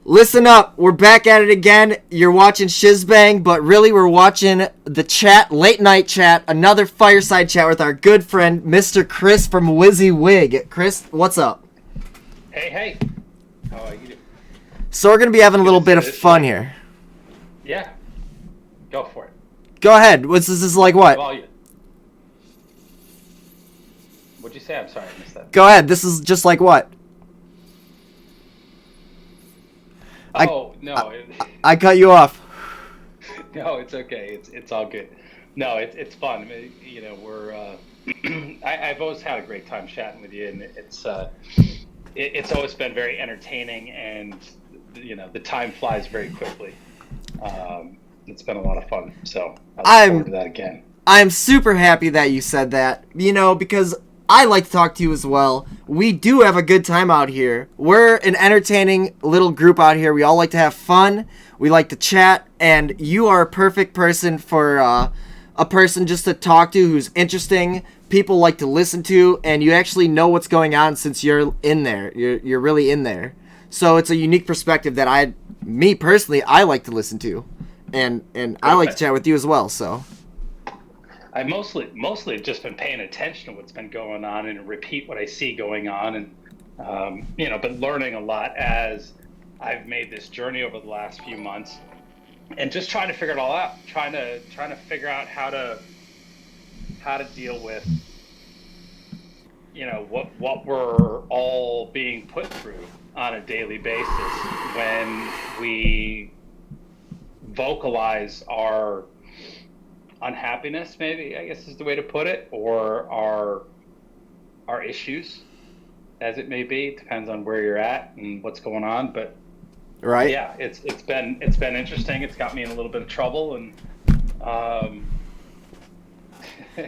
Listen up, we're back at it again. You're watching Shizbang, but really we're watching the chat, late night chat, another fireside chat with our good friend, Mr. Chris from WYSIWYG. Chris, what's up? Hey. How are you? So we're going to be having a little bit of fun here. Yeah. Go for it. Go ahead. This is like what? What'd you say? I'm sorry, I missed that. Go ahead. This is just like what? No. I cut you off. No, it's okay. It's all good. No, it's fun. I mean, we're I've always had a great time chatting with you, and it's always been very entertaining, and the time flies very quickly. It's been a lot of fun, so I look forward to that again. I'm super happy that you said that, because I like to talk to you as well. We do have a good time out here. We're an entertaining little group out here. We all like to have fun. We like to chat, and you are a perfect person for a person just to talk to who's interesting, people like to listen to, and you actually know what's going on since you're in there. You're really in there. So it's a unique perspective that me personally, I like to listen to, and I like to chat with you as well, so... I mostly just been paying attention to what's been going on and repeat what I see going on, and been learning a lot as I've made this journey over the last few months, and just trying to figure it all out, trying to figure out how to deal with what we're all being put through on a daily basis when we vocalize our unhappiness, maybe, I guess is the way to put it, or our issues, as it may be. It depends on where you're at and what's going on. But right, yeah, it's been interesting. It's got me in a little bit of trouble, and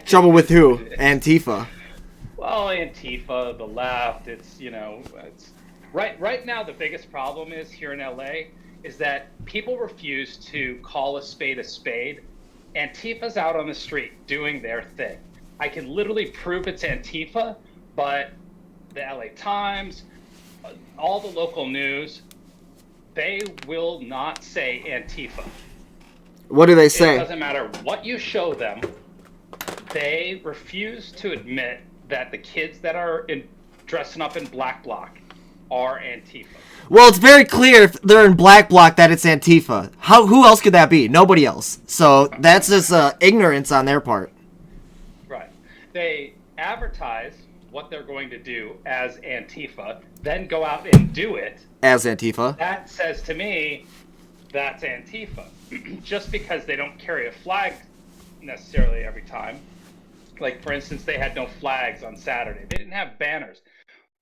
trouble with who? Antifa. Well, Antifa, the left. It's right now the biggest problem is here in LA is that people refuse to call a spade a spade. Antifa's out on the street doing their thing. I can literally prove it's Antifa, but the LA Times, all the local news, they will not say Antifa. What do they say? It doesn't matter what you show them. They refuse to admit that the kids that are dressing up in black bloc are Antifa. Well, it's very clear if they're in black bloc that it's Antifa. Who else could that be? Nobody else. So that's just ignorance on their part. Right. They advertise what they're going to do as Antifa, then go out and do it as Antifa. That says to me that's Antifa. Just because they don't carry a flag necessarily every time. Like, for instance, they had no flags on Saturday. They didn't have banners.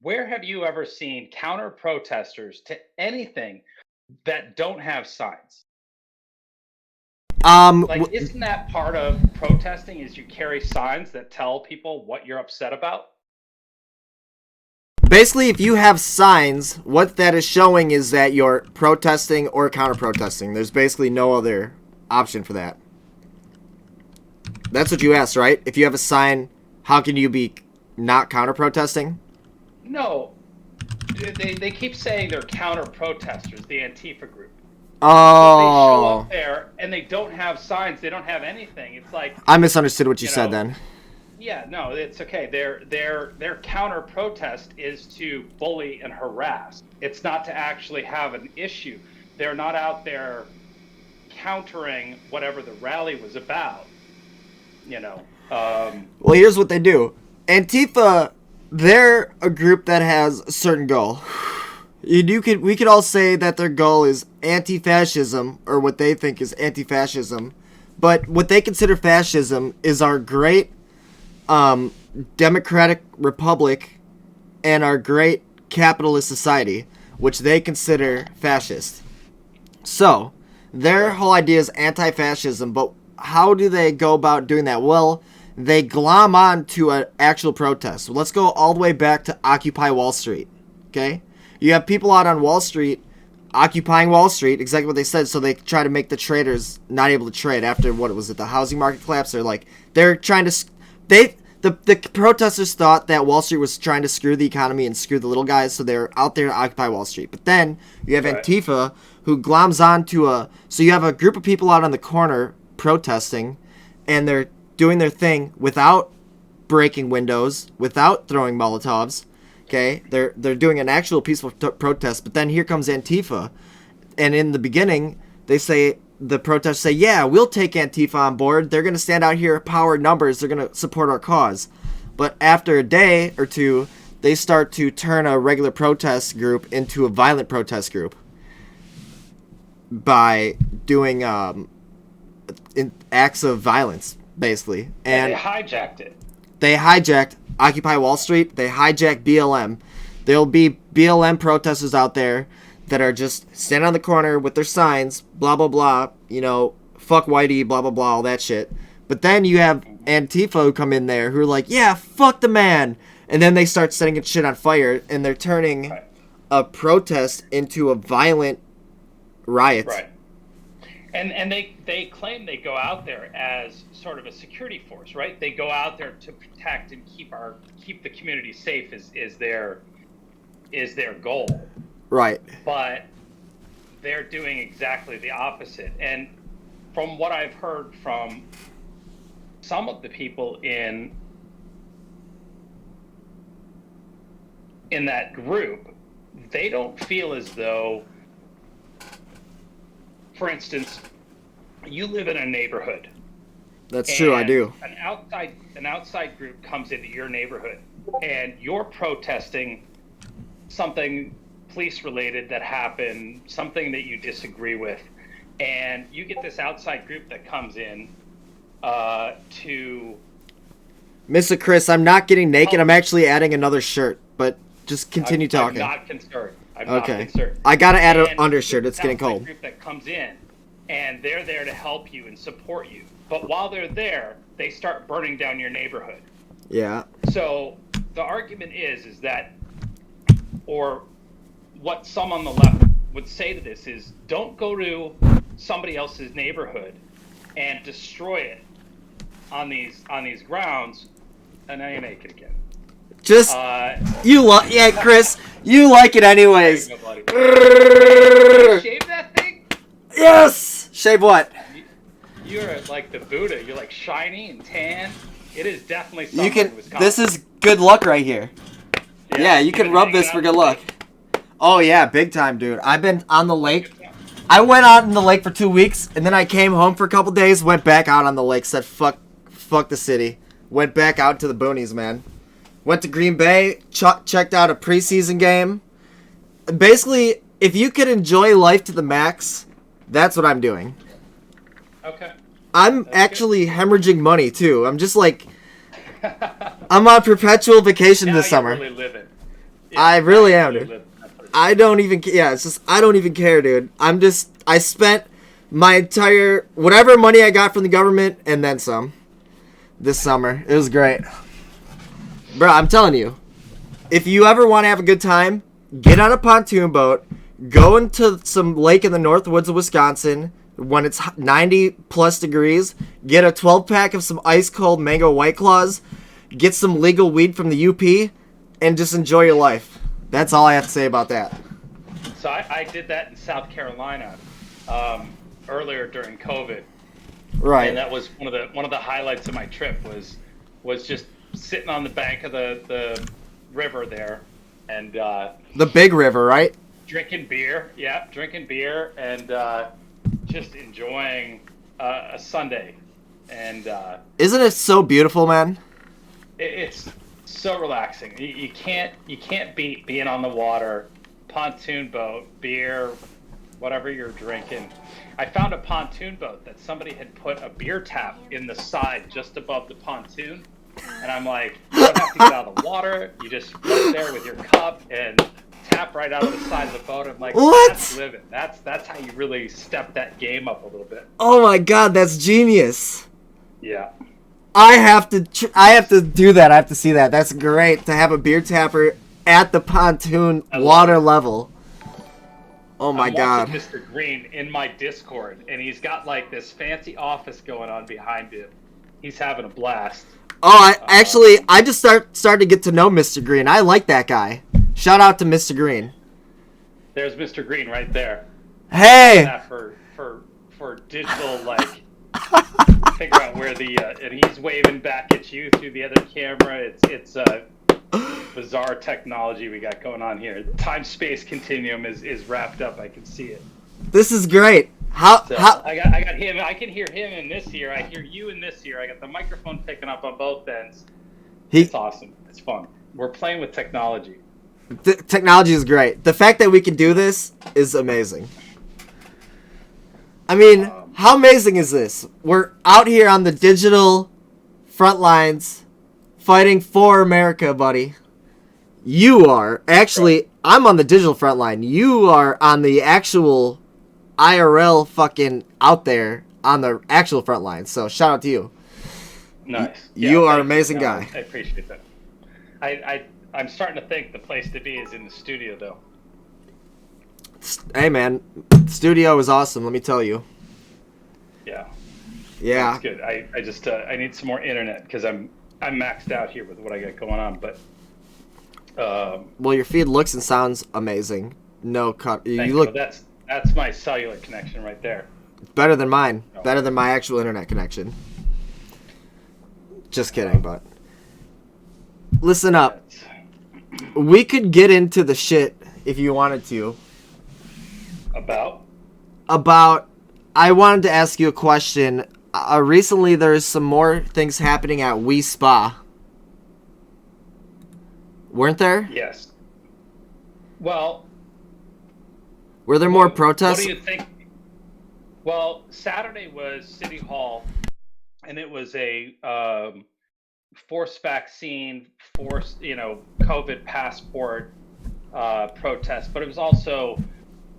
Where have you ever seen counter protesters to anything that don't have signs? Isn't that part of protesting is you carry signs that tell people what you're upset about? Basically, if you have signs, what that is showing is that you're protesting or counter protesting. There's basically no other option for that. That's what you asked, right? If you have a sign, how can you be not counter protesting? No, they keep saying they're counter-protesters, the Antifa group. Oh. They show up there and they don't have signs. They don't have anything. It's like I misunderstood what you said then. Yeah, no, it's okay. Their counter-protest is to bully and harass. It's not to actually have an issue. They're not out there countering whatever the rally was about. Well, here's what they do. Antifa. They're a group that has a certain goal. We could all say that their goal is anti-fascism, or what they think is anti-fascism, but what they consider fascism is our great democratic republic and our great capitalist society, which they consider fascist. So, their whole idea is anti-fascism, but how do they go about doing that? Well, they glom on to an actual protest. So let's go all the way back to Occupy Wall Street, okay? You have people out on Wall Street occupying Wall Street, exactly what they said, so they try to make the traders not able to trade after, what was it, the housing market collapse? They're trying to... the protesters thought that Wall Street was trying to screw the economy and screw the little guys, so they're out there to occupy Wall Street. But then you have Antifa, who gloms onto so you have a group of people out on the corner protesting, and they're doing their thing without breaking windows, without throwing Molotovs. Okay, they're doing an actual peaceful protest. But then here comes Antifa, and in the beginning the protesters say, yeah, we'll take Antifa on board. They're going to stand out here, power numbers. They're going to support our cause. But after a day or two, they start to turn a regular protest group into a violent protest group by doing acts of violence, basically. And they hijacked it. They hijacked Occupy Wall Street. They hijacked BLM. There'll be BLM protesters out there that are just standing on the corner with their signs, blah, blah, blah, fuck Whitey, blah, blah, blah, all that shit. But then you have Antifa who come in there who are like, yeah, fuck the man. And then they start setting shit on fire, and they're turning a protest into a violent riot. Right. And they claim they go out there as sort of a security force, right? They go out there to protect and keep the community safe is their goal. Right. But they're doing exactly the opposite. And from what I've heard from some of the people in that group, they don't feel as though, for instance, you live in a neighborhood. That's true, I do. An outside group comes into your neighborhood, and you're protesting something police related that happened, something that you disagree with, and you get this outside group that comes in to... Mr. Chris, I'm not getting naked. I'm actually adding another shirt, but just continue talking. I'm not concerned. Not concerned. I gotta add an undershirt. It's getting cold. Group that comes in, and they're there to help you and support you. But while they're there, they start burning down your neighborhood. Yeah. So the argument is that, or what some on the left would say to this is, don't go to somebody else's neighborhood and destroy it on these grounds. And now you're naked again. Just yeah, Chris, you like it anyways. Shave that thing? Yes. Shave what? You're like the Buddha. You're like shiny and tan. It is definitely something. This is good luck right here. Yeah, you can rub this for good luck. Oh yeah, big time, dude. I've been on the lake. I went out in the lake for 2 weeks, and then I came home for a couple days, went back out on the lake, said fuck the city. Went back out to the boonies, man. Went to Green Bay, checked out a preseason game. Basically, if you could enjoy life to the max, that's what I'm doing. Okay. I'm actually hemorrhaging money, too. I'm just like... I'm on perpetual vacation this summer. Really living. Yeah, I really am, dude. I don't even... Yeah, it's just... I don't even care, dude. I spent my entire... Whatever money I got from the government, and then some. This summer. It was great. Bro, I'm telling you. If you ever want to have a good time, get on a pontoon boat, go into some lake in the north woods of Wisconsin when it's 90 plus degrees, get a 12-pack of some ice-cold mango White Claws, get some legal weed from the UP, and just enjoy your life. That's all I have to say about that. So I did that in South Carolina earlier during COVID. Right. And that was one of the highlights of my trip was just sitting on the bank of the river there, and the big river, right? Drinking beer, and just enjoying a Sunday. And isn't it so beautiful, man? It's so relaxing. You can't beat being on the water, pontoon boat, beer, whatever you're drinking. I found a pontoon boat that somebody had put a beer tap in the side just above the pontoon. And I'm like, you don't have to get out of the water. You just sit there with your cup and tap right out of the side of the boat. I'm like, what? That's living. That's how you really step that game up a little bit. Oh my god, that's genius. Yeah. I have to do that. I have to see that. That's great to have a beer tapper at the pontoon water level. Oh my god. I'm watching Mr. Green in my Discord, and he's got like this fancy office going on behind him. He's having a blast. Oh, I just started to get to know Mr. Green. I like that guy. Shout out to Mr. Green. There's Mr. Green right there. Hey. That for digital, like, figure out where the and he's waving back at you through the other camera. It's bizarre technology we got going on here. Time space continuum is wrapped up. I can see it. This is great. How I got him. I can hear him in this ear. I hear you in this ear. I got the microphone picking up on both ends. It's awesome. It's fun. We're playing with technology. The technology is great. The fact that we can do this is amazing. I mean, how amazing is this? We're out here on the digital front lines fighting for America, buddy. You are. Actually, I'm on the digital front line. You are on the actual IRL fucking out there on the actual front line. So shout out to you. Nice. You are an amazing guy. I appreciate that. I'm starting to think the place to be is in the studio, though. Hey, man. The studio is awesome, let me tell you. Yeah. Yeah. That's good. I just I need some more internet because I'm maxed out here with what I got going on. But well, your feed looks and sounds amazing. No cut. You look. That's my cellular connection right there. Better than mine. Better than my actual internet connection. Just kidding, but listen up. We could get into the shit if you wanted to. About. I wanted to ask you a question. Recently, there's some more things happening at WYSIWYG. Weren't there? Yes. Well. Were there more protests? What do you think? Well, Saturday was City Hall, and it was a forced vaccine, COVID passport protest, but it was also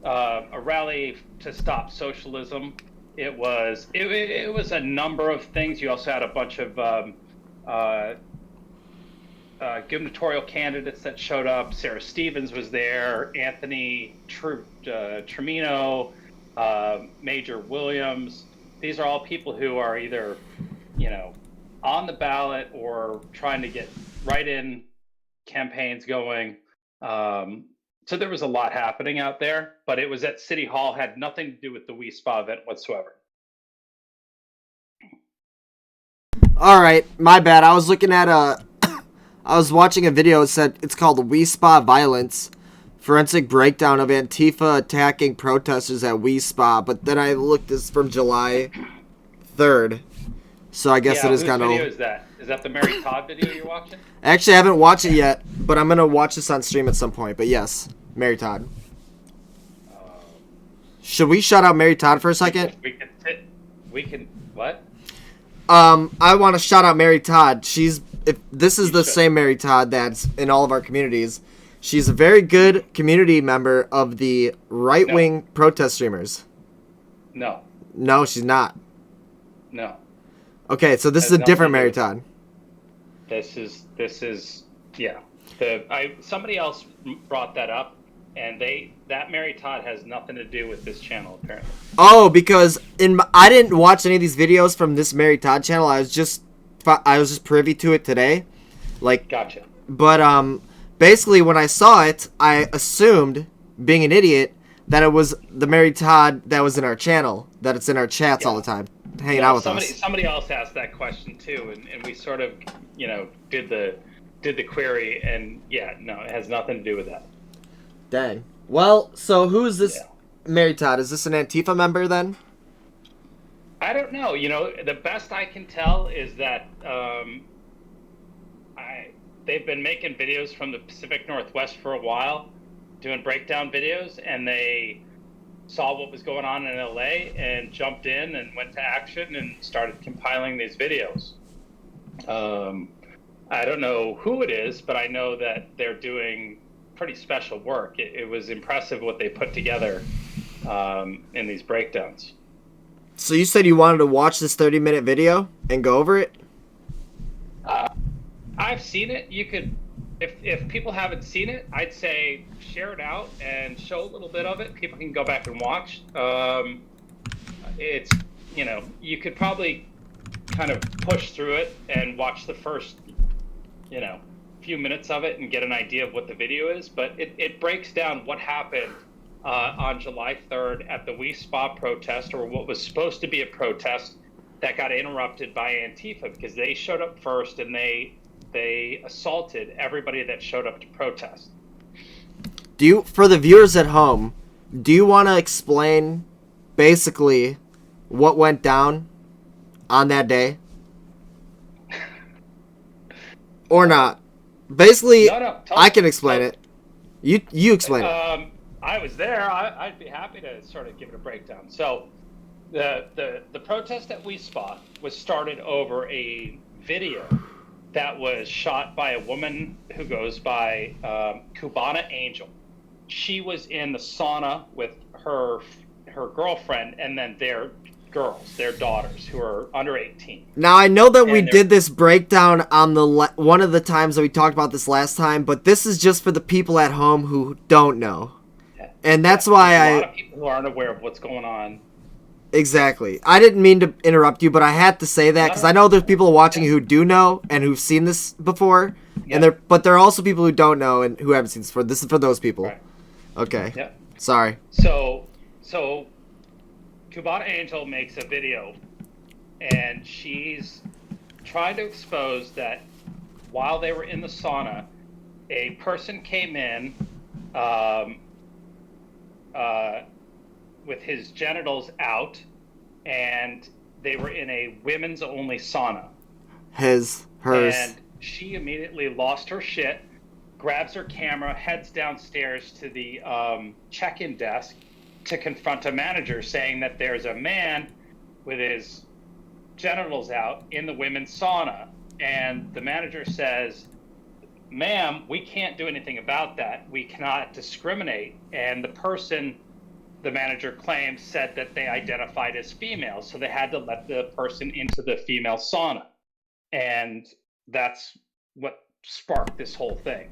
a rally to stop socialism. It was a number of things. You also had a bunch of gubernatorial candidates that showed up. Sarah Stevens was there. Anthony Trimino, Major Williams. These are all people who are either, on the ballot or trying to get write-in campaigns going. So there was a lot happening out there, but it was at City Hall, had nothing to do with the WYSIWYG event whatsoever. All right, my bad. I was looking at I was watching a video. It said it's called WYSIWYG Violence, Forensic Breakdown of Antifa Attacking Protesters at WYSIWYG. But then I looked, this from July 3rd. So I guess it is kind of old. What video is that? Is that the Mary Todd video you're watching? Actually, I haven't watched it yet, but I'm going to watch this on stream at some point. But yes, Mary Todd. Should we shout out Mary Todd for a second? We can what? I want to shout out Mary Todd. This is the same Mary Todd that's in all of our communities. She's a very good community member of the right-wing protest streamers. No. No, she's not. No. Okay, so this is a different Mary Todd. This is yeah. Somebody else brought that up, and that Mary Todd has nothing to do with this channel apparently. Oh, because I didn't watch any of these videos from this Mary Todd channel. I was just privy to it today. Gotcha. But basically when I saw it, I assumed, being an idiot, that it was the Mary Todd that was in our channel, that it's in our chats all the time, hanging out with us. Somebody else asked that question too, and we sort of, did the query, and no, it has nothing to do with that. Dang. Well, so who is this Mary Todd? Is this an Antifa member then? I don't know. The best I can tell is that they've been making videos from the Pacific Northwest for a while, doing breakdown videos, and they saw what was going on in LA and jumped in and went to action and started compiling these videos. I don't know who it is, but I know that they're doing pretty special work. It was impressive what they put together in these breakdowns. So you said you wanted to watch this 30-minute video and go over it? I've seen it. You could, if people haven't seen it, I'd say share it out and show a little bit of it. People can go back and watch. It's, you could probably kind of push through it and watch the first, few minutes of it and get an idea of what the video is. But it breaks down what happened on July 3rd at the We Spa protest, or what was supposed to be a protest that got interrupted by Antifa because they showed up first and they assaulted everybody that showed up to protest. For the viewers at home, do you want to explain basically what went down on that day? Or not? Basically, No, I can explain it. You explain it. I was there. I'd be happy to sort of give it a breakdown. So the protest at We Spa was started over a video that was shot by a woman who goes by Cubana Angel. She was in the sauna with her girlfriend and then their daughters who are under 18. Now, I know that we did this breakdown on one of the times that we talked about this last time, but this is just for the people at home who don't know. And that's why a lot of people who aren't aware of what's going on. Exactly. I didn't mean to interrupt you, but I had to say that because I know there's people watching who do know and who've seen this before, but there are also people who don't know and who haven't seen this before. This is for those people. Right. Okay. Yeah. Sorry. So Cubana Angel makes a video, and she's trying to expose that while they were in the sauna, a person came in with his genitals out, and they were in a women's only sauna. Hers. And she immediately lost her shit, grabs her camera, heads downstairs to the check-in desk to confront a manager saying that there's a man with his genitals out in the women's sauna. And the manager says, "Ma'am, we can't do anything about that. We cannot discriminate." And the person, the manager claims, said that they identified as female, so they had to let the person into the female sauna. And that's what sparked this whole thing.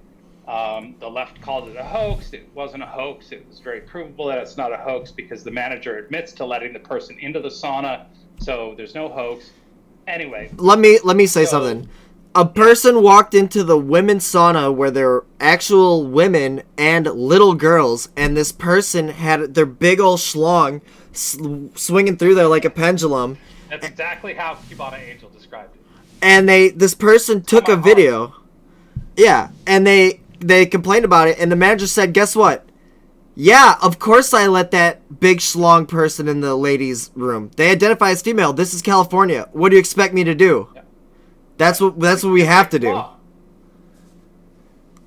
The left called it a hoax. It wasn't a hoax. It was very provable that it's not a hoax because the manager admits to letting the person into the sauna, so there's no hoax. Anyway. Let me say something. A person walked into the women's sauna where there were actual women and little girls, and this person had their big old schlong swinging through there like a pendulum. That's exactly how Cubana Angel described it. And this person took a video. Yeah, and they complained about it, and the manager said, "Guess what? Yeah, of course I let that big schlong person in the ladies' room. They identify as female. This is California. What do you expect me to do?" Yeah. That's what we have to do.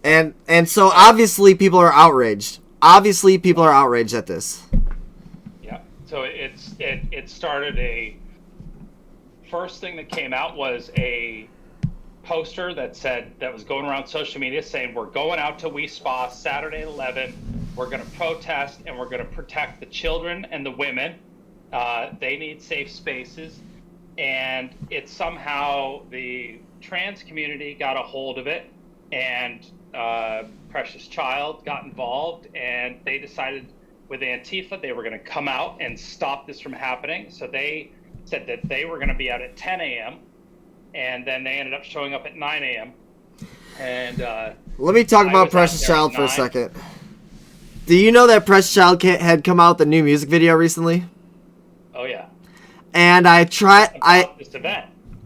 And so obviously people are outraged. Obviously people are outraged at this. Yeah. So it started first thing that came out was a poster that was going around social media saying, "We're going out to We Spa Saturday at 11. We're going to protest and we're going to protect the children and the women. They need safe spaces." And it's somehow the trans community got a hold of it, and Precious Child got involved, and they decided with Antifa they were going to come out and stop this from happening. So they said that they were going to be out at 10 a.m. and then they ended up showing up at 9 a.m. And let me talk about Precious Child for a second. Do you know that Precious Child had come out with a new music video recently? Oh yeah. And I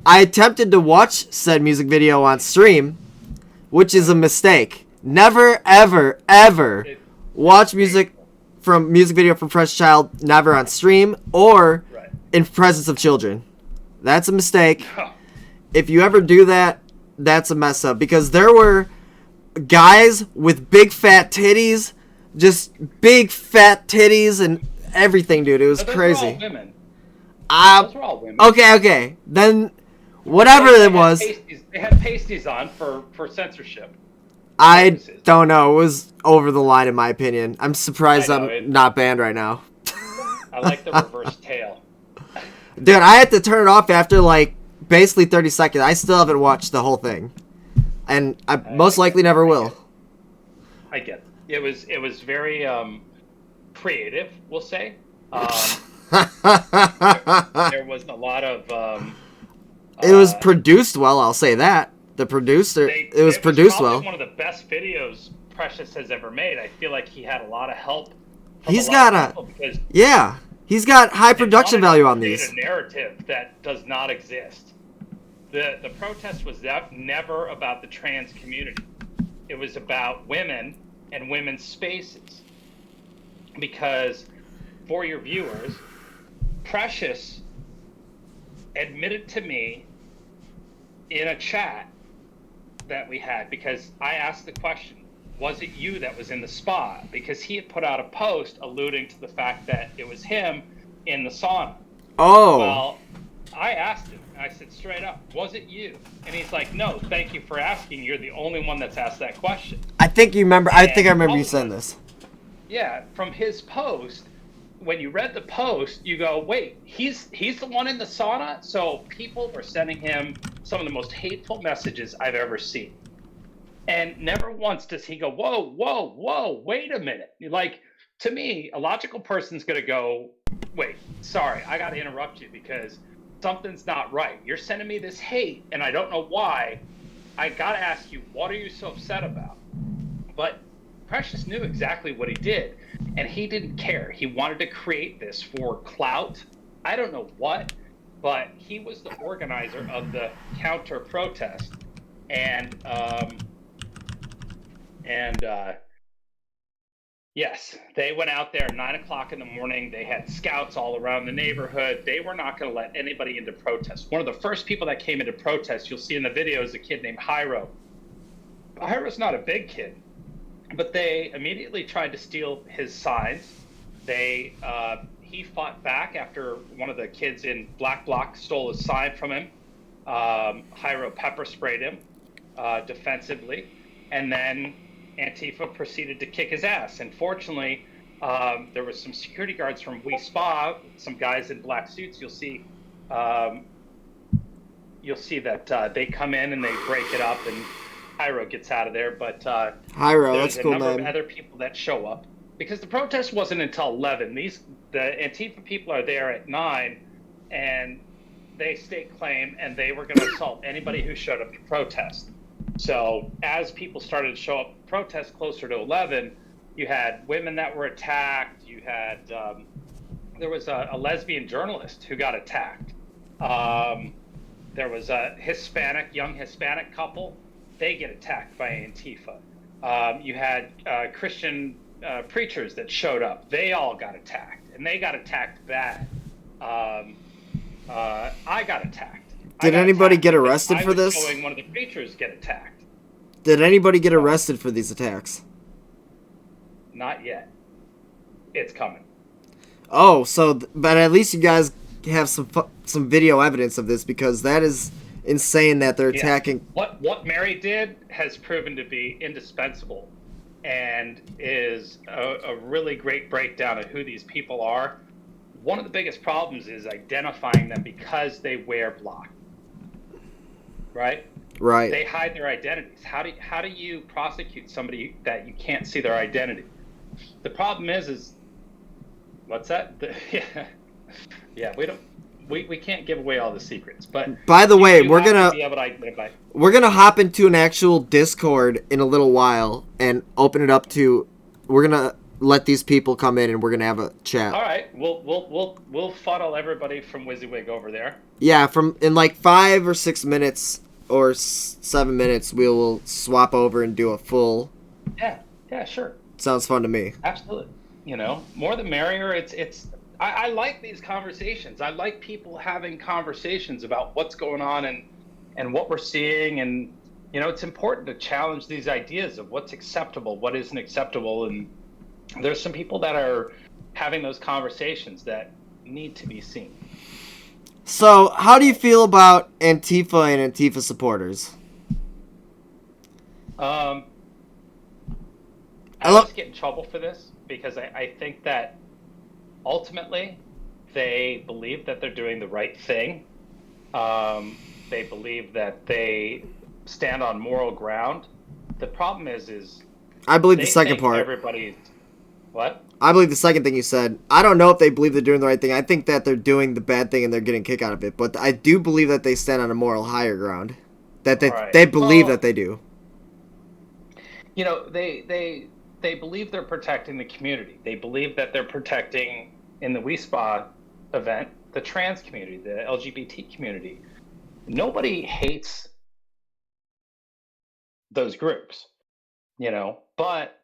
attempted to watch said music video on stream, which is a mistake. Never, ever, ever watch music video from Precious Child, never on stream or in presence of children. That's a mistake. If you ever do that, that's a mess up. Because there were guys with big fat titties, just big fat titties and everything, dude. It was crazy. Those were all women. Those were all women. Okay. Then, whatever it was. They had pasties on for censorship. I don't know. It was over the line, in my opinion. I'm surprised I'm not banned right now. I like the reverse tail. Dude, I had to turn it off after, basically 30 seconds. I still haven't watched the whole thing. And I most likely never will. I get it. It was very creative, we'll say. There wasn't a lot of It was produced well, I'll say that. It was produced well. Probably one of the best videos Precious has ever made. I feel like he had a lot of help from He's a lot got of people because he's got high production value on these. A narrative that does not exist. The protest was never about the trans community. It was about women and women's spaces. Because for your viewers, Precious admitted to me in a chat that we had, because I asked the question, was it you that was in the spa? Because he had put out a post alluding to the fact that it was him in the sauna. Oh. Well, I asked him, I said straight up, was it you? And he's like, no, thank you for asking. You're the only one that's asked that question. I think you remember. I think I remember you saying this. Yeah, from his post, when you read the post, you go, wait, he's the one in the sauna? So people were sending him some of the most hateful messages I've ever seen. And never once does he go, whoa, wait a minute. Like, to me, a logical person's going to go, wait, sorry, I got to interrupt you because something's not right. You're sending me this hate, and I don't know why. I got to ask you, what are you so upset about? But Precious knew exactly what he did, and he didn't care. He wanted to create this for clout. I don't know what, but he was the organizer of the counter protest, and yes, they went out there at 9 o'clock in the morning. They had scouts all around the neighborhood. They were not going to let anybody into protest. One of the first people that came into protest, you'll see in the video, is a kid named Hyro. Hyro's not a big kid, but they immediately tried to steal his signs. He fought back after one of the kids in Black Bloc stole his sign from him. Hyro pepper sprayed him defensively, and then Antifa proceeded to kick his ass. And fortunately, there was some security guards from WYSIWYG, some guys in black suits. You'll see that they come in and they break it up, and Hyro gets out of there. But Hyro, that's there's cool, a number man. of other people that show up because the protest wasn't until 11. The Antifa people are there at 9, and they stake claim, and they were going to assault anybody who showed up to protest. So as people started to show up to protest closer to 11, you had women that were attacked. You had there was a lesbian journalist who got attacked. There was a young Hispanic couple. They get attacked by Antifa. You had Christian preachers that showed up. They all got attacked, and they got attacked bad. I got attacked. Did anybody get arrested for this? I was showing one of the preachers get attacked. Did anybody get arrested for these attacks? Not yet. It's coming. Oh, but at least you guys have some video evidence of this, because that is insane that they're attacking. What Mary did has proven to be indispensable, and is a really great breakdown of who these people are. One of the biggest problems is identifying them because they wear black. Right? Right. They hide their identities. How do you prosecute somebody that you can't see their identity? The problem is what's that? Yeah, we can't give away all the secrets. But by the way, we're gonna hop into an actual Discord in a little while and open it up to. We're gonna let these people come in and we're gonna have a chat. All right, we'll funnel everybody from WYSIWYG over there. Yeah, in like 5 or 6 minutes or 7 minutes, we will swap over and do a full. Yeah, sure. Sounds fun to me. Absolutely. More the merrier. I like these conversations. I like people having conversations about what's going on and what we're seeing, and it's important to challenge these ideas of what's acceptable, what isn't acceptable, and there's some people that are having those conversations that need to be seen. So, how do you feel about Antifa and Antifa supporters? I always get in trouble for this because I think that ultimately they believe that they're doing the right thing. They believe that they stand on moral ground. The problem is I believe the second part. What? I believe the second thing you said. I don't know if they believe they're doing the right thing. I think that they're doing the bad thing and they're getting a kick out of it. But I do believe that they stand on a moral higher ground. That All right. they believe Well, that they do. you know, they believe they're protecting the community. They believe that they're protecting, in the WeSpa event, the trans community, the LGBT community. Nobody hates those groups, but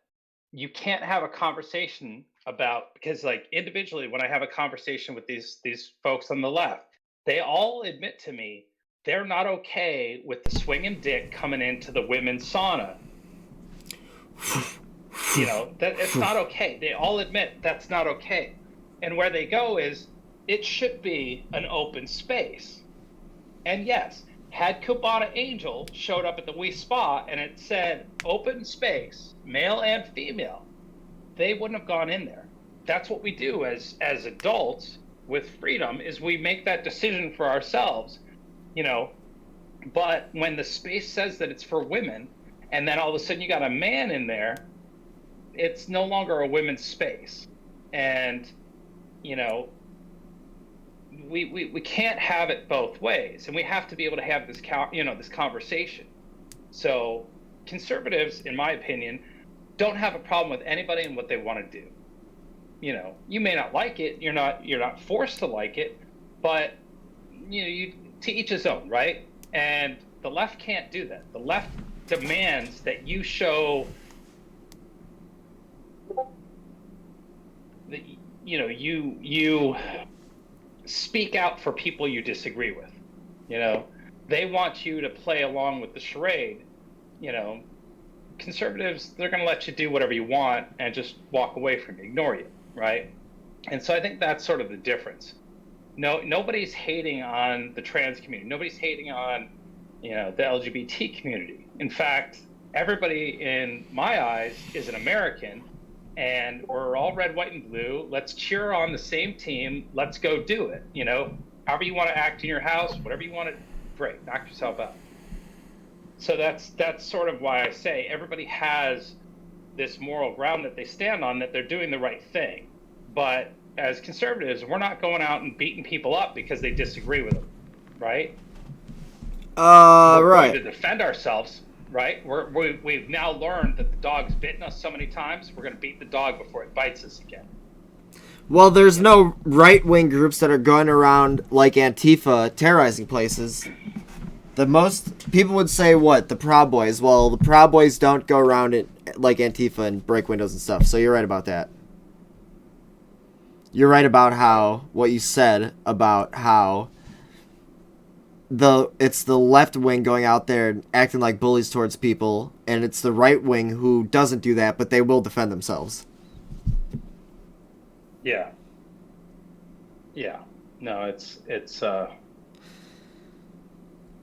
you can't have a conversation about, because like individually, when I have a conversation with these folks on the left, they all admit to me they're not okay with the swinging dick coming into the women's sauna. That it's not okay. They all admit that's not okay. And where they go is, it should be an open space. And yes, had Cabana Angel showed up at the Wii Spa and it said open space, male and female, they wouldn't have gone in there. That's what we do as adults with freedom, is we make that decision for ourselves, but when the space says that it's for women, and then all of a sudden you got a man in there, it's no longer a women's space. And we can't have it both ways, and we have to be able to have this conversation. So conservatives, in my opinion, don't have a problem with anybody and what they want to do. You may not like it, you're not forced to like it, but you to each his own, right? And the left can't do that. The left demands that you show that you speak out for people you disagree with. They want you to play along with the charade. Conservatives, they're going to let you do whatever you want and just walk away from you, ignore you, right? And so I think that's sort of the difference. Nobody's hating on the trans community. Nobody's hating on the LGBT community. In fact, everybody in my eyes is an American, and we're all red, white, and blue. Let's cheer on the same team. Let's go do it. However you want to act in your house, whatever you want to, great, knock yourself out. So that's sort of why I say everybody has this moral ground that they stand on, that they're doing the right thing. But as conservatives, we're not going out and beating people up because they disagree with them, right? We're Right. going to defend ourselves, right? We've now learned that the dog's bitten us so many times, we're going to beat the dog before it bites us again. Well, there's no right-wing groups that are going around like Antifa terrorizing places. The most people would say, what, the Proud Boys. Well, the Proud Boys don't go around it like Antifa and break windows and stuff. So you're right about that. You're right about what you said about how it's the left wing going out there and acting like bullies towards people, and it's the right wing who doesn't do that, but they will defend themselves. Yeah. No, it's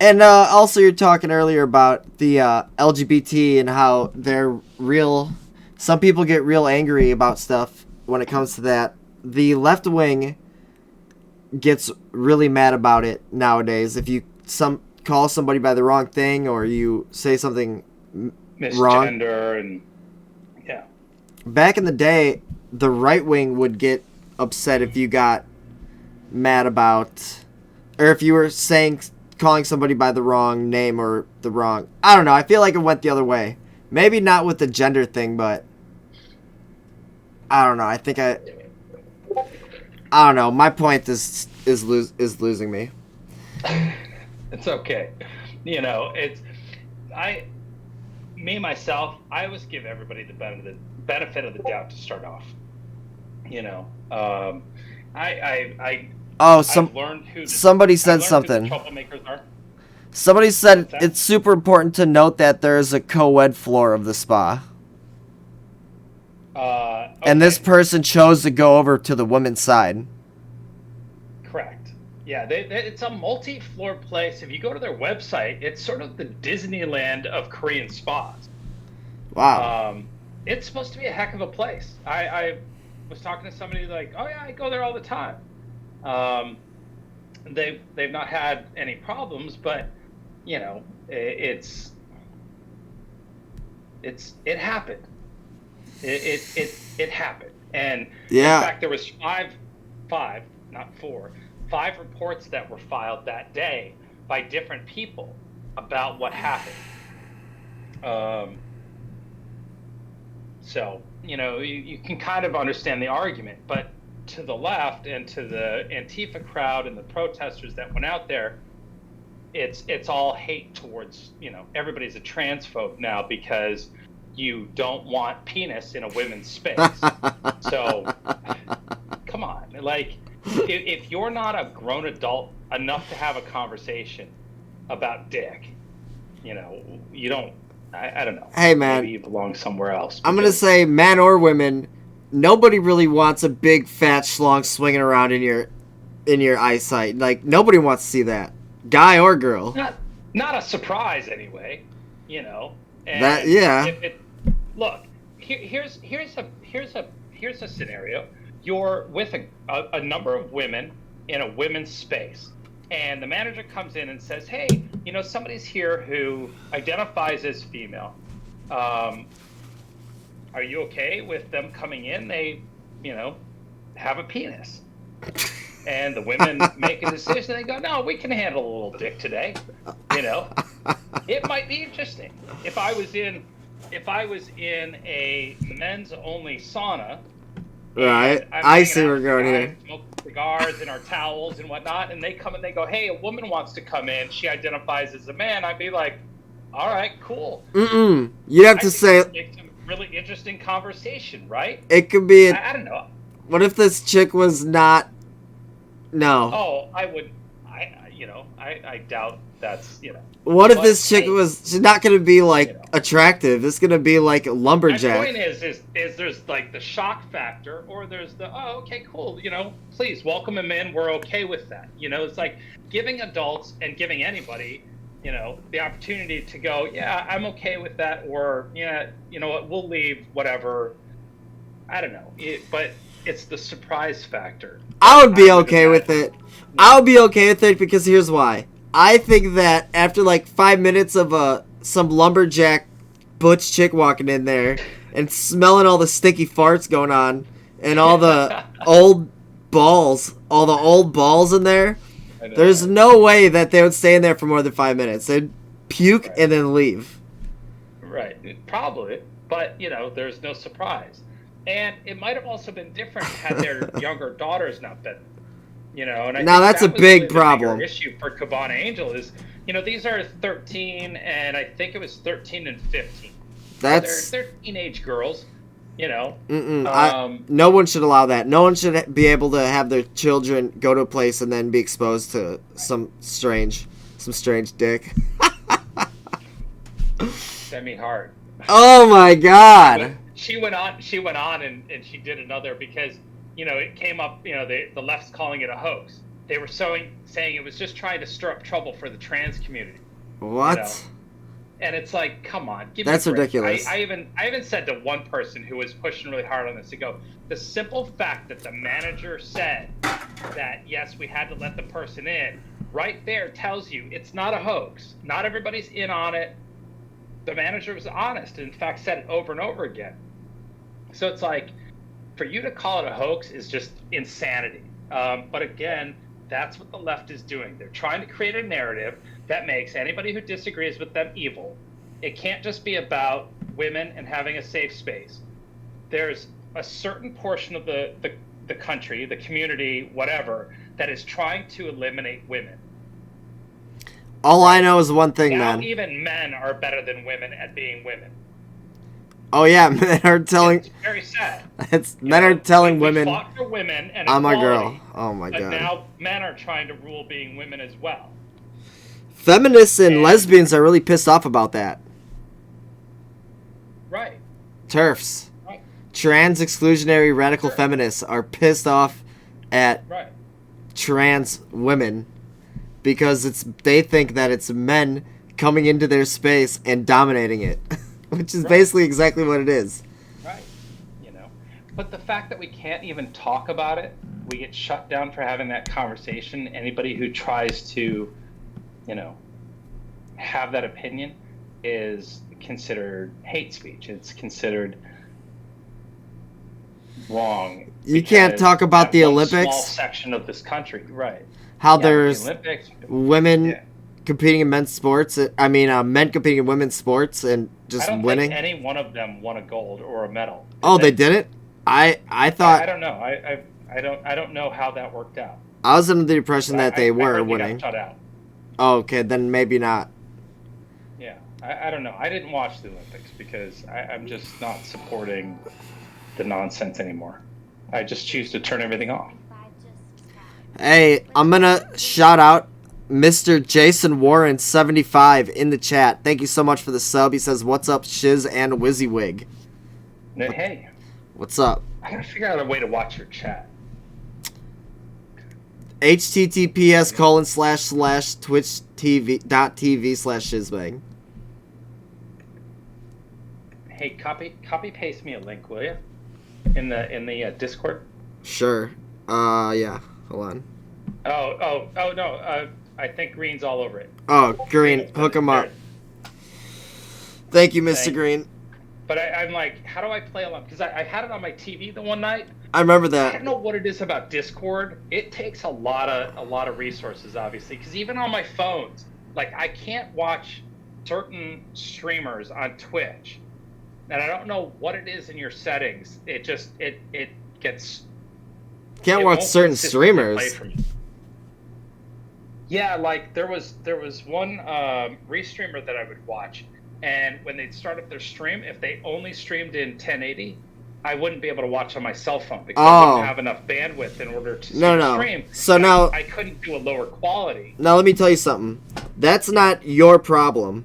And also, you're talking earlier about the LGBT and how they're real. Some people get real angry about stuff when it comes to that. The left wing gets really mad about it nowadays. If you call somebody by the wrong thing, or you say something wrong, misgender, and yeah. Back in the day, the right wing would get upset if you got mad about, or if you were calling somebody by the wrong name or the wrong, I don't know. I feel like it went the other way. Maybe not with the gender thing, but I don't know. I don't know. My point is losing me. It's okay. Myself, I always give everybody the benefit of the doubt to start off. I've learned somebody said something. Who the troublemakers are. Somebody said it's super important to note that there is a co-ed floor of the spa. Okay. And this person chose to go over to the women's side. Correct. Yeah, it's a multi-floor place. If you go to their website, it's sort of the Disneyland of Korean spas. Wow. It's supposed to be a heck of a place. I was talking to somebody like, oh yeah, I go there all the time. They've not had any problems, but it happened. It happened, and in Yeah. fact, there was five, not four, five reports that were filed that day by different people about what happened. Um, so you can kind of understand the argument, but to the left and to the Antifa crowd and the protesters that went out there, it's all hate towards, everybody's a transphobe now because you don't want penis in a women's space. So come on, like if you're not a grown adult enough to have a conversation about dick, you don't. I don't know. Hey, Maybe man, you belong somewhere else. I'm gonna Because say, man or women, nobody really wants a big fat schlong swinging around in your eyesight. Like nobody wants to see that, guy or girl. not a surprise anyway, That And yeah. if it look here's a scenario. You're with a number of women in a women's space, and the manager comes in and says, "Hey, somebody's here who identifies as female. Um, are you okay with them coming in? They, have a penis." And the women make a decision. They go, "No, we can handle a little dick today." It might be interesting. If I was in a men's only sauna, Right. and I'm I hanging see out where with we're the going guys, here. smoking cigars in our towels and whatnot, and they come and they go, "Hey, a woman wants to come in. She identifies as a man." I'd be like, "All right, cool." You have I to think we say can make some really interesting conversation, right? it could be. I don't know. What if this chick was not? No. Oh, I would. I doubt that's. What if But this chick hey, was? She's not gonna be you like know. attractive. It's gonna be like My lumberjack. point is there's like the shock factor, or there's the, oh, okay, cool, please welcome him in. We're okay with that. It's like giving adults and giving anybody, the opportunity to go, yeah, I'm okay with that, or yeah, you know what, we'll leave, whatever. I don't know, but it's the surprise factor. I would be I would okay with imagine. it. I would be okay with it because here's why. I think that after like 5 minutes of some lumberjack butch chick walking in there and smelling all the sticky farts going on and all the old balls in there, I know, there's right? no way that they would stay in there for more than 5 minutes. They'd puke Right. and then leave. Right, probably, but there's no surprise, and it might have also been different had their younger daughters not been, and I Now think that's a that was big really the problem. bigger issue for Cabana Angel is, these are 13, and I think it was 13 and 15. That's They're teenage girls, you know. no one should allow that. No one should be able to have their children go to a place and then be exposed to some strange dick. Demi Hart. Oh my god. She went on and she did another because, it came up, the left's calling it a hoax. They were saying it was just trying to stir up trouble for the trans community. What? And it's like, come on, give That's me a break. ridiculous. I even said to one person who was pushing really hard on this to go, the simple fact that the manager said that, yes, we had to let the person in, right there tells you it's not a hoax. Not everybody's in on it. The manager was honest and in fact said it over and over again. So it's like, for you to call it a hoax is just insanity. But again, that's what the left is doing. They're trying to create a narrative that makes anybody who disagrees with them evil. It can't just be about women and having a safe space. There's a certain portion of the country, the community, whatever, that is trying to eliminate women. All I know is one thing, Now man. even men are better than women at being women. Oh yeah, men are telling. It's very sad. Men are telling we women, fought for women and I'm a equality, girl. Oh my but god. now men are trying to rule being women as well. Feminists and And- lesbians are really pissed off about that. Right. TERFs. Right. Trans exclusionary radical Sure. feminists are pissed off at Right. trans women because they think that it's men coming into their space and dominating it, which is Right. basically exactly what it is. Right. But the fact that we can't even talk about it, we get shut down for having that conversation. Anybody who tries to, have that opinion is considered hate speech. It's considered, wrong. You can't talk about that the one Olympics. Small section of this country, right? How Yeah, there's the Olympics, women yeah. competing in men's sports. I mean, men competing in women's sports and I just don't winning. think any one of them won a gold or a medal. Oh, they didn't? I thought I don't know. I don't know how that worked out. I was under the impression that they I were heard winning. They got shut out. Oh, okay, then maybe not. Yeah, I don't know. I didn't watch the Olympics because I'm just not supporting the nonsense anymore. I just choose to turn everything off. Hey, I'm gonna shout out Mr. Jason Warren 75 in the chat. Thank you so much for the sub. He says, "What's up, Shiz and WYSIWYG?" Hey, what's up? I gotta figure out a way to watch your chat. https://twitch.tv/shizbang. Hey, copy paste me a link, will you? In the Discord. Sure. Yeah. Hold on. Oh no. I think Green's all over it. Oh, Green, hook him up. Thank you, Mr. Green. But I'm like, how do I play along? Because I had it on my TV the one night. I remember that. I don't know what it is about Discord. It takes a lot of resources, obviously. Because even on my phones, like I can't watch certain streamers on Twitch, and I don't know what it is in your settings. It just it gets. Can't watch certain streamers. Yeah, like there was one restreamer that I would watch, and when they'd start up their stream, if they only streamed in 1080, I wouldn't be able to watch on my cell phone because I wouldn't have enough bandwidth in order to stream. So now I couldn't do a lower quality. Now let me tell you something. That's not your problem.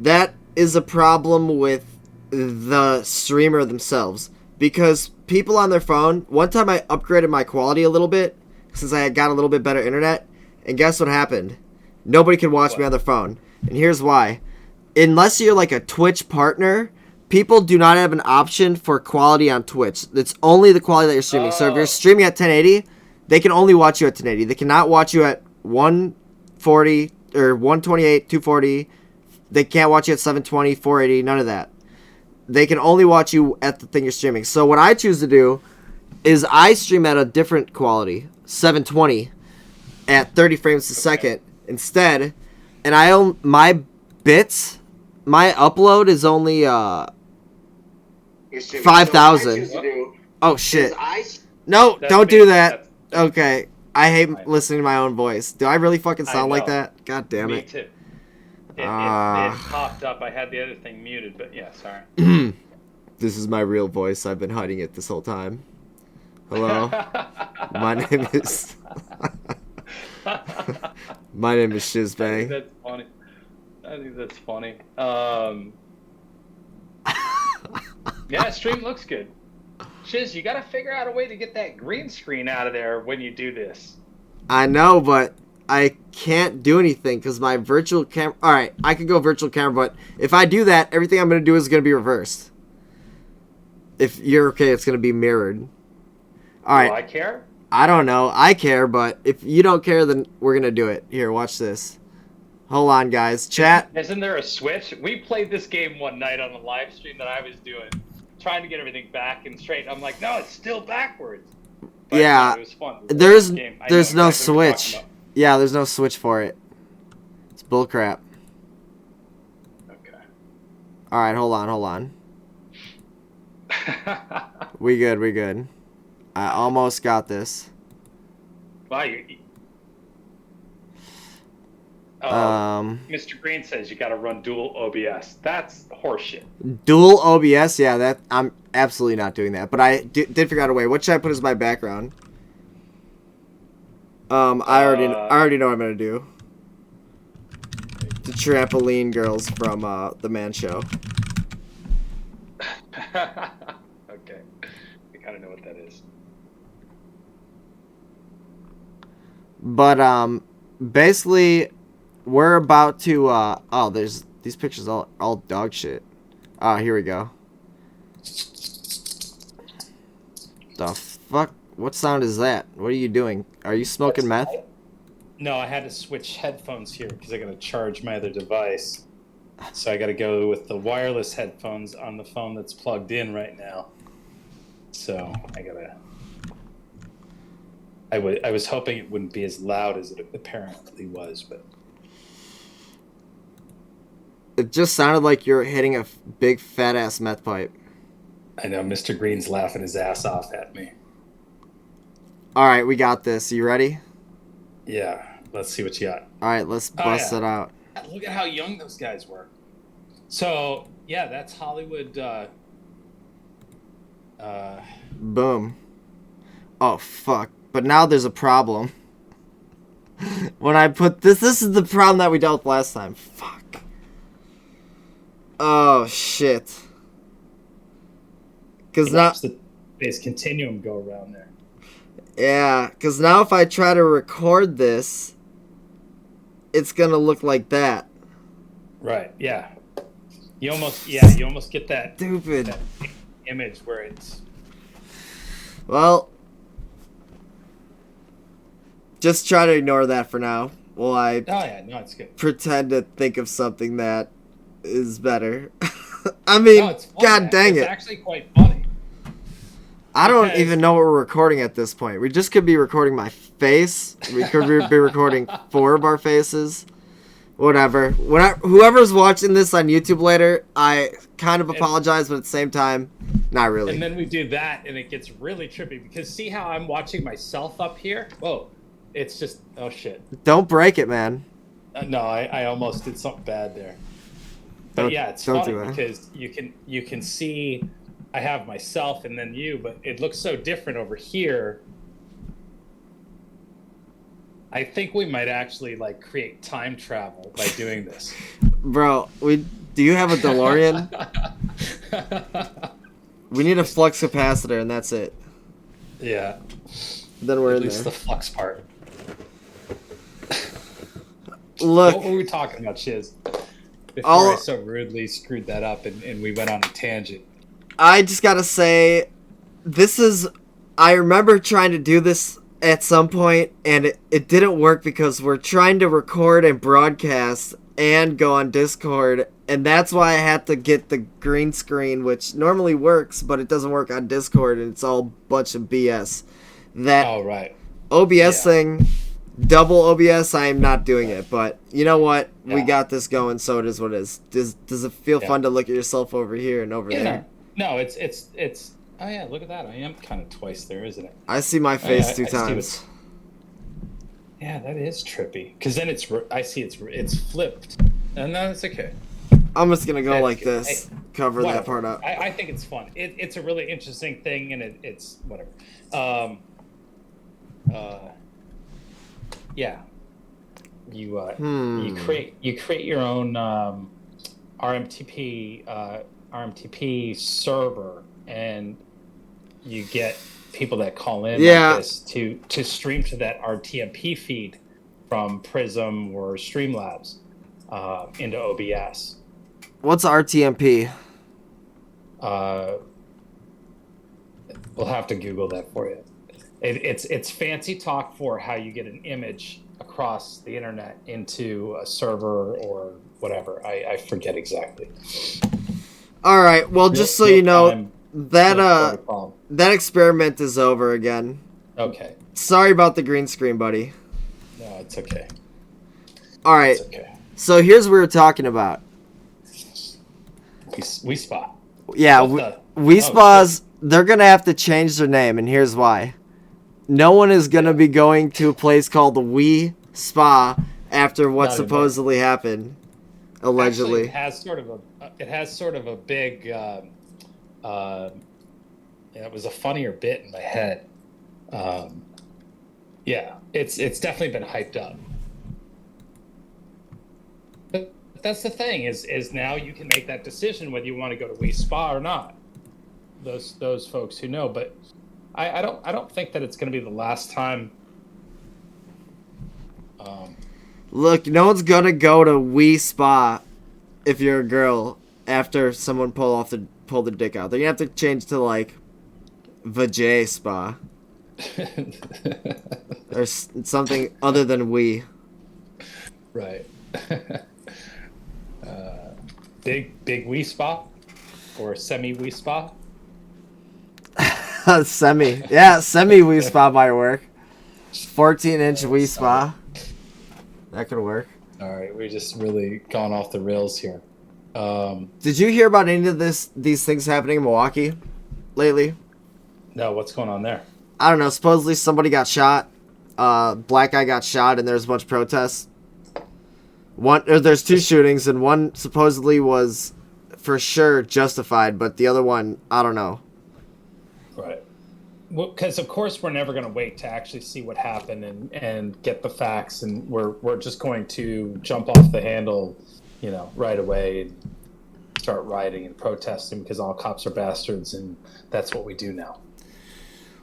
That is a problem with the streamer themselves. Because people on their phone, one time I upgraded my quality a little bit since I had got a little bit better internet, and guess what happened? Nobody could watch me on their phone. And here's why. Unless you're like a Twitch partner, people do not have an option for quality on Twitch. It's only the quality that you're streaming. So if you're streaming at 1080, they can only watch you at 1080. They cannot watch you at 140 or 128, 240. They can't watch you at 720, 480, none of that. They can only watch you at the thing you're streaming. So what I choose to do is I stream at a different quality, 720 at 30 frames a second instead. And I own my bits, my upload is only 5,000. Oh shit. No, don't do that. Okay. I hate listening to my own voice. Do I really fucking sound like that? God damn it. Me too. It popped up. I had the other thing muted, but yeah, sorry. This is my real voice. I've been hiding it this whole time. Hello? My name is... My name is Shizbang. That's funny. I think that's funny. Yeah, stream looks good. Shiz, you gotta figure out a way to get that green screen out of there when you do this. I know, but I can't do anything because my virtual camera... Alright, I could go virtual camera, but if I do that, everything I'm going to do is going to be reversed. If you're okay, it's going to be mirrored. Alright. Do I care? I don't know. I care, but if you don't care, then we're going to do it. Here, watch this. Hold on, guys. Chat. Isn't there a switch? We played this game one night on the live stream that I was doing, trying to get everything back and straight. I'm like, no, it's still backwards. But yeah. It was fun. There's no exactly switch. Yeah, there's no switch for it. It's bullcrap. Okay. Alright, hold on. We good. I almost got this. Wow, Mr. Green says you gotta run dual OBS. That's horseshit. Dual OBS? Yeah, that I'm absolutely not doing that. But I did figure out a way. What should I put as my background? I already know what I'm gonna do. The trampoline girls from the Man Show. Okay, I kind of know what that is. But basically, we're about to oh, there's these pictures all dog shit. Here we go. The fuck? What sound is that? What are you doing? Are you smoking meth? No, I had to switch headphones here because I got to charge my other device. So I got to go with the wireless headphones on the phone that's plugged in right now. So I was hoping it wouldn't be as loud as it apparently was, but It just sounded like you're hitting a big fat ass meth pipe. I know Mr. Green's laughing his ass off at me. All right, we got this. You ready? Yeah, let's see what you got. All right, let's bust it out. Look at how young those guys were. So yeah, that's Hollywood. Boom. Oh fuck! But now there's a problem. When I put this is the problem that we dealt with last time. Fuck. Oh shit. Because now the space continuum go around there. Yeah, because now if I try to record this, it's gonna look like that. Right. Yeah. You almost get that Stupid that image where it's. Well, just try to ignore that for now. While I Oh yeah, no, it's good. pretend to think of something that is better. I mean, No, it's funny, god dang it's it. actually quite funny. I don't because- even know what we're recording at this point. We just could be recording my face. We could be recording 4 of our faces. Whatever. Whoever's watching this on YouTube later, I kind of apologize, but at the same time, not really. And then we do that, and it gets really trippy because see how I'm watching myself up here? Whoa, it's just oh shit. Don't break it, man. No, I almost did something bad there. But Don't- yeah, it's don't funny do that. because you can see I have myself and then you, but it looks so different over here. I think we might actually like create time travel by doing this. Bro, do you have a DeLorean? We need a flux capacitor, and that's it. Yeah. Then we're At in least there. the flux part. Look, What were we talking about, Shiz? Before All- I so rudely screwed that up and we went on a tangent. I just gotta say, I remember trying to do this at some point, and it didn't work because we're trying to record and broadcast and go on Discord, and that's why I had to get the green screen, which normally works, but it doesn't work on Discord, and it's all a bunch of BS. That Oh, right. OBS Yeah. thing, double OBS, I am not doing it, but you know what? We Yeah. got this going, so it is what it is. Does it feel Yeah. fun to look at yourself over here and over Yeah. there? No, it's. Oh yeah, look at that. I am kind of twice there, isn't it? I see my face I 2 see times. Yeah, that is trippy. Because then I see it's flipped, and no, that's okay. I'm just gonna go Hey, like this, cover Whatever. that part up. I think it's fun. It's a really interesting thing, and it's whatever. Yeah. You create your own RMTP server, and you get people that call in Yeah. like this to stream to that RTMP feed from Prism or Streamlabs into OBS. What's RTMP? We'll have to Google that for you. It's fancy talk for how you get an image across the internet into a server or whatever. I forget exactly. All right. Well, just so you know, that protocol. that experiment is over again. Okay. Sorry about the green screen, buddy. No, it's okay. All right. It's okay. So here's what we were talking about. We spot. Yeah, What the- WYSIWYG, they're gonna have to change their name, and here's why. No one is gonna be going to a place called the We Spa after what Not anymore. supposedly happened, allegedly. Actually, it has sort of a big. It was a funnier bit in my head. Yeah, it's definitely been hyped up. But that's the thing is now you can make that decision whether you want to go to We Spa or not. Those folks who know, but I don't think that it's going to be the last time. Look, no one's gonna go to We Spa if you're a girl after someone pulled the dick out. They're gonna have to change to like Vajay Spa or something other than We. Right. Big We Spa or semi We Spa. Semi. Yeah, semi Wii Spa might work. 14-inch Wii Spa. That could work. All right, we're just really gone off the rails here. Did you hear about any of these things happening in Milwaukee lately? No, what's going on there? I don't know. Supposedly somebody got shot. Black guy got shot, and there's a bunch of protests. There's 2 shootings, and one supposedly was for sure justified, but the other one, I don't know. Right. Well, because of course we're never going to wait to actually see what happened and get the facts, and we're just going to jump off the handle, right away and start rioting and protesting because all cops are bastards, and that's what we do now.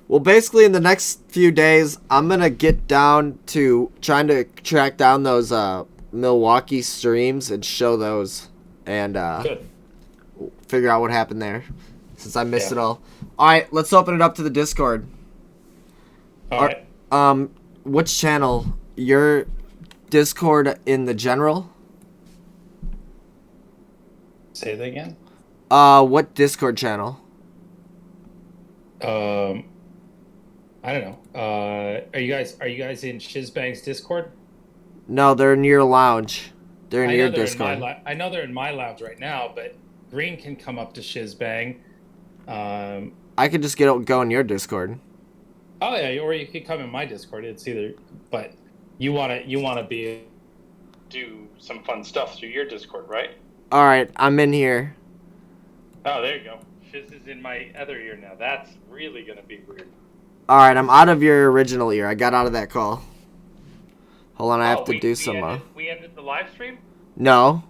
Well, basically, in the next few days, I'm gonna get down to trying to track down those Milwaukee streams and show those, and Good. figure out what happened there, since I missed it all. All right, let's open it up to the Discord. All right. Which channel? Your Discord in the general? Say that again. What Discord channel? I don't know. Are you guys in Shizbang's Discord? No, they're in your lounge. They're in your Discord. I know they're in my lounge right now, but Green can come up to Shizbang. I could just go in your Discord. Oh yeah, or you could come in my Discord. It's either, but you wanna do some fun stuff through your Discord, right? All right, I'm in here. Oh, there you go. Shiz is in my other ear now. That's really gonna be weird. All right, I'm out of your original ear. I got out of that call. Hold on, I have to do some. We ended the live stream? No.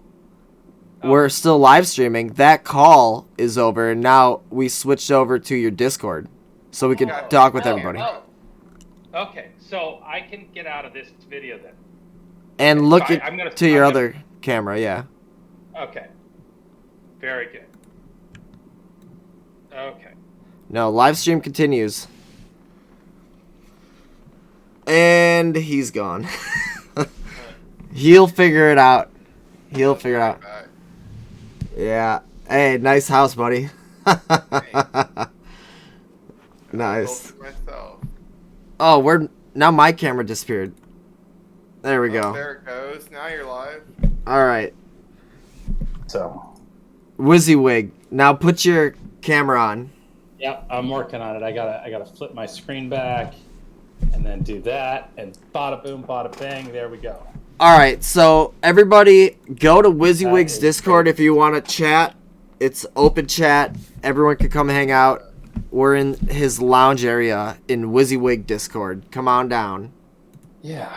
Oh. We're still live streaming. That call is over, and now we switched over to your Discord, so we can talk with everybody. Oh. Okay, so I can get out of this video then. And look to your other camera, yeah. Okay. Very good. Okay. No, live stream continues. And he's gone. He'll figure it out. He'll figure it out. Yeah. Hey, nice house, buddy. Nice. Oh, now my camera disappeared. There we go. There it goes. Now you're live. All right. So. WYSIWYG. Now put your camera on. Yep, I'm working on it. I gotta flip my screen back. And then do that, and bada boom, bada bang, there we go. All right, so everybody go to WYSIWYG's Discord if you want to chat. It's open chat. Everyone can come hang out. We're in his lounge area in WYSIWYG Discord. Come on down. Yeah.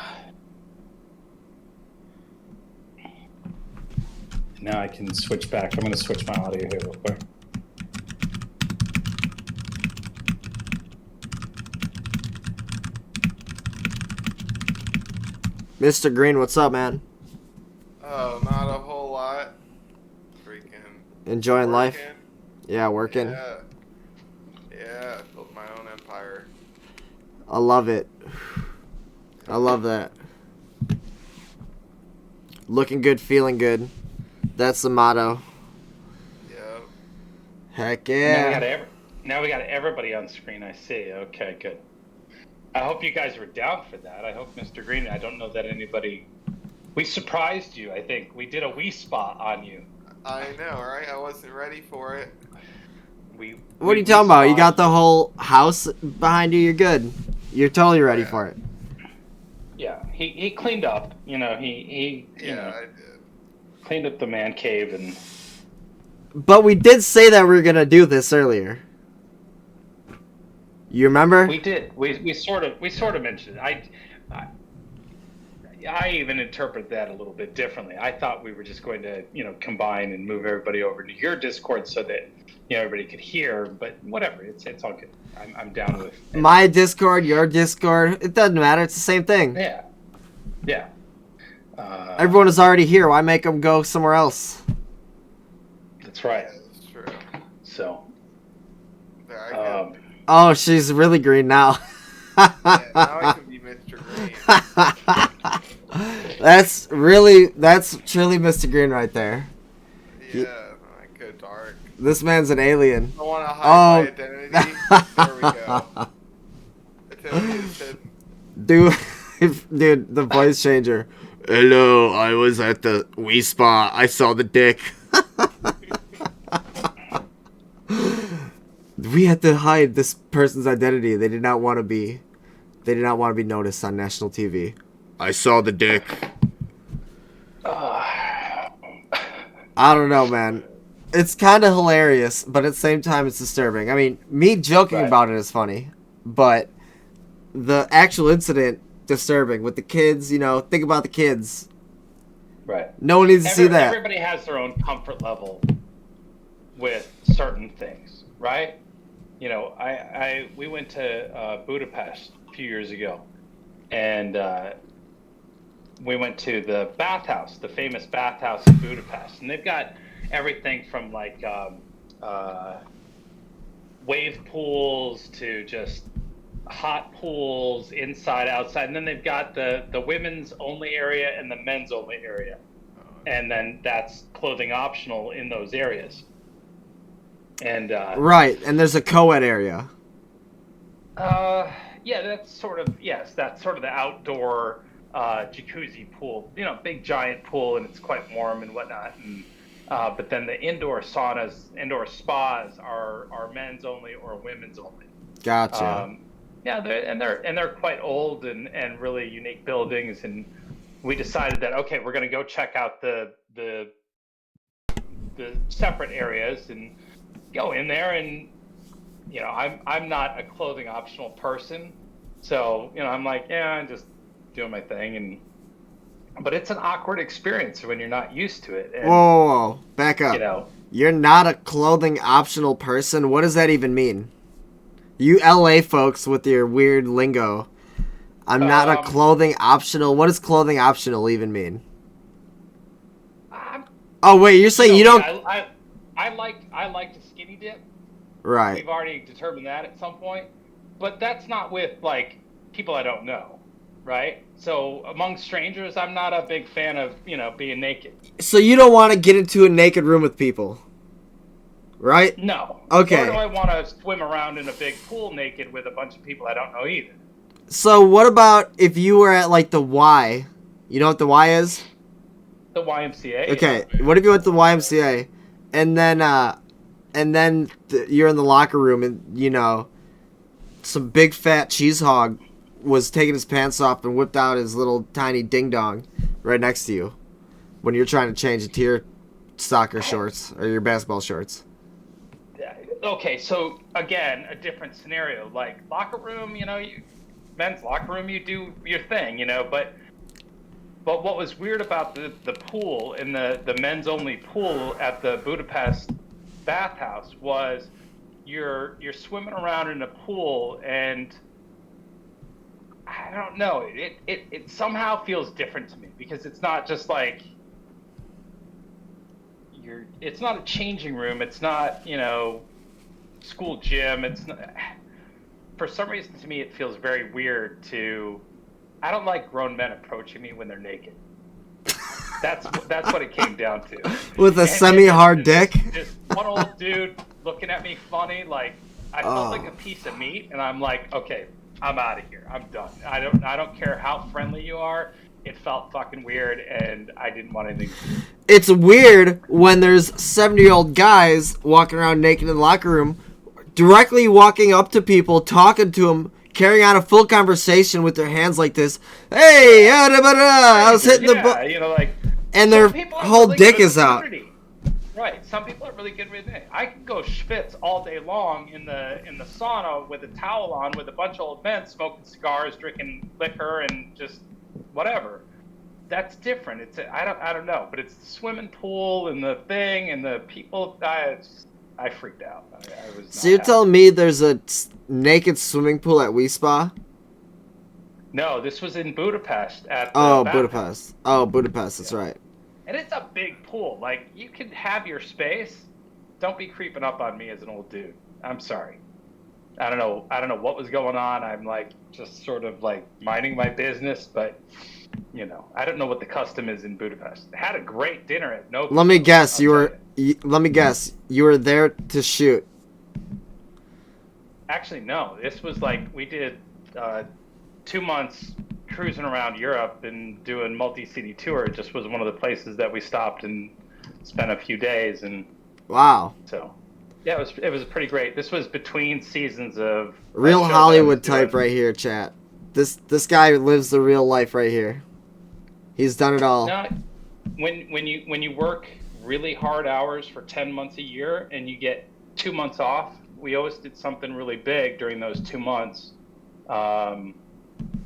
Now I can switch back. I'm going to switch my audio here real quick. Mr. Green, what's up, man? Oh, not a whole lot. Freaking. Enjoying life? Yeah, working. Yeah, built my own empire. I love it. I love that. Looking good, feeling good. That's the motto. Yep. Heck yeah. Now we got everybody on screen, I see. Okay, good. I hope you guys were down for that. I hope, Mr. Green, I don't know that anybody... We surprised you, I think. We did a Wii spot on you. I know, right? I wasn't ready for it. What are you talking about? You got the whole house behind you. You're good. You're totally ready for it. Yeah, he cleaned up. He I did. Cleaned up the man cave and... But we did say that we were going to do this earlier. You remember? We did. We sort of mentioned it. I even interpret that a little bit differently. I thought we were just going to, combine and move everybody over to your Discord so that everybody could hear. But whatever, it's all good. I'm down with it. My Discord, your Discord. It doesn't matter. It's the same thing. Yeah. Yeah. Everyone is already here. Why make them go somewhere else? That's right. Yeah, that's true. So. There I go. Oh, she's really green now. Yeah, now I can be Mr. Green. That's truly Mr. Green right there. Yeah, I go dark. This man's an alien. I want to hide my identity. There we go. Identity is hidden. Dude, the voice changer. Hello, I was at the WYSIWYG. I saw the dick. We had to hide this person's identity. They did not want to be noticed on national TV. I saw the dick. I don't know, man. It's kind of hilarious, but at the same time, it's disturbing. I mean, me joking about it is funny, but the actual incident, disturbing. With the kids, you know, think about the kids. Right. No one needs to see that. Everybody has their own comfort level with certain things, right? You know, we went to Budapest a few years ago, and we went to the bathhouse, the famous bathhouse in Budapest, and they've got everything from like wave pools to just hot pools, inside, outside, and then they've got the women's only area and the men's only area, and then that's clothing optional in those areas. And right, and there's a co-ed area. Yeah, that's sort of the outdoor jacuzzi pool, you know, big giant pool, and it's quite warm and whatnot. And but then the indoor saunas, indoor spas are men's only or women's only. Gotcha. Yeah, they're quite old and really unique buildings, and we decided that okay, we're gonna go check out the separate areas and go in there. And you know, I'm not a clothing optional person, so you know, I'm like, yeah, I'm just doing my thing, but it's an awkward experience when you're not used to it. And, whoa, back up. You know, you're not a clothing optional person. What does that even mean? You LA folks with your weird lingo. I'm not a clothing optional. What does clothing optional even mean? Oh wait, you're saying you don't. I like to skinny dip. Right. We've already determined that at some point, but that's not with like people I don't know, right? So among strangers, I'm not a big fan of, you know, being naked. So you don't want to get into a naked room with people, right? No. Okay. Nor do I want to swim around in a big pool naked with a bunch of people I don't know either. So what about if you were at like the Y? You know what the Y is? The YMCA. Okay. What if you went to the YMCA, and then you're in the locker room, and you know, some big fat cheese hog was taking his pants off and whipped out his little tiny ding dong right next to you when you're trying to change into your soccer shorts or your basketball shorts. Okay, so again, a different scenario. Like locker room, you know, men's locker room, you do your thing, you know. But what was weird about the pool in the men's only pool at the Budapest bathhouse was you're swimming around in a pool, and I don't know, it somehow feels different to me because it's not just like it's not a changing room, it's not, you know, school gym, it's not, for some reason to me it feels very weird I don't like grown men approaching me when they're naked. That's what it came down to. With a semi-hard dick? Just one old dude looking at me funny, like I felt like a piece of meat, and I'm like, okay, I'm out of here. I'm done. I don't care how friendly you are. It felt fucking weird, and I didn't want anything to do. It's weird when there's 70-year-old guys walking around naked in the locker room, directly walking up to people, talking to them, carrying on a full conversation with their hands like this. Hey, I was hitting the you know, like, and their whole really dick is out. Right. Some people are really good with it. I can go schwitz all day long in the sauna with a towel on with a bunch of old men smoking cigars, drinking liquor, and just whatever. That's different. I don't know, but it's the swimming pool and the thing and the people. I freaked out. I was. So you're telling me there's a naked swimming pool at WYSIWYG? No, this was in Budapest at the Budapest. Oh, Budapest. That's right. And it's a big pool. Like, you can have your space. Don't be creeping up on me as an old dude. I'm sorry. I don't know what was going on. I'm like just sort of like minding my business, but you know, I don't know what the custom is in Budapest. I had a great dinner at Nobu. Let me guess, you let me guess. You were there to shoot. Actually, no. This was like we did 2 months cruising around Europe and doing multi-city tour. It just was one of the places that we stopped and spent a few days, and Wow. so yeah, it was pretty great. This was between seasons of Real shows that I Hollywood was doing. type right here, chat. This guy lives the real life right here. He's done it all. No, when you work really hard hours for 10 months a year and you get 2 months off, we always did something really big during those 2 months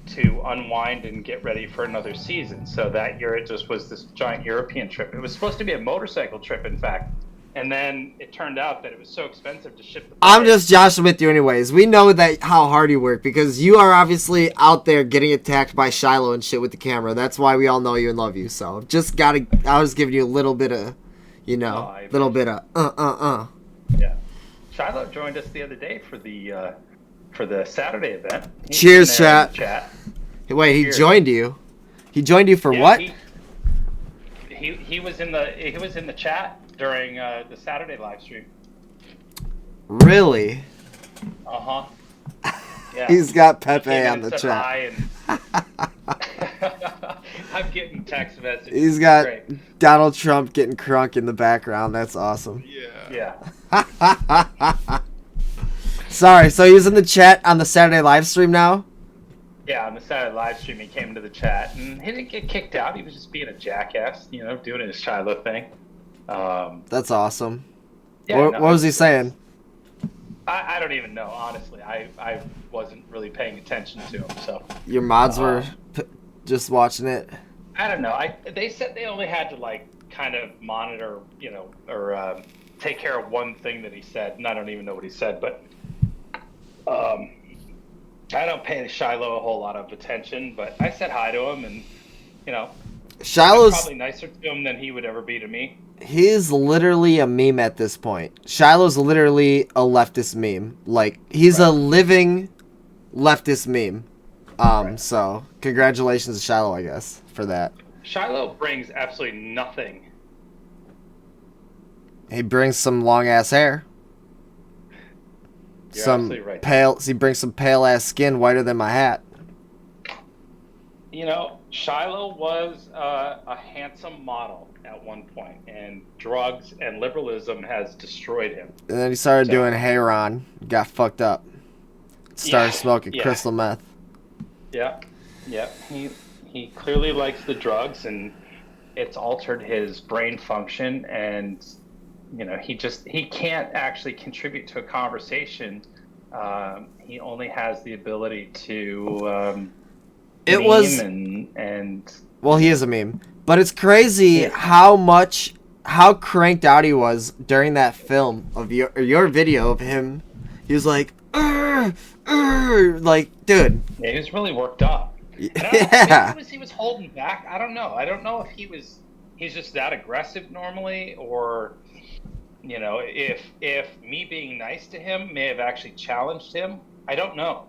to unwind and get ready for another season. So that year it just was this giant European trip. It was supposed to be a motorcycle trip, in fact. And then it turned out that it was so expensive to ship the I'm bike. just joshing with you anyways. We know that how hard you work because you are obviously out there getting attacked by Shiloh and shit with the camera. That's why we all know you and love you. So just I was giving you a little bit of, little bit of Yeah. Shiloh joined us the other day for the Saturday event. He's Cheers, in there in chat. the chat. Wait, he Cheers. joined you. He joined you for Yeah, what? He was in the chat during the Saturday live stream. Really? Uh-huh. Yeah. He's got He came Pepe in on and the said chat. hi and- I'm getting text messages. He's got Great. Donald Trump getting crunk in the background. That's awesome. Yeah. Yeah. Sorry, so he's in the chat on the Saturday live stream now? Yeah, on the Saturday live stream, he came into the chat, and he didn't get kicked out. He was just being a jackass, doing his Shiloh thing. That's awesome. Yeah, what no, was he saying? I don't even know, honestly. I wasn't really paying attention to him, so. Your mods were just watching it? I don't know. They said they only had to, kind of monitor, or take care of one thing that he said, and I don't even know what he said, but I don't pay Shiloh a whole lot of attention, but I said hi to him, and, I'm Shiloh's probably nicer to him than he would ever be to me. he's literally a meme at this point. Shiloh's literally a leftist meme. Like, he's a living leftist meme. So congratulations to Shiloh, I guess, for that. Shiloh brings absolutely nothing. He brings some long ass hair. You're Some absolutely right. pale. He brings some pale ass skin, whiter than my hat. Shiloh was a handsome model at one point, and drugs and liberalism has destroyed him. And then he started doing Heron, got fucked up, started smoking yeah. crystal meth. Yeah. He clearly likes the drugs, and it's altered his brain function, and he can't actually contribute to a conversation. He only has the ability to Well, he is a meme, but it's crazy how cranked out he was during that film of your video of him. He was like, like, dude. Yeah, he was really worked up. Yeah. Maybe he was holding back. I don't know. I don't know if he's just that aggressive normally, or if me being nice to him may have actually challenged him. I don't know,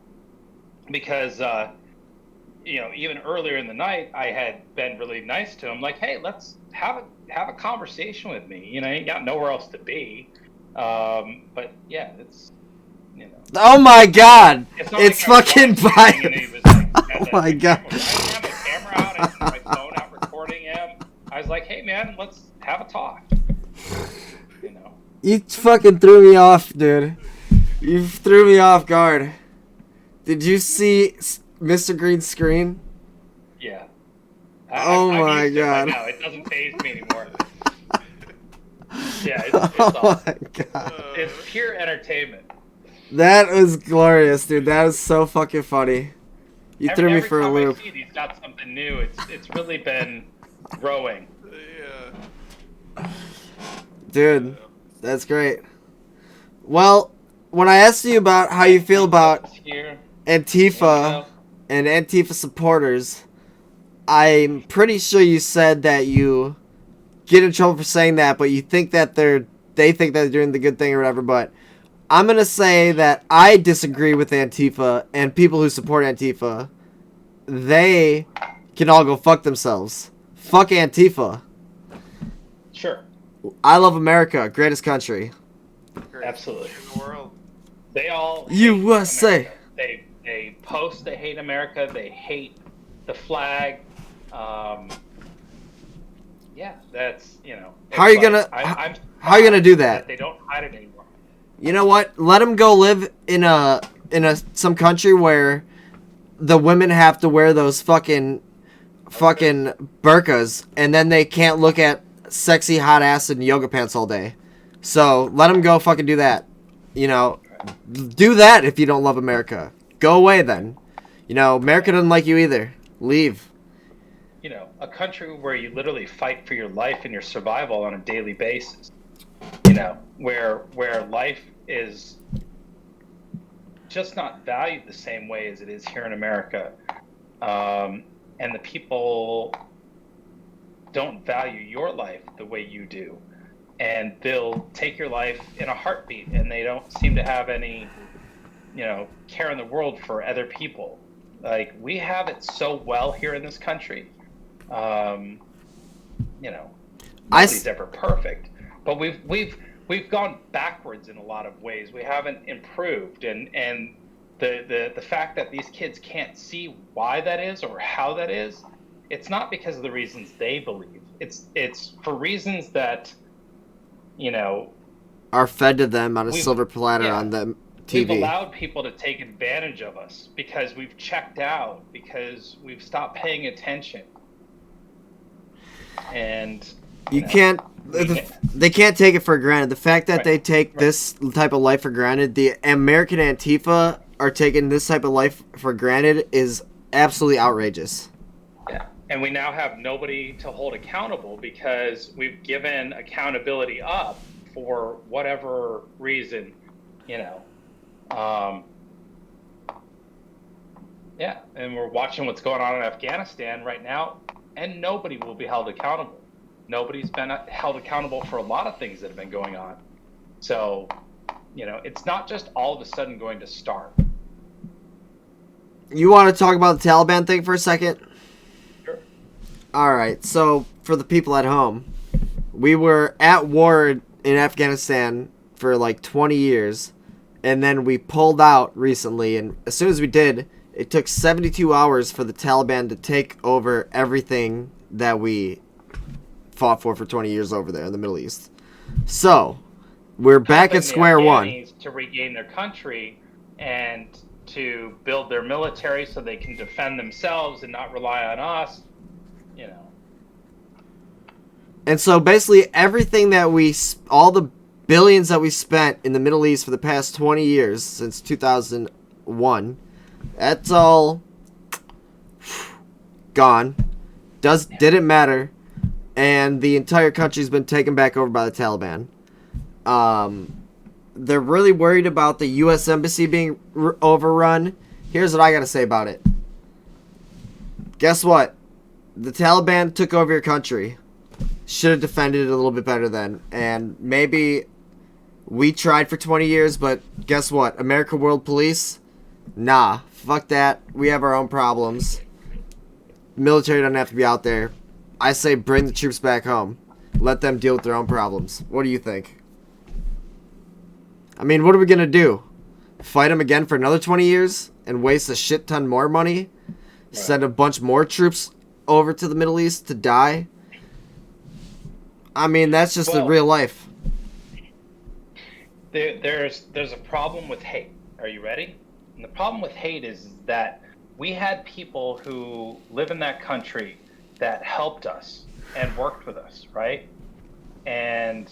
because even earlier in the night I had been really nice to him, like, hey, let's have a conversation with me. You ain't got nowhere else to be. But yeah, it's Oh my god! It's like fucking Biden. Oh my god! I had my camera out, I had my phone out recording him. I was like, hey man, let's have a talk. You fucking threw me off, dude. You threw me off guard. Did you see Mr. Green's screen? Yeah. Oh my god. No, it doesn't faze me anymore. Yeah, it's Oh awesome. my god. It's pure entertainment. That was glorious, dude. That was so fucking funny. You threw me for a Every loop. time I see it, he's got something new. It's really been growing. Yeah. Dude, that's great. Well, when I asked you about how you feel about Here. Antifa and Antifa supporters, I'm pretty sure you said that you get in trouble for saying that, but you think that they think that they're doing the good thing or whatever. But I'm gonna say that I disagree with Antifa, and people who support Antifa, they can all go fuck themselves. Fuck Antifa. Sure. I love America, greatest country. Great. Absolutely. In the world. They all hate USA. America. They post they hate America. They hate the flag. Yeah, that's How are you gonna? How are you gonna do that? They don't hide it anymore. You know what? Let them go live in some country where the women have to wear those fucking burqas, and then they can't look at sexy hot ass in yoga pants all day. So let them go fucking do that. Do that if you don't love America. Go away then. America doesn't like you either. Leave. A country where you literally fight for your life and your survival on a daily basis. Where life is just not valued the same way as it is here in America. And the people don't value your life the way you do. And they'll take your life in a heartbeat, and they don't seem to have any, care in the world for other people. Like, we have it so well here in this country. Nobody's ever perfect, but we've gone backwards in a lot of ways. We haven't improved, and the fact that these kids can't see why that is or how that is, it's not because of the reasons they believe. It's for reasons that are fed to them on a silver platter on the TV. We've allowed people to take advantage of us because we've checked out, because we've stopped paying attention. And they can't take it for granted. The fact that they take this type of life for granted, the American Antifa are taking this type of life for granted, is absolutely outrageous. Yeah, and we now have nobody to hold accountable because we've given accountability up for whatever reason, Yeah, and we're watching what's going on in Afghanistan right now, and nobody will be held accountable. Nobody's been held accountable for a lot of things that have been going on. So, it's not just all of a sudden going to start. You want to talk about the Taliban thing for a second? Sure. All right, so for the people at home, we were at war in Afghanistan for like 20 years, and then we pulled out recently, and as soon as we did, it took 72 hours for the Taliban to take over everything that we fought for 20 years over there in the Middle East. So, we're back at square one. To regain their country and to build their military so they can defend themselves and not rely on us, And so basically everything that all the billions that we spent in the Middle East for the past 20 years, since 2001, that's all gone. Didn't matter. And the entire country's been taken back over by the Taliban. They're really worried about the U.S. Embassy being overrun. Here's what I gotta say about it. Guess what? The Taliban took over your country. Should have defended it a little bit better then. And maybe we tried for 20 years, but guess what? American World Police? Nah. Fuck that. We have our own problems. Military doesn't have to be out there. I say bring the troops back home. Let them deal with their own problems. What do you think? I mean, what are we going to do? Fight them again for another 20 years? And waste a shit ton more money? Right. Send a bunch more troops over to the Middle East to die? I mean, that's just the real life. There's a problem with hate. Are you ready? And the problem with hate is that we had people who live in that country that helped us and worked with us, right? And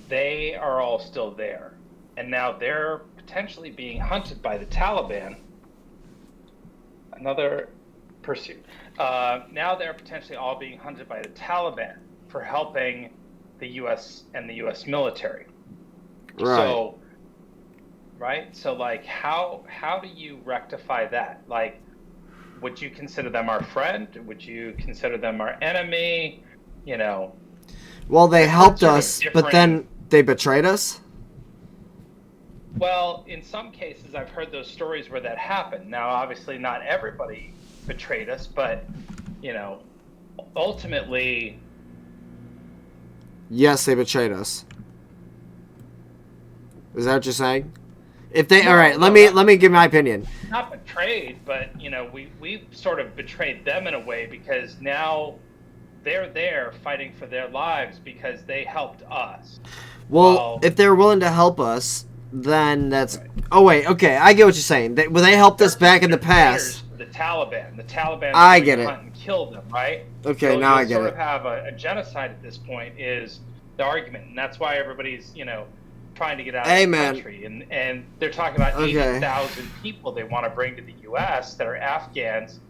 they are all still there. And now they're potentially being hunted by the Taliban. Another pursuit. Now they're potentially all being hunted by the Taliban for helping the U.S. and the U.S. military. Right. So, right? So, like, how do you rectify that? Like, would you consider them our friend? Would you consider them our enemy? Well, they helped us, but then they betrayed us? Well, in some cases, I've heard those stories where that happened. Now, obviously, not everybody betrayed us, but, ultimately, Yes, they betrayed us. Is that what you're saying? If they, No, all right, no, let me give my opinion. Not betrayed, but we sort of betrayed them in a way, because now they're there fighting for their lives because they helped us. Well, if they're willing to help us, then that's. Right. Oh wait, okay, I get what you're saying. They helped us back in the past. The Taliban. The Taliban. I get it. Hunt and killed them, right? Okay, so now I get sort it. of have a genocide at this point is the argument, and that's why everybody's trying to get out of the country, and they're talking about 80,000 people they want to bring to the U.S. that are Afghans,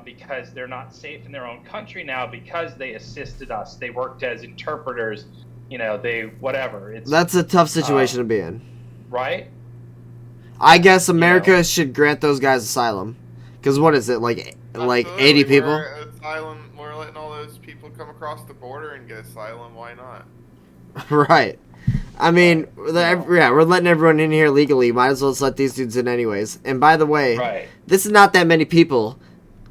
because they're not safe in their own country now because they assisted us. They worked as interpreters. They whatever. That's a tough situation to be in. Right? I guess America should grant those guys asylum. Because what is it, like 80 people? We're letting all those people come across the border and get asylum. Why not? Right. I mean, we're letting everyone in here legally. Might as well just let these dudes in anyways. And by the way, this is not that many people.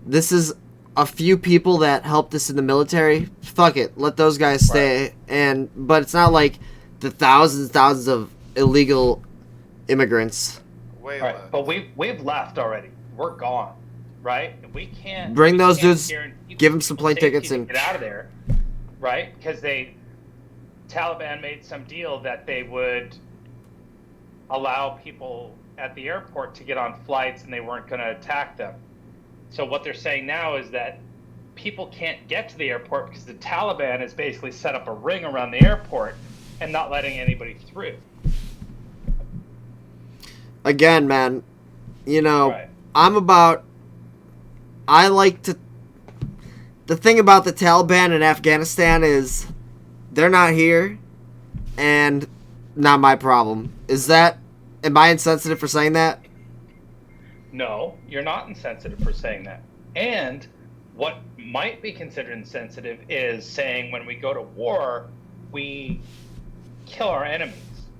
This is a few people that helped us in the military. Fuck it, let those guys stay. But it's not like the thousands of illegal immigrants. But we've left already. We're gone, right? We can't bring those dudes. Give them some plane tickets and get out of there, right? Because Taliban made some deal that they would allow people at the airport to get on flights, and they weren't going to attack them. So what they're saying now is that people can't get to the airport because the Taliban has basically set up a ring around the airport and not letting anybody through. Again, man, the thing about the Taliban in Afghanistan is they're not here, and not my problem. Am I insensitive for saying that? No, you're not insensitive for saying that. And what might be considered insensitive is saying when we go to war, we kill our enemies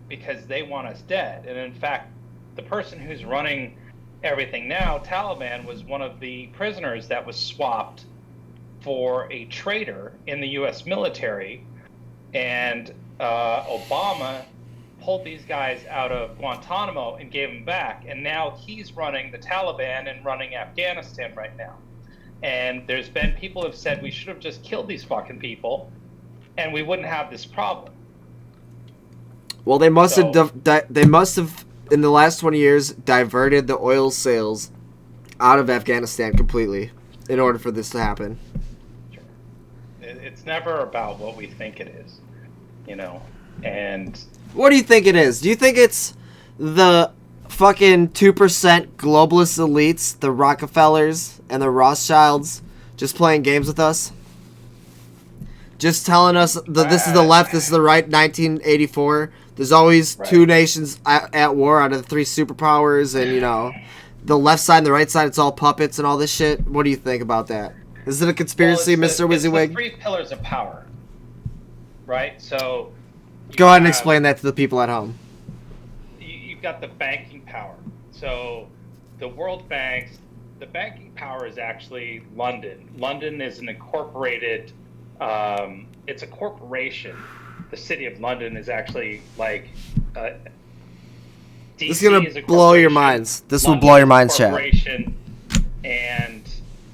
because they want us dead. And in fact, the person who's running everything now, Taliban, was one of the prisoners that was swapped for a traitor in the U.S. military. And Obama pulled these guys out of Guantanamo and gave them back. And now he's running the Taliban and running Afghanistan right now. And there's been people who have said we should have just killed these fucking people and we wouldn't have this problem. Well, they must have in the last 20 years diverted the oil sales out of Afghanistan completely in order for this to happen. Sure. It's never about what we think it is, and what do you think it is? Do you think it's the fucking 2% globalist elites, the Rockefellers and the Rothschilds, just playing games with us? Just telling us that this is the left, this is the right, 1984. There's always two nations at war out of the three superpowers, and, the left side and the right side, it's all puppets and all this shit. What do you think about that? Is it a conspiracy, Mr. WYSIWYG? It's the three pillars of power, right? So go ahead and explain that to the people at home. You've got the banking power. So the World Bank's, the banking power is actually London. London is an incorporated, it's a corporation. The city of London is actually like DC. This is gonna blow your minds. This will blow your minds, chat. And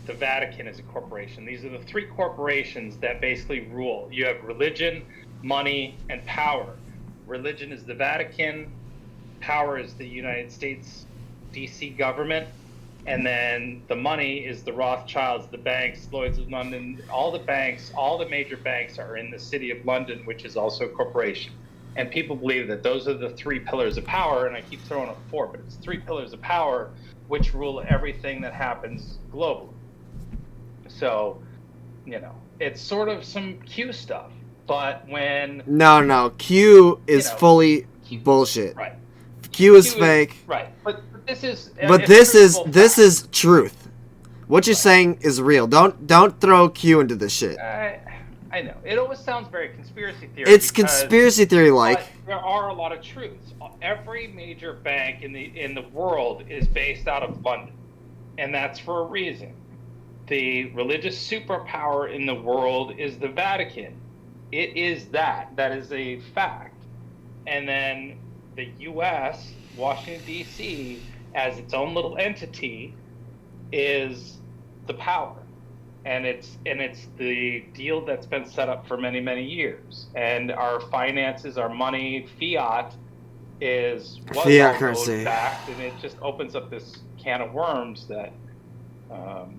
the Vatican is a corporation. These are the three corporations that basically rule. You have religion, money, and power. Religion is the Vatican. Power is the United States DC government. And then the money is the Rothschilds, the banks, Lloyds of London. All the banks, all the major banks are in the city of London, which is also a corporation. And people believe that those are the three pillars of power, and I keep throwing up four, but it's three pillars of power which rule everything that happens globally. So, it's sort of some Q stuff. But when... No, Q is fully bullshit. Right. Q is fake. Right. But this is... But this is truth. What you're saying is real. Don't throw Q into this shit. I know. It always sounds very conspiracy theory. It's conspiracy theory-like. There are a lot of truths. Every major bank in the world is based out of London. And that's for a reason. The religious superpower in the world is the Vatican. It is that. That is a fact. And then the U.S., Washington, D.C., as its own little entity, is the power. And it's the deal that's been set up for many, many years. And our finances, our money, fiat, was Fiat all currency. gold backed, and it just opens up this can of worms that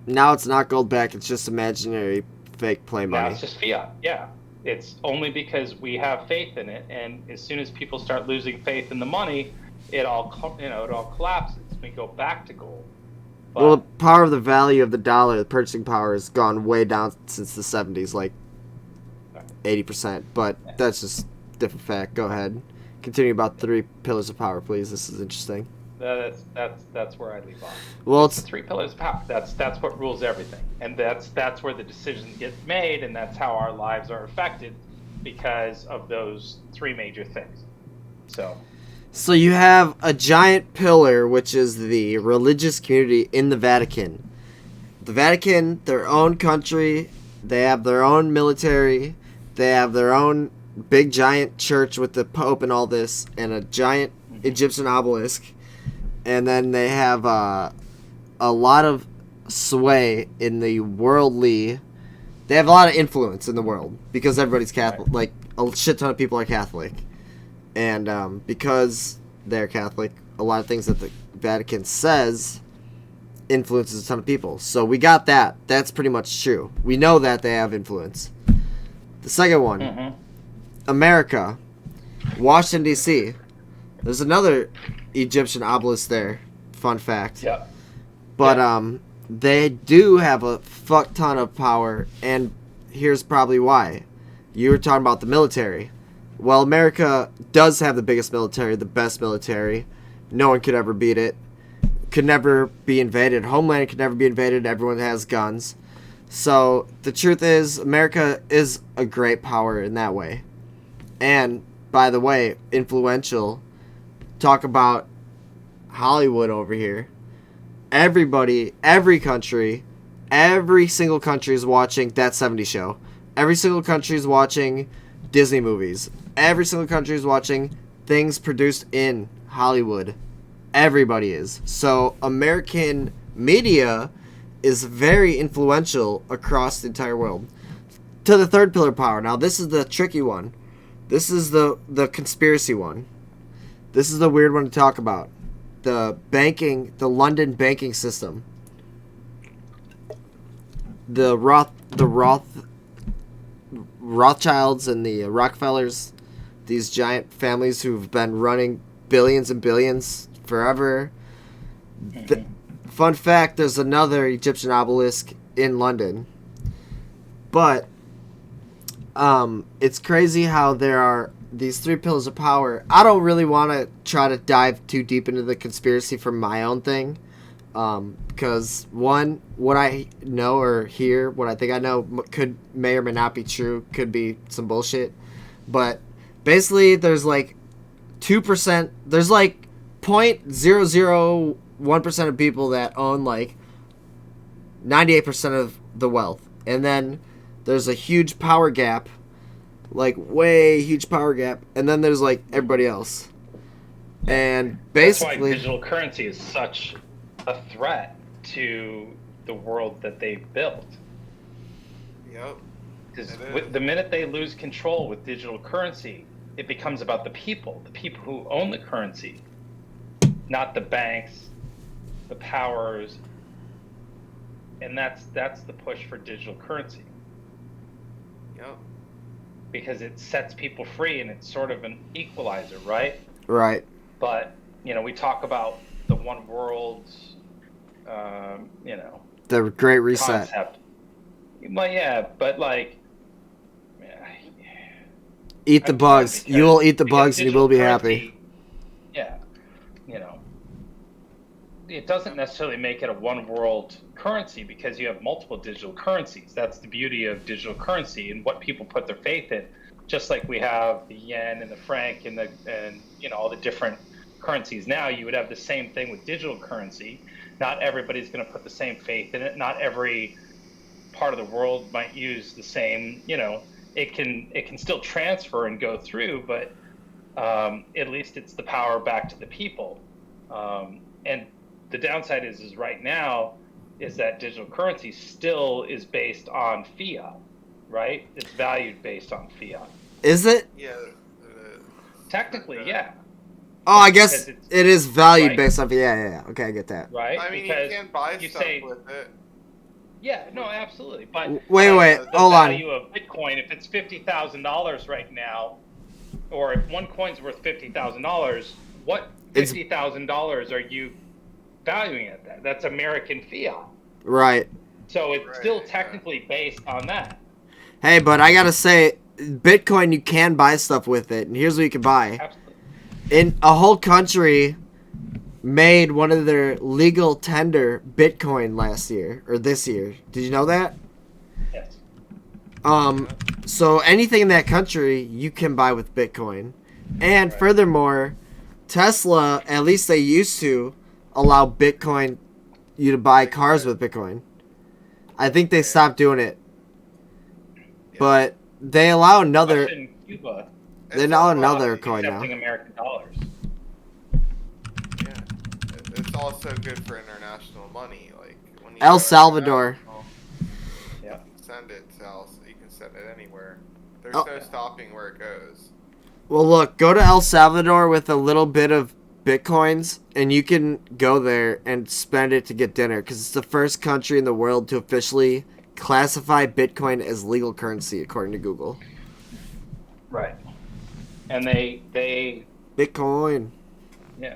Now it's not gold back. It's just imaginary fake play now money. it's just fiat. Yeah, it's only because we have faith in it, and as soon as people start losing faith in the money, it all collapses. We go back to gold. But, Well, the power of the value of the dollar, the purchasing power, has gone way down since the 70s, like 80%. But that's just a different fact. Go ahead. Continue about 3 pillars of power, please. This is interesting. that's where I leave off. Well, It's the 3 pillars of power. That's what rules everything, and that's where the decisions get made, and that's how our lives are affected because of those 3 major things. So you have a giant pillar, which is the religious community in the Vatican. The Vatican, their own country, they have their own military, they have their own big giant church with the Pope and all this, and a giant Egyptian obelisk. And then they have a lot of sway in the worldly. They have a lot of influence in the world because everybody's Catholic. Like, a shit ton of people are Catholic. And because they're Catholic, a lot of things that the Vatican says influences a ton of people. So we got that. That's pretty much true. We know that they have influence. The second one, America, Washington, D.C. There's another Egyptian obelisk there. Fun fact. Yep. But they do have a fuck ton of power, and here's probably why. You were talking about the military. Well, America does have the biggest military, the best military. No one could ever beat it. Could never be invaded. Homeland could never be invaded. Everyone has guns. So the truth is, America is a great power in that way. And, by the way, influential. Talk about Hollywood over here. Everybody, every country, every single country is watching That 70s Show. Every single country is watching Disney movies. Every single country is watching things produced in Hollywood. Everybody is. So American media is very influential across the entire world. To the third pillar of power. Now, this is the tricky one. This is the conspiracy one. This is the weird one to talk about. The London banking system. The Rothschilds and the Rockefellers, these giant families who've been running billions and billions forever. Fun fact, there's another Egyptian obelisk in London. But it's crazy how there are these 3 pillars of power. I don't really want to try to dive too deep into the conspiracy for my own thing. Because one, what I know or hear, what I think I know may or may not be true, could be some bullshit. But basically, there's like 2%, there's like 0.001% of people that own like 98% of the wealth. And then there's a huge power gap, like way huge power gap. And then there's like everybody else. And basically, that's why digital currency is such a threat to the world that they built. Yep. Because the minute they lose control with digital currency, it becomes about the people who own the currency, not the banks, the powers, and that's the push for digital currency. Yep. Because it sets people free and it's sort of an equalizer, right? right. But we talk about the one world, The Great Reset. concept. Well, yeah, but like, Eat the bugs. You will eat the bugs and you will be happy. Yeah, it doesn't necessarily make it a one world currency because you have multiple digital currencies. That's the beauty of digital currency and what people put their faith in. Just like we have the yen and the franc and all the different currencies now, you would have the same thing with digital currency. Not everybody's going to put the same faith in it. Not every part of the world might use the same, it can still transfer and go through, but at least it's the power back to the people. And the downside is right now is that digital currency still is based on fiat, right? It's valued based on fiat. Is it? Yeah. Technically, yeah. Oh, I guess Because it is valued right. based off. Yeah. Okay, I get that. Right? I mean, Because you can buy you stuff say, with it. yeah, no, absolutely. But Wait, the hold on. value of Bitcoin, if it's $50,000 right now, or if one coin's worth $50,000, what $50,000 are you valuing it at? That's American fiat. Right. So it's Right, still yeah. technically based on that. Hey, but I gotta say, Bitcoin, you can buy stuff with it, and here's what you can buy. Absolutely. In a whole country made one of their legal tender Bitcoin last year or this year. Did you know that? Yes. So anything in that country you can buy with Bitcoin. And Right. furthermore, Tesla, at least they used to allow Bitcoin you to buy cars with Bitcoin. I think they stopped doing it. But they allow another Russia and Cuba they allow also another coin now. accepting American dollars. Yeah. It's also good for international money. Like when you El go Salvador. international, Yeah. you can send it you can send it anywhere. There's Oh. no stopping where it goes. Well, look, go to El Salvador with a little bit of Bitcoins, and you can go there and spend it to get dinner, because it's the first country in the world to officially classify Bitcoin as legal currency, according to Google. Right. And they Bitcoin. yeah.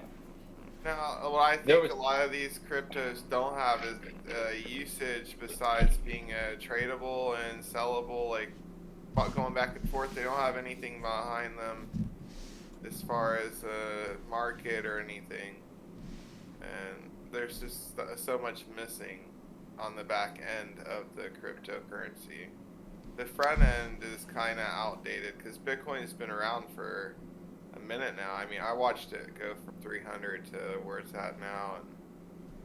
Now, what I There think was- a lot of these cryptos don't have is usage besides being tradable and sellable, like going back and forth. They don't have anything behind them as far as a market or anything. And there's just so much missing on the back end of the cryptocurrency. The front end is kind of outdated because Bitcoin's been around for a minute now. I mean, I watched it go from 300 to where it's at now,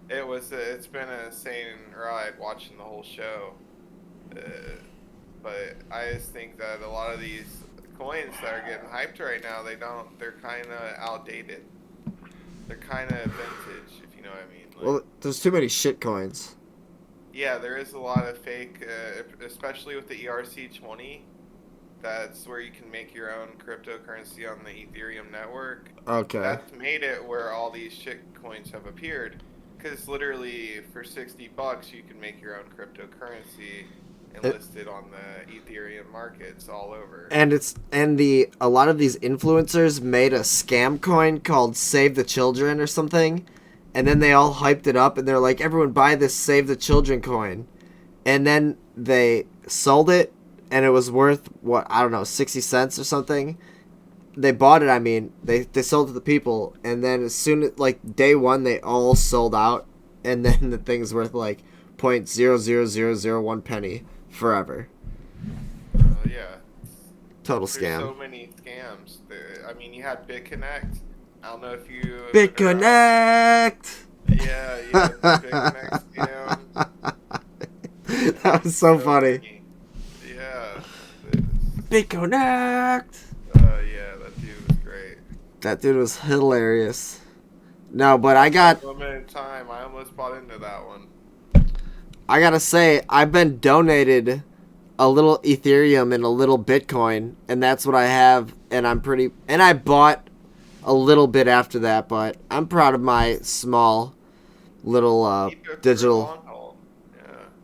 and it's been an insane ride watching the whole show. But I just think that a lot of these coins that are getting hyped right now, they're kind of outdated. They're kind of vintage, if you know what I mean. Like, Well, there's too many shit coins. yeah, there is a lot of fake, especially with the ERC20. That's where you can make your own cryptocurrency on the Ethereum network. Okay. That's made it where all these shit coins have appeared. Because literally, for $60, you can make your own cryptocurrency and list it on the Ethereum markets all over. And a lot of these influencers made a scam coin called Save the Children or something, and then they all hyped it up and they're like, everyone buy this Save the Children coin, and then they sold it and it was worth what, I don't know, 60 cents or something. They bought it, I mean, they sold it to the people, and then as soon as, like, day one, they all sold out, and then the thing's worth like 0.00001 penny forever. Yeah. Total There's scam. so many scams. I mean, you had BitConnect. I don't know if you... BitConnect! Yeah, the BitConnect scam. That was so funny. Yeah. BitConnect! Yeah, that dude was great. That dude was hilarious. No, but I got... Limited time. I almost bought into that one. I gotta say, I've been donated a little Ethereum and a little Bitcoin, and that's what I have, and and I bought a little bit after that, but I'm proud of my small little Keep it for the digital. long haul.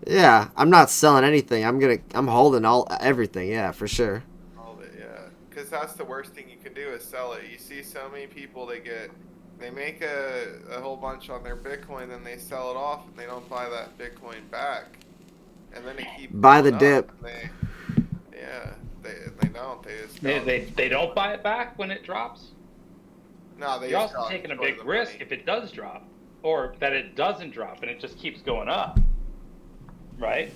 Yeah, Yeah, I'm not selling anything. I'm holding everything, yeah, for sure. all of it, yeah. Because that's the worst thing you can do is sell it. You see so many people, they make a whole bunch on their Bitcoin, then they sell it off, and they don't buy that Bitcoin back. And then they keep Buy the going dip. up, and they don't. They just don't. They don't buy it back when it drops. No, they You're just also don't taking a enjoy big the risk money. if it does drop, or that it doesn't drop and it just keeps going up. Right?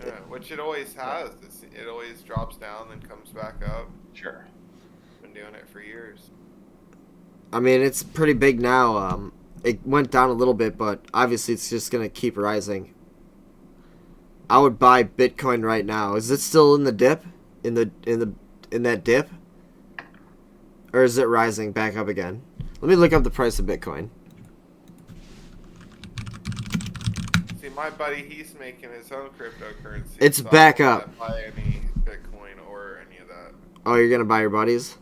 Yeah, which it always has. It always drops down, then comes back up. Sure. Been doing it for years. I mean, it's pretty big now. It went down a little bit, but obviously it's just gonna keep rising. I would buy Bitcoin right now. Is it still in the dip? in that dip? Or is it rising back up again? Let me look up the price of Bitcoin. See, my buddy, he's making his own cryptocurrency. It's so back I up. don't buy any Bitcoin or any of that. Oh, you're gonna buy your buddies?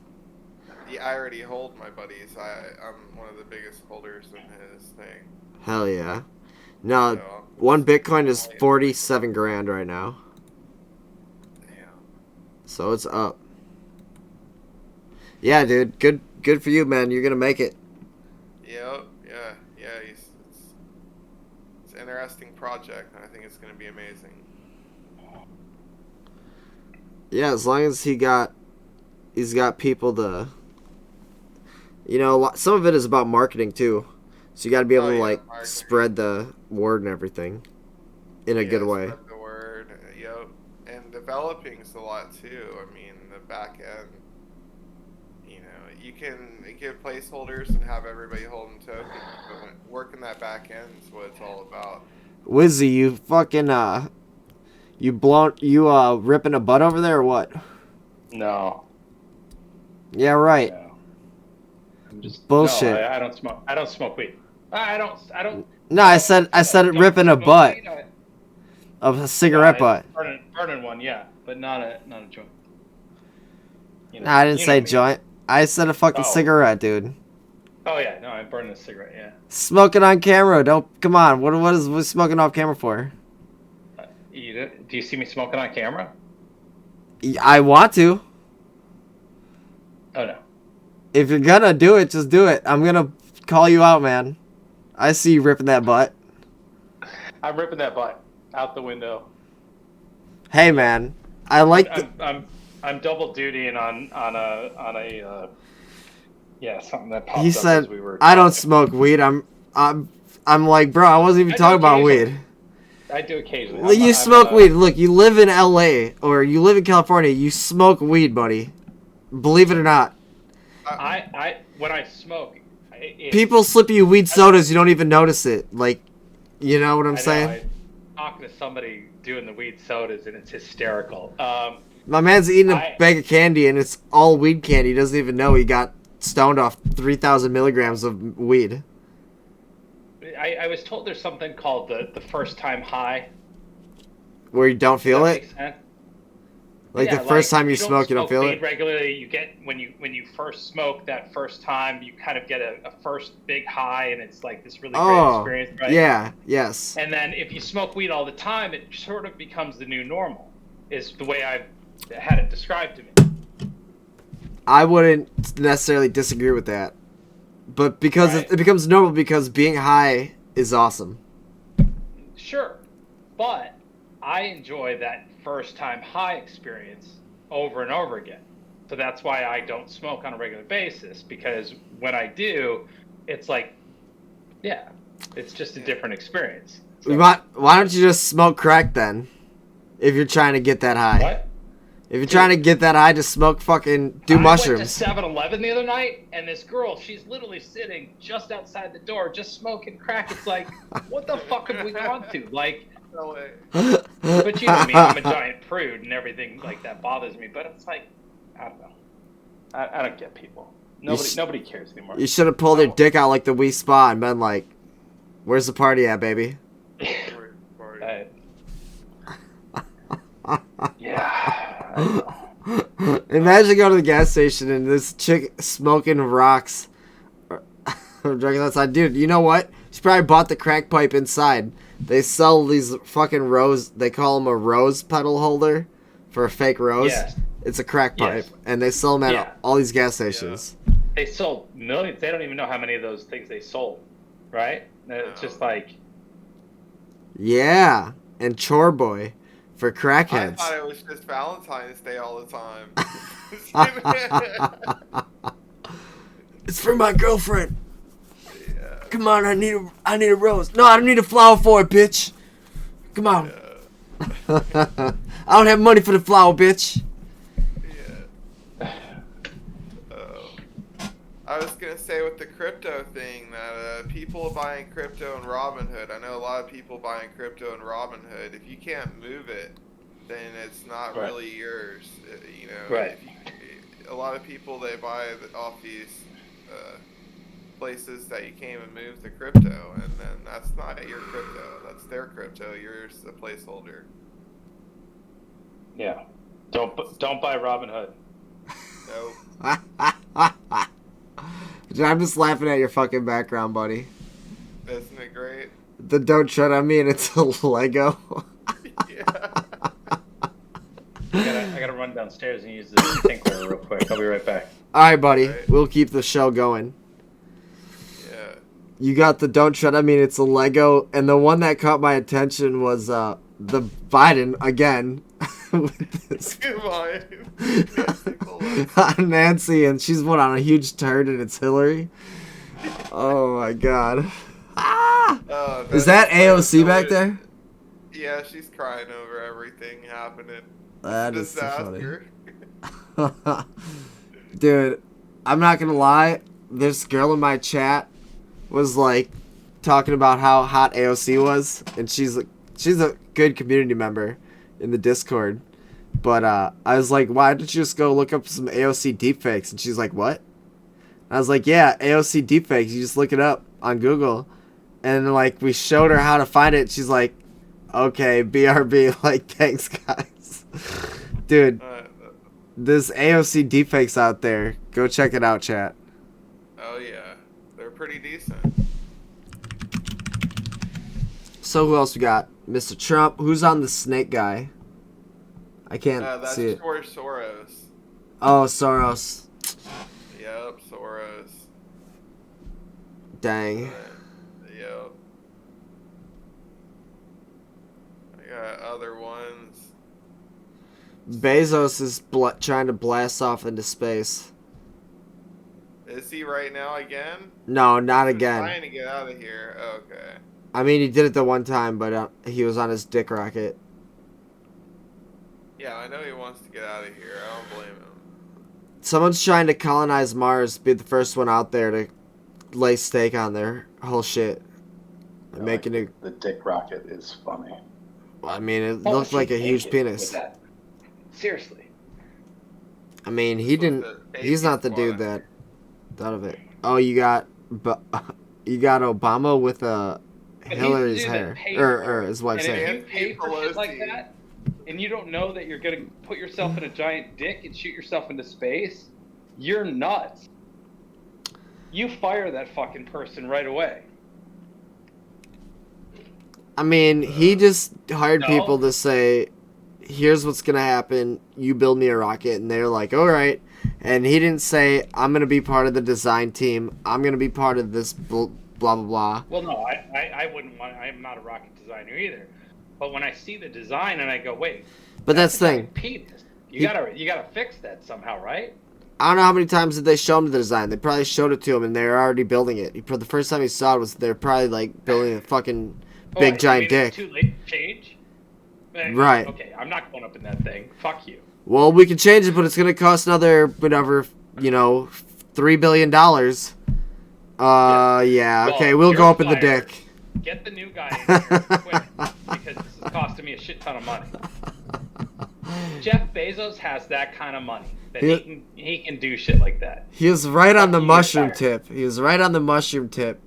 Yeah, I already hold my buddies. I'm one of the biggest holders in his thing. Hell yeah. No, So, one Bitcoin is 47 grand right now. damn. So it's up. Yeah, dude. Good for you, man. You're gonna make it. Yep. Yeah. It's an interesting project, and I think it's gonna be amazing. Yeah, as long as he's got people to. Some of it is about marketing too. So you got to be able to like marketing. spread the word and everything in a good way. Spread the word. Yep. And developing's a lot too. I mean, the back end. You can give placeholders and have everybody holding tokens, but working that back end is what it's all about. Wizzy, you fucking you ripping a butt over there or what? No. Yeah, right. No. I'm just Bullshit. No, I don't smoke. I don't smoke weed. I don't. No, I said it ripping a butt of a cigarette butt. Burning one, yeah, but not a joint. Nah, I didn't say joint. I said a fucking cigarette, dude. Oh yeah, no, I'm burning a cigarette. Yeah. Smoking on camera. Come on. What is we smoking off camera for? Do you see me smoking on camera? I want to. Oh no. If you're gonna do it, just do it. I'm gonna call you out, man. I see you ripping that butt. I'm ripping that butt out the window. Hey, man. I like. I'm double dutying on a something that popped He up said, as we were "I don't smoke weed." I'm like, bro, I wasn't even talking about weed. I do occasionally. Well, you smoke weed. Look, you live in LA or you live in California. You smoke weed, buddy. Believe it or not. When I smoke, people slip you weed sodas. You don't even notice it. Like, you know what I'm saying? I'm talking to somebody doing the weed sodas, and it's hysterical. My man's eating a bag of candy, and it's all weed candy. He doesn't even know he got stoned off 3,000 milligrams of weed. I was told there's something called the first time high. Where you don't feel it? Makes sense? Like the first time you smoke, you don't feel it? Regularly, you get when you first smoke that first time, you kind of get a first big high, and it's like this really great experience, right? Yeah, yes. And then if you smoke weed all the time, it sort of becomes the new normal, is the way I've had it described to me. I wouldn't necessarily disagree with that. But because it becomes normal because being high is awesome. Sure. But I enjoy that first time high experience over and over again. So that's why I don't smoke on a regular basis, because when I do, it's like, yeah, it's just a different experience. So, why don't you just smoke crack then? If you're trying to get that high. What? If you're trying to get that high, just smoke fucking mushrooms. I went to 7-Eleven the other night, and this girl, she's literally sitting just outside the door, just smoking crack. It's like, what the fuck have we gone to? Like, No way. but you know me, I'm a giant prude, and everything like that bothers me. But it's like, I don't know. I don't get people. Nobody cares anymore. You should have pulled your dick out like the Wii Spa and been like, "Where's the party at, baby?" Yeah. I know. Imagine going to the gas station and this chick smoking rocks. Drinking outside. Dude, you know what? She probably bought the crack pipe inside. They sell these fucking rose. They call them a rose petal holder for a fake rose. Yes. It's a crack pipe, Yes. and they sell them at all these gas stations. They sold millions. They don't even know how many of those things they sold, right? It's just like, Yeah, and Chore Boy for I crackheads. thought it was just Valentine's Day all the time. It's for my girlfriend. Yeah. Come on, I need a rose. No, I don't need a flower for it, bitch. Come on. I don't have money for the flower, bitch. Yeah. I was gonna say with the crypto thing that people buying crypto in Robinhood. I know a lot of people buying crypto in Robinhood. If you can't move it then it's not Right. really yours. You know, Right. a lot of people, they buy off these places that you can't even move to crypto, and then that's not your crypto. That's their crypto. You're just a placeholder. Yeah. Don't buy Robinhood. Nope. I'm just laughing at your fucking background, buddy. Isn't it great? The don't tread on me and it's a Lego. Yeah. I gotta run downstairs and use the tinkler real quick. I'll be right back. Alright, buddy. Right. We'll keep the show going. Yeah. You got the don't tread on me and it's a Lego, and the one that caught my attention was the Biden again. With this Come on. Nancy Pelosi. Nancy, and she's one on a huge turd, and it's Hillary. Oh my god. Ah! Oh, Is that that's AOC back there? Yeah, she's crying over everything happening. That is so Disaster. funny. Dude, I'm not gonna lie. This girl in my chat was like talking about how hot AOC was, and she's a good community member in the Discord. But I was like, why don't you just go look up some AOC deepfakes? And she's like, what? I was like, yeah, AOC deepfakes. You just look it up on Google. And like we showed her how to find it. She's like, okay, BRB. Like, thanks, guys. Dude, this AOC deepfakes out there. Go check it out, chat. Oh yeah, they're pretty decent. So who else we got? Mr. Trump. Who's on the snake guy? I can't That's see it. George Soros. Oh, Soros. Yep, Soros. Dang. Yep. I got other ones. Bezos is trying to blast off into space. Is he right now again? No, not He's again. trying to get out of here. Okay. I mean, he did it the one time, but he was on his dick rocket. Yeah, I know he wants to get out of here. I don't blame him. Someone's trying to colonize Mars, be the first one out there to lay stake on their whole shit. Making it. The dick rocket is funny. I mean, it looked like a huge penis. Seriously. I mean, he didn't. He's not the dude that thought of it. Oh, you got Obama with Hillary's hair, or his wife's and hair. if you pay for shit like that, and you don't know that you're gonna put yourself in a giant dick and shoot yourself into space, you're nuts. You fire that fucking person right away. I mean, he just hired people to say, here's what's going to happen. You build me a rocket. And they're like, all right. And he didn't say, I'm going to be part of the design team. I'm going to be part of this blah, blah, blah. Well, no, I wouldn't want, I'm not a rocket designer either. But when I see the design and I go, wait. But that's the thing. Penis. You gotta fix that somehow, right? I don't know how many times did they show him the design. They probably showed it to him and they were already building it. The first time he saw it was they're probably like building a fucking big giant dick. It's too late to change? Right. Okay, I'm not going up in that thing. Fuck you. Well, we can change it, but it's going to cost another, whatever, $3 billion. Yeah, okay, we'll go up in the dick. Get the new guy in here quick, because this is costing me a shit ton of money. Jeff Bezos has that kind of money that he can do shit like that. He was right on the mushroom tip. He was right on the mushroom tip.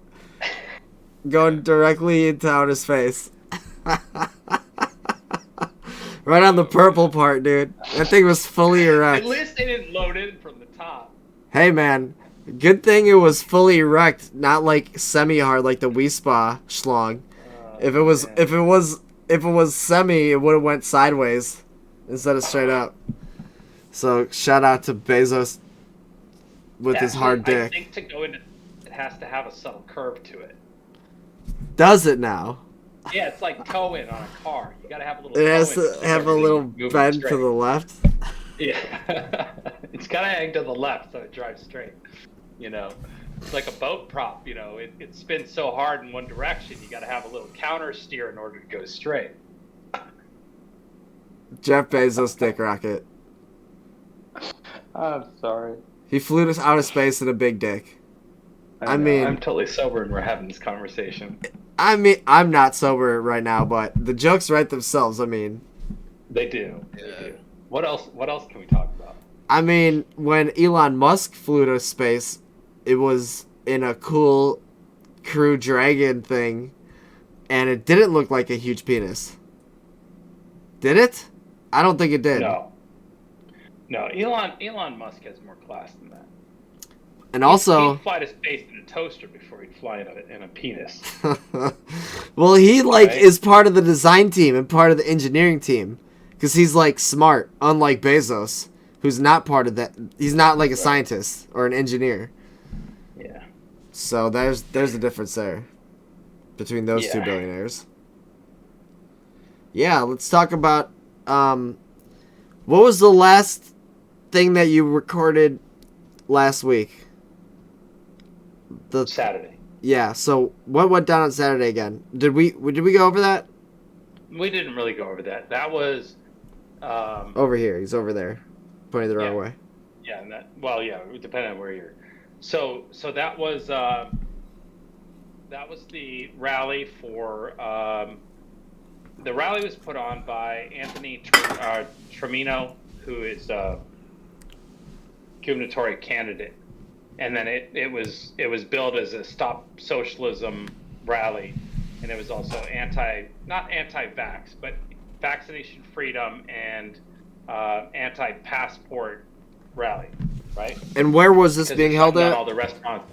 Going directly into outer space. Right on the purple part, dude. That thing was fully erect. At least they didn't load in from the top. Hey, man. Good thing it was fully erect, not like semi-hard like the WYSIWYG schlong. If it was semi, it would have went sideways instead of straight up. So shout out to Bezos with his hard dick. I think to go into it has to have a subtle curve to it. Does it now? Yeah, it's like towing on a car. You gotta have a little. It has to have a little bend to the left. Yeah, it's gotta hang to the left so it drives straight. It's like a boat prop. It spins so hard in one direction. You gotta have a little counter steer in order to go straight. Jeff Bezos dick rocket. I'm sorry. He flew to outer space in a big dick. I mean, I'm totally sober and we're having this conversation. I mean, I'm not sober right now, but the jokes write themselves. I mean, They do. Yeah. They do. What else? What else can we talk about? I mean, when Elon Musk flew to space, it was in a cool Crew Dragon thing, and it didn't look like a huge penis. Did it? I don't think it did. No. No. Elon Musk has more class than that. And also, he'd fly to space in a toaster before he'd fly in a penis. well, he Right? is part of the design team and part of the engineering team, because he's like smart, unlike Bezos, who's not part of that. He's not like a scientist or an engineer. Yeah. So there's the difference there between those two Yeah. billionaires. Yeah, let's talk about what was the last thing that you recorded last week? Saturday. Yeah, so what went down on Saturday again? Did we go over that? We didn't really go over that. That was. Over here. He's over there, pointing the wrong way. Yeah, and depending on where you're. So that was the rally for. The rally was put on by Anthony Trimino, who is a gubernatorial candidate, and then it was billed as a Stop Socialism rally, and it was also not anti-vax, but vaccination freedom and anti-passport rally, right? And where was this being held at? All the restaurants,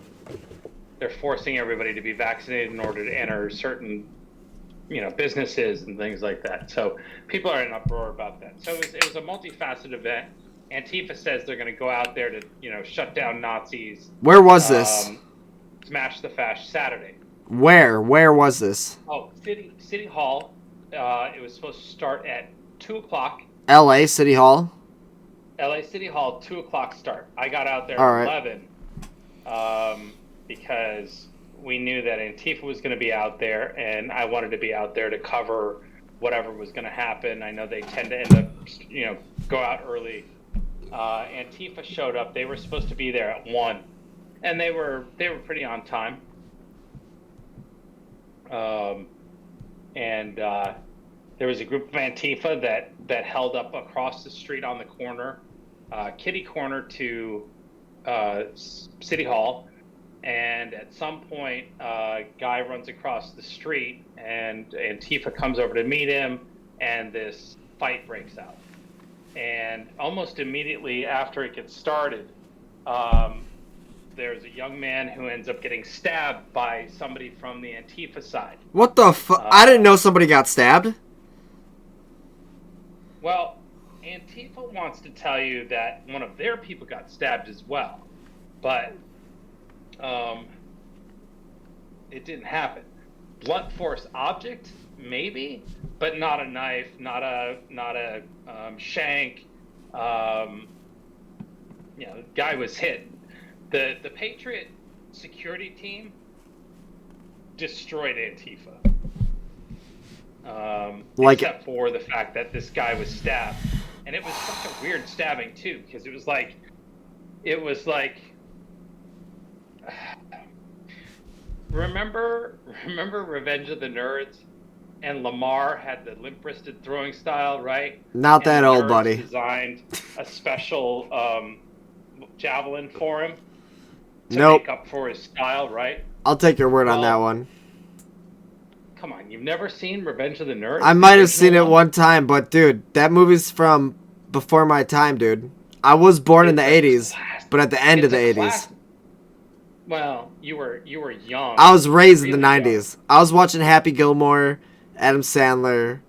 they're forcing everybody to be vaccinated in order to enter certain, businesses and things like that. So people are in uproar about that. So it was a multifaceted event. Antifa says they're going to go out there to, shut down Nazis. Where was this? Smash the Fash Saturday. Where was this? Oh, City Hall. It was supposed to start at 2:00. L.A. City Hall. LA City Hall, 2:00 start. I got out there All at right. 11 because we knew that Antifa was going to be out there, and I wanted to be out there to cover whatever was going to happen. I know they tend to end up, go out early. Antifa showed up. They were supposed to be there at 1, and they were pretty on time. And there was a group of Antifa that held up across the street on the corner, kitty corner to City Hall. And at some point, a guy runs across the street, and Antifa comes over to meet him, and this fight breaks out. And almost immediately after it gets started, there's a young man who ends up getting stabbed by somebody from the Antifa side. What the fuck? I didn't know somebody got stabbed. Well, Antifa wants to tell you that one of their people got stabbed as well, but it didn't happen. Blunt force object, maybe, but not a knife, not a shank. The guy was hit. The Patriot security team destroyed Antifa. Except for the fact that this guy was stabbed, and it was such a weird stabbing too, because it was like remember Revenge of the Nerds, and Lamar had the limp-wristed throwing style, right? Not that old, Nerds buddy. Designed a special javelin for him to Nope. make up for his style, right? I'll take your word on that one. Come on, you've never seen Revenge of the Nerds? I might have seen it one time, but dude, that movie's from before my time, dude. I was born in the 80s, but at the end of the 80s. Well, you were young. I was raised in the Really 90s. I was watching Happy Gilmore, Adam Sandler,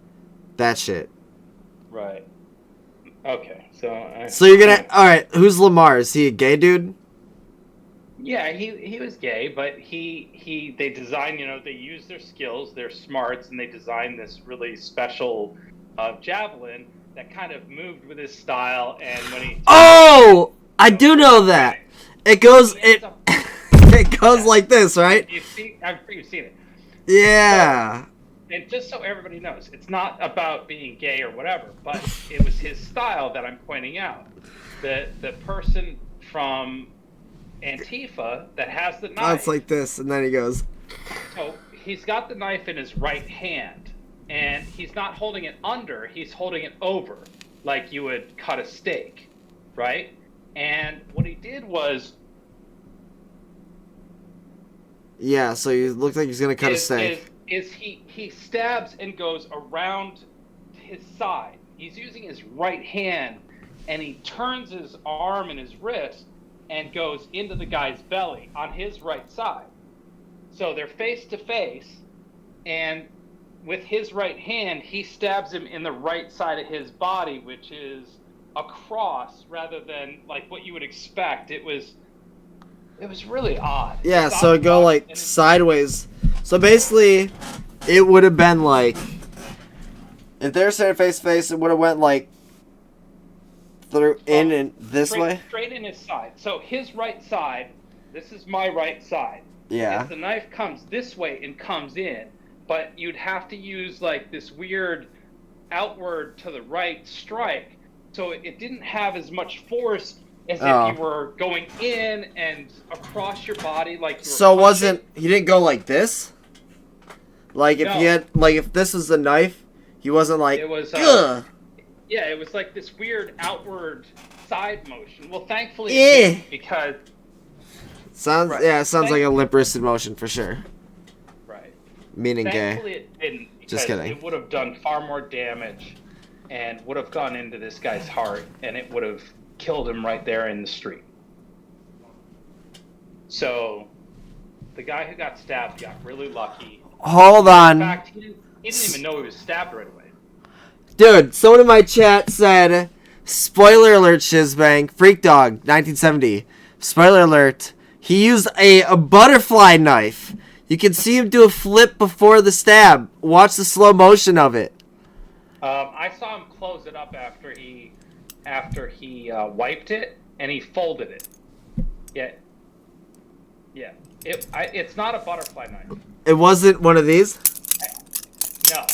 that shit. Right. Okay. So you're gonna... Alright, who's Lamar? Is he a gay dude? Yeah, he was gay, but they designed, they use their skills, their smarts, and they designed this really special javelin that kind of moved with his style. And when he Oh, I do know that. It goes it goes like this, right? I'm sure you've seen it. Yeah. And just so everybody knows, it's not about being gay or whatever, but it was his style that I'm pointing out. The person from Antifa that has the knife. Oh, it's like this, and then he goes. So he's got the knife in his right hand, and he's not holding it under, he's holding it over, like you would cut a steak, right? And what he did was... Yeah, so he looked like he's gonna cut a steak. He stabs and goes around his side. He's using his right hand, and he turns his arm and his wrist and goes into the guy's belly on his right side. So they're face to face, and with his right hand, he stabs him in the right side of his body, which is across rather than like what you would expect. It was really odd. Yeah, so it go like sideways. So basically, it would have been like, if they're standing face to face, it would have went like through in and this way. Straight in his side. So his right side. This is my right side. Yeah. If the knife comes this way and comes in, but you'd have to use like this weird outward to the right strike, so it didn't have as much force as if you were going in and across your body like you were So punching. wasn't he didn't go like this? Like if he had if this was the knife, he wasn't like it was ugh. Yeah, it was like this weird outward side motion. Well, thankfully it didn't, because sounds like a limp wristed motion for sure. Right. Meaning Thankfully gay. it didn't, because Just kidding. it would have done far more damage and would have gone into this guy's heart, and it would have killed him right there in the street. So the guy who got stabbed got really lucky. Hold on. In fact, he didn't even know he was stabbed right away. Dude, someone in my chat said, spoiler alert, Shizbang, Freak Dog, 1970. Spoiler alert, he used a butterfly knife. You can see him do a flip before the stab. Watch the slow motion of it. I saw him close it up after he wiped it, and he folded it. Yeah. It's not a butterfly knife. It wasn't one of these? No.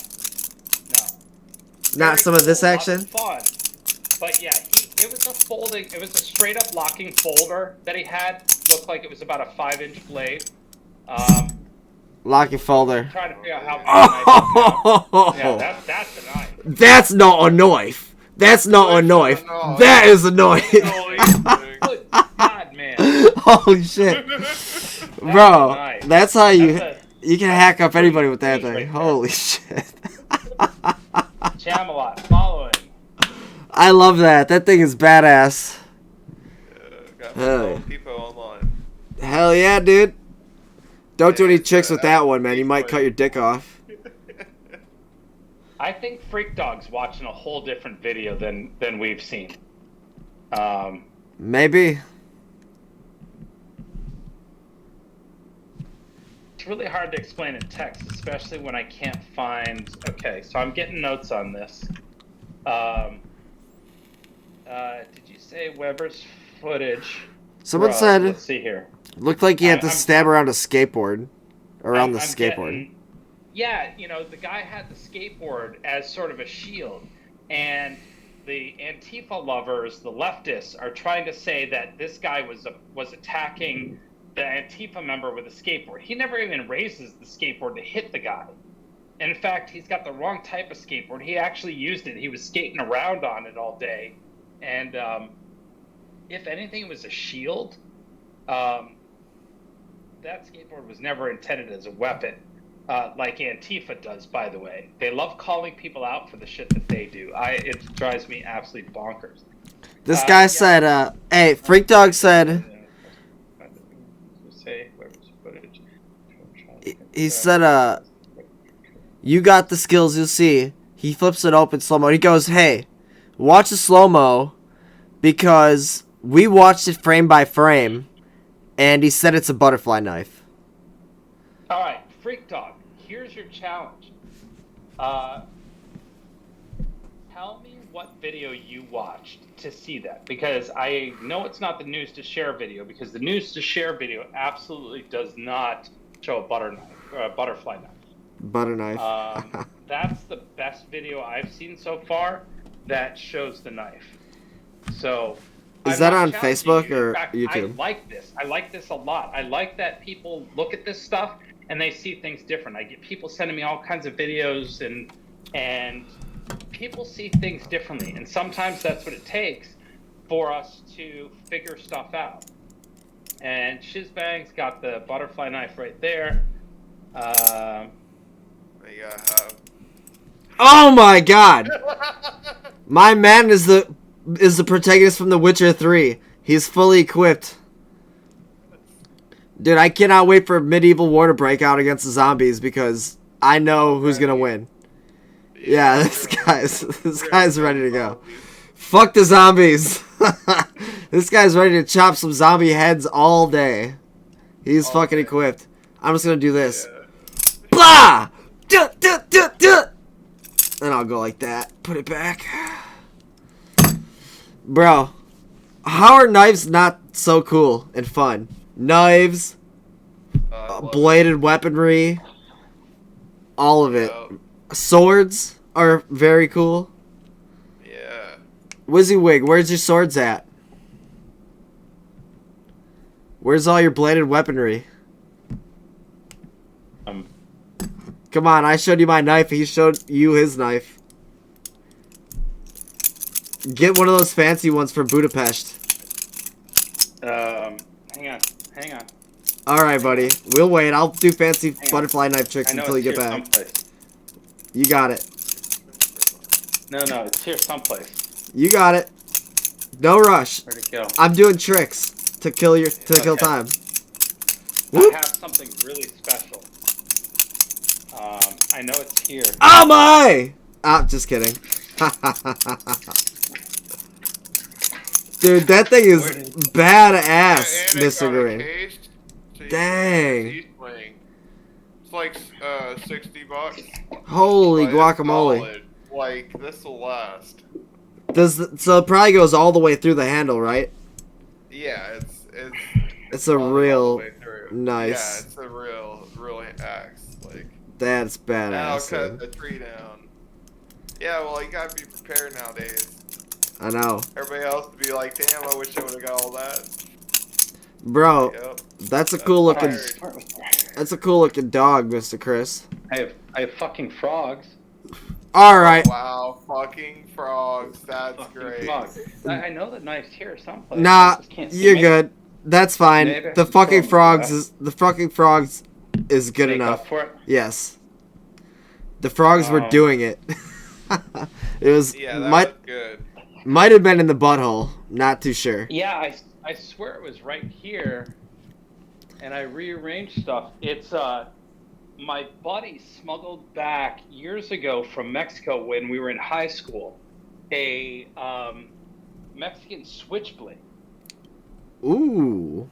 Not Very some of this cool, action? lots of fun. But yeah, it was a folding. It was a straight up locking folder that he had. Looked like it was about a 5-inch blade. Locking folder. Trying to figure out how big a knife is now. Yeah, that's a knife. That's not a knife. That's not a knife. That is a knife. Good God, man. Holy shit. Bro, that's how you can hack up anybody with that thing. Right, Holy shit. Camelot, following. I love that. That thing is badass. Got people online. Hell yeah, dude. Don't do any tricks with that one, man. You might cut your dick off. I think Freak Dog's watching a whole different video than we've seen. Maybe. It's really hard to explain in text, especially when I can't find... Okay, so I'm getting notes on this. Did you say Weber's footage? Someone said... Let's see here. Looked like he had to stab around a skateboard. Around the skateboard. Yeah, the guy had the skateboard as sort of a shield. And the Antifa lovers, the leftists, are trying to say that this guy was attacking the Antifa member with a skateboard. He never even raises the skateboard to hit the guy. And in fact, he's got the wrong type of skateboard. He actually used it. He was skating around on it all day. And if anything, it was a shield. That skateboard was never intended as a weapon, like Antifa does, by the way. They love calling people out for the shit that they do. It drives me absolutely bonkers. This guy said, hey, Freak Dog said... He said, you got the skills, you'll see. He flips it open slow-mo. He goes, hey, watch the slow-mo because we watched it frame by frame, and he said it's a butterfly knife. All right, Freak Dog, here's your challenge. Tell me what video you watched to see that, because I know it's not the news to share video, because the news to share video absolutely does not show a butterfly knife. Butter knife. That's the best video I've seen so far that shows the knife. So is that on Facebook or YouTube? I like this. I like this a lot. I like that people look at this stuff and they see things different. I get people sending me all kinds of videos and And people see things differently, and sometimes that's what it takes for us to figure stuff out. And Shizbang's got the butterfly knife right there. There you go. Oh my god! My man is the protagonist from The Witcher 3. He's fully equipped. Dude, I cannot wait for medieval war to break out against the zombies because I know who's gonna win. Yeah, this guy's ready to go. Fuck the zombies. This guy's ready to chop some zombie heads all day. He's fucking equipped. I'm just gonna do this. Blah! Duh, duh, duh, duh. And I'll go like that. Put it back. Bro, how are knives not so cool and fun? Knives, bladed weaponry, all of it. Swords are very cool. Yeah. WYSIWYG, where's your swords at? Where's all your bladed weaponry? Come on, I showed you my knife. He showed you his knife. Get one of those fancy ones from Budapest. Hang on. Alright, buddy. We'll wait. I'll do fancy butterfly knife tricks until you get back. Someplace. You got it. No, it's here someplace. You got it. No rush. Where'd it go? I'm doing tricks to kill kill time. I have something really special. I know it's here. Oh my! Just kidding. Dude, that thing is badass, Mr. Green. Dang. It's like $60. Holy But guacamole. it's solid. Like, this will last. So it probably goes all the way through the handle, right? Yeah, It's a all the real way through. nice. Yeah, it's a real axe. Like, That's now badass. cut the tree down. Yeah, well, you gotta be prepared nowadays. I know. Everybody else would be like, damn, I wish I would have got all that. Bro, Yep. that's a cool looking dog, Mr. Chris. I have fucking frogs. Alright. Wow, fucking frogs. That's Fucking great. frogs. I know the knife's here someplace. Nah, I just can't see you're it. good. That's fine. Maybe I The can fucking throw 'em frogs back. is good Make enough. up for it. Yes. The frogs were doing it. It was Yeah, that was good. might have been in the butthole. Not too sure. Yeah, I swear it was right here, and I rearranged stuff. It's my buddy smuggled back years ago from Mexico when we were in high school a Mexican switchblade, Ooh.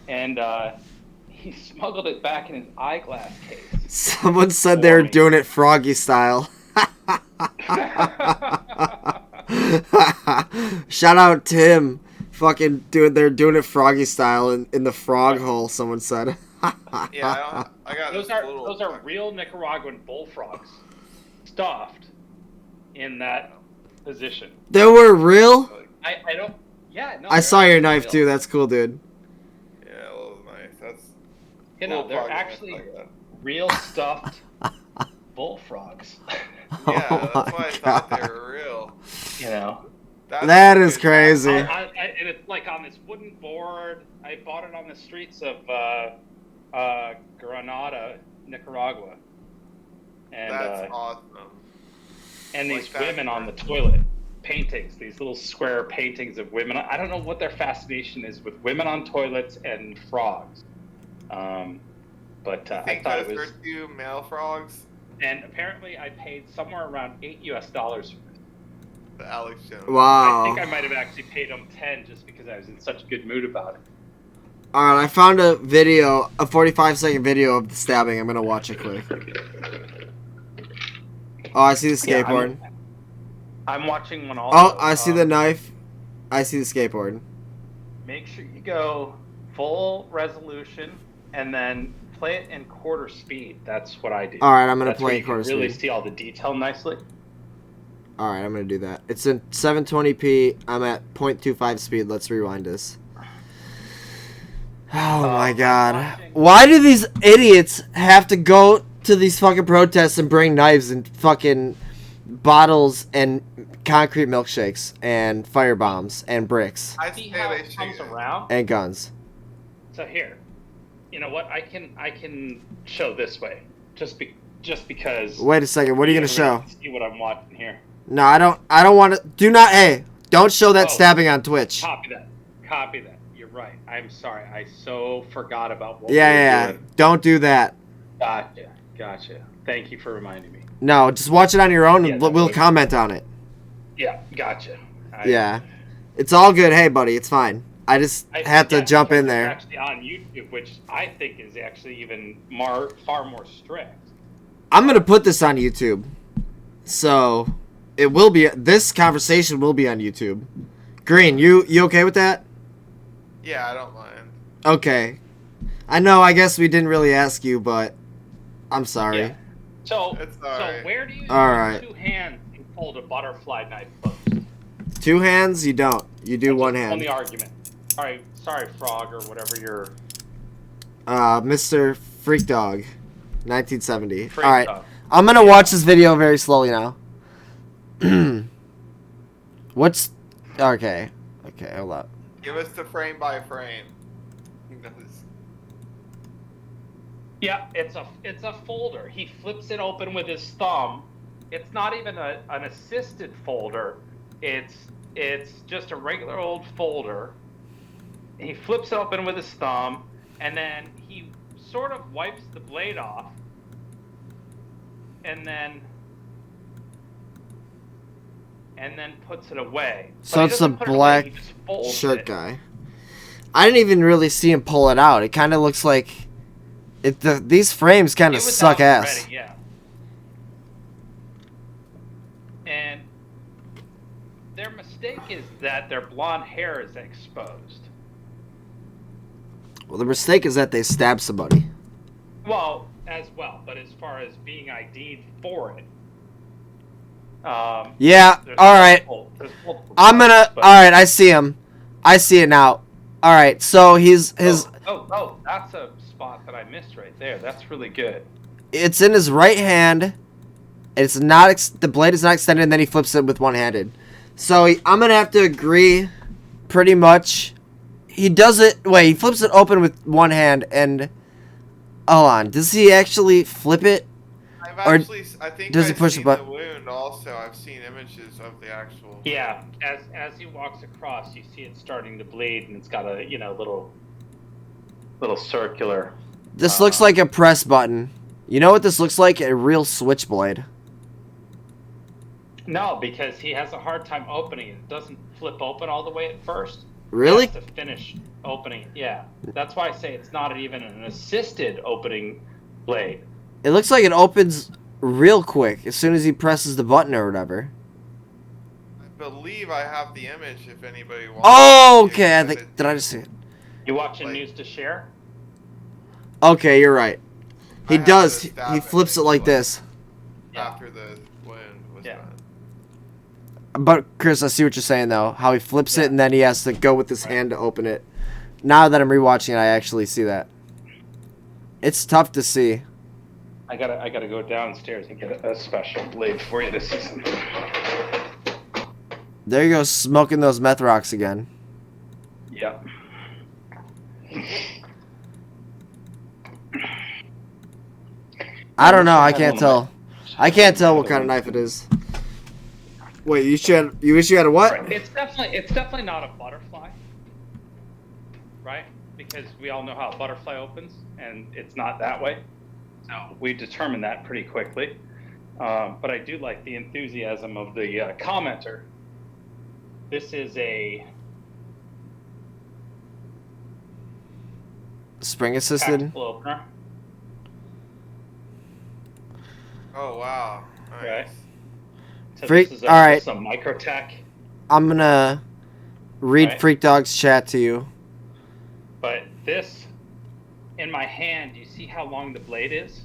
and he smuggled it back in his eyeglass case. Someone said they were doing it froggy style. Shout out Tim. Fucking they're doing it froggy style in the frog hole, someone said. Yeah, I got Those this little... are real Nicaraguan bullfrogs, stuffed in that position. They were real? I don't. Yeah, no. I they're saw your actually knife real. too, that's cool, dude. Yeah, a little nice. That's... You know, little they're frog actually like that. real stuffed bullfrogs. Yeah, that's why I thought they were real. You know. That is crazy. And it's like on this wooden board. I bought it on the streets of Granada, Nicaragua. And That's awesome. and Like these that. women on the toilet paintings, these little square paintings of women. I don't know what their fascination is with women on toilets and frogs. But I I think thought those it was. are two male frogs. And apparently, I paid somewhere around $8 for it. The Alex Jones. Wow. I think I might have actually paid him 10 just because I was in such a good mood about it. Alright, I found a 45-second video of the stabbing. I'm gonna watch it quick. Oh, I see the Yeah, skateboard. I'm watching one also. Oh, I see the knife. I see the skateboard. Make sure you go full resolution and then play it in quarter speed. That's what I do. Alright, I'm gonna That's play where in you quarter can really speed. see all the detail nicely. Alright, I'm gonna do that. It's in 720p. I'm at 0.25 speed. Let's rewind this. Oh my god. watching- Why do these idiots have to go to these fucking protests and bring knives and fucking bottles and concrete milkshakes and fire bombs and bricks I See say how they it comes should. around. and guns. So here, you know what? I can show this way, just because. Wait a second. What are you gonna show? See what I'm watching here. No, I don't want to. Do not. Hey, don't show that Oh. stabbing on Twitch. Copy that. Copy that. You're right. I'm sorry. I so forgot about what Yeah, we were yeah. doing. Don't do that. Gotcha. Thank you for reminding me. No, just watch it on your own, Yeah, and that we'll would- comment on it. Yeah, gotcha. Yeah, it's all good. Hey, buddy, it's fine. I just had to yeah, jump so in it's there. Actually on YouTube, which I think is actually even far more strict. I'm gonna put this on YouTube, so it will be. This conversation will be on YouTube. Green, you okay with that? Yeah, I don't mind. Okay. I know. I guess we didn't really ask you, but I'm sorry. Yeah. So, It's all right. where do you use All right. 2 hands and hold a butterfly knife closed? 2 hands, you don't. You do Just 1 On hand. the argument. Sorry, Frog, or whatever your Mr. Freak Dog, 1970. phrase All right. of. I'm gonna watch this video very slowly now. What's okay? Okay, hold up. Give us the frame by frame. Yeah, it's a folder. He flips it open with his thumb. It's not even an assisted folder. It's just a regular old folder. He flips it open with his thumb, and then he sort of wipes the blade off, and then puts it away. So But he it's doesn't a put it away, black he just folds shirt it. guy. I didn't even really see him pull it out. It kind of looks like these frames kind It of was suck out ass. already, yeah. And their mistake is that their blonde hair is exposed. Well, the mistake is that they stabbed somebody. Well, as well, but as far as being ID'd for it, Yeah. there's All right. there's multiple I'm gonna. parts, but- All right. I see him. I see it now. All right. So his. Oh, that's a spot that I missed right there. That's really good. It's in his right hand. It's not. The blade is not extended, and then he flips it with one-handed. So I'm gonna have to agree, pretty much. He does it. Wait, he flips it open with one hand, and hold on. Does he actually flip it? I think does he I've push the seen button? the wound also. I've seen images of the actual. Yeah, as he walks across, you see it starting to bleed, and it's got a little circular. This looks like a press button. You know what this looks like? A real switchblade. No, because he has a hard time opening it. It doesn't flip open all the way at first. Really? He has to finish opening it. Yeah, that's why I say it's not even an assisted opening blade. It looks like it opens real quick as soon as he presses the button or whatever. I believe I have the image. If anybody wants. Oh, to okay. I send think it did to I you. just see it? You watching Like- news to share? Okay, you're right. I He have does. the He stab flips it image, like this. after the wound was Yeah. done. But Chris, I see what you're saying though. How he flips it and then he has to go with his Right. hand to open it. Now that I'm rewatching it, I actually see that. It's tough to see. I gotta go downstairs and get a special blade for you this season. There you go, smoking those meth rocks again. Yep. I don't know. I can't tell. I can't tell what kind of knife it is. Wait, you wish you had a what? Right. It's definitely not a butterfly, right? Because we all know how a butterfly opens, and it's not that way. So we determined that pretty quickly. But I do like the enthusiasm of the commenter. This is a Spring assisted. tactical opener, Oh wow. Nice. right? So Freak- this is all right. some microtech, I'm gonna read Right. Freak Dog's chat to you. but this in my hand, you see how long the blade is?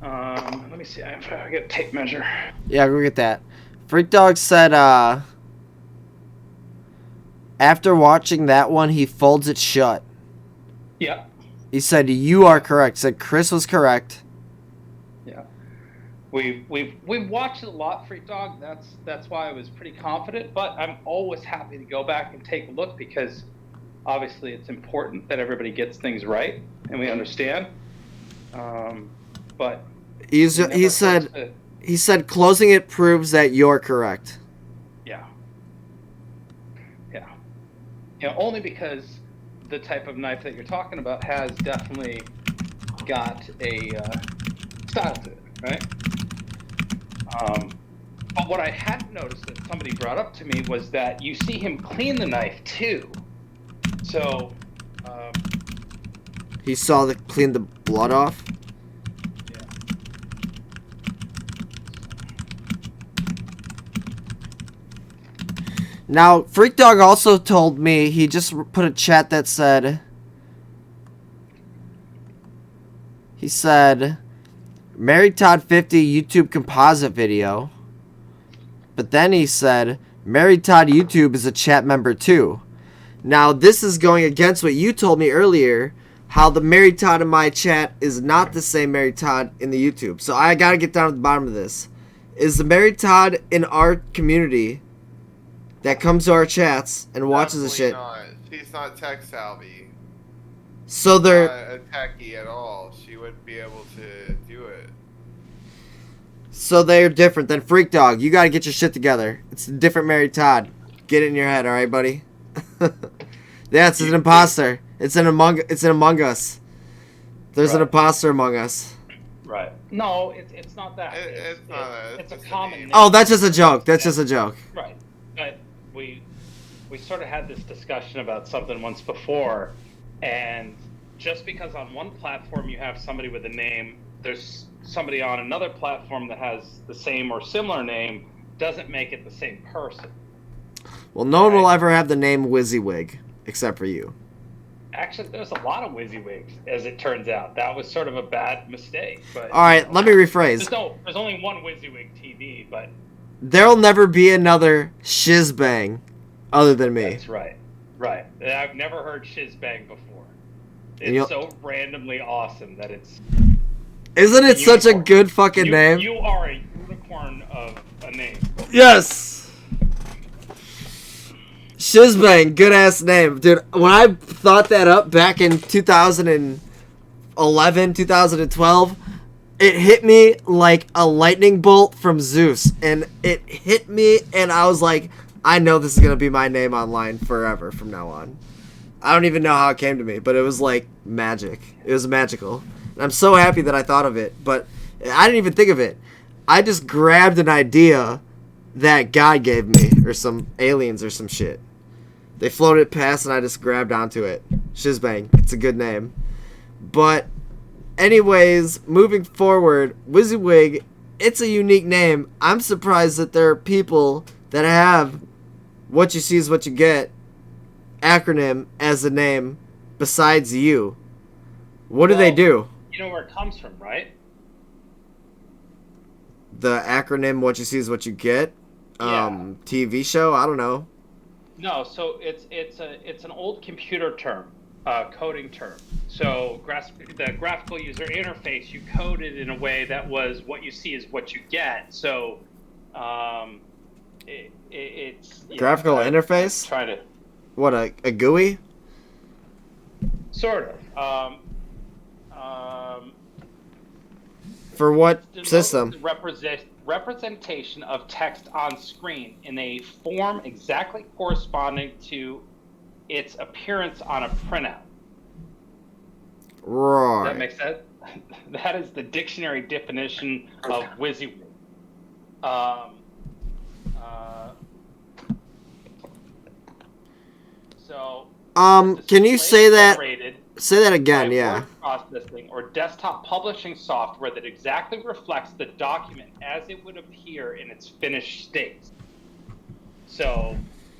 Let me see. I get a tape measure. Yeah, go get that. Freak Dog said, after watching that one, he folds it shut. Yeah. He said you are correct. Said Chris was correct. Yeah. We've watched it a lot, Freak Dog. That's why I was pretty confident. But I'm always happy to go back and take a look because obviously it's important that everybody gets things right and we understand. But He said closing it proves that you're correct. Yeah. Only because the type of knife that you're talking about has definitely got a style to it, right? But what I hadn't noticed that somebody brought up to me was that you see him clean the knife too. So He saw clean the blood off. yeah. Now, Freak Dog also told me, he just put a chat that said, he said, Mary Todd 50 YouTube composite video. But then he said, Mary Todd YouTube is a chat member too. Now, this is going against what you told me earlier, how the Mary Todd in my chat is not the same Mary Todd in the YouTube. So I gotta get down to the bottom of this. Is the Mary Todd in our community that comes to our chats and watches the shit? Not. She's not tech savvy. So they're Not a techie at all. She wouldn't be able to do it. So they're different than Freak Dog. You gotta get your shit together. It's a different Mary Todd. Get it in your head, alright, buddy? Yeah, it's an imposter. It's an Among Us. There's an imposter among us. Right. No, it's not that. It's not it's a just common name. name. Oh, that's just a joke. That's just a joke. Right. But we sort of had this discussion about something once before, and just because on one platform you have somebody with a name, there's somebody on another platform that has the same or similar name, doesn't make it the same person. Well, no one will ever have the name WYSIWYG, except for you. Actually, there's a lot of WYSIWYGs, as it turns out. That was sort of a bad mistake. But Alright, let me rephrase. There's only one WYSIWYG TV, but There'll never be another Shizbang other than me. that's right. Right. I've never heard Shizbang before. And you'll- It's so randomly awesome that it's... Isn't it such a good fucking name? You are a unicorn of a name. Yes! Shizbang, good ass name. Dude, when I thought that up back in 2011, 2012, it hit me like a lightning bolt from Zeus. And it hit me, and I was like, I know this is going to be my name online forever from now on. I don't even know how it came to me, but it was like magic. It was magical. And I'm so happy that I thought of it, but I didn't even think of it. I just grabbed an idea that God gave me, or some aliens or some shit. They floated past and I just grabbed onto it. Shizbang. It's a good name. But anyways, moving forward, WYSIWYG, it's a unique name. I'm surprised that there are people that have what you see is what you get acronym as a name besides you. What do they do? You know where it comes from, right? The acronym what you see is what you get? Yeah. TV show? I don't know. No, so it's an old computer term, coding term. So the graphical user interface, you coded in a way that was what you see is what you get. So it's Graphical interface? Try to What, a GUI? sort of. For what Denote system? the representation of text on screen in a form exactly corresponding to its appearance on a printout. Right. That makes sense? That is the dictionary definition of WYSIWYG. So Can you say that? generated Say that again, by yeah. word processing or desktop publishing software that exactly reflects the document as it would appear in its finished state. So,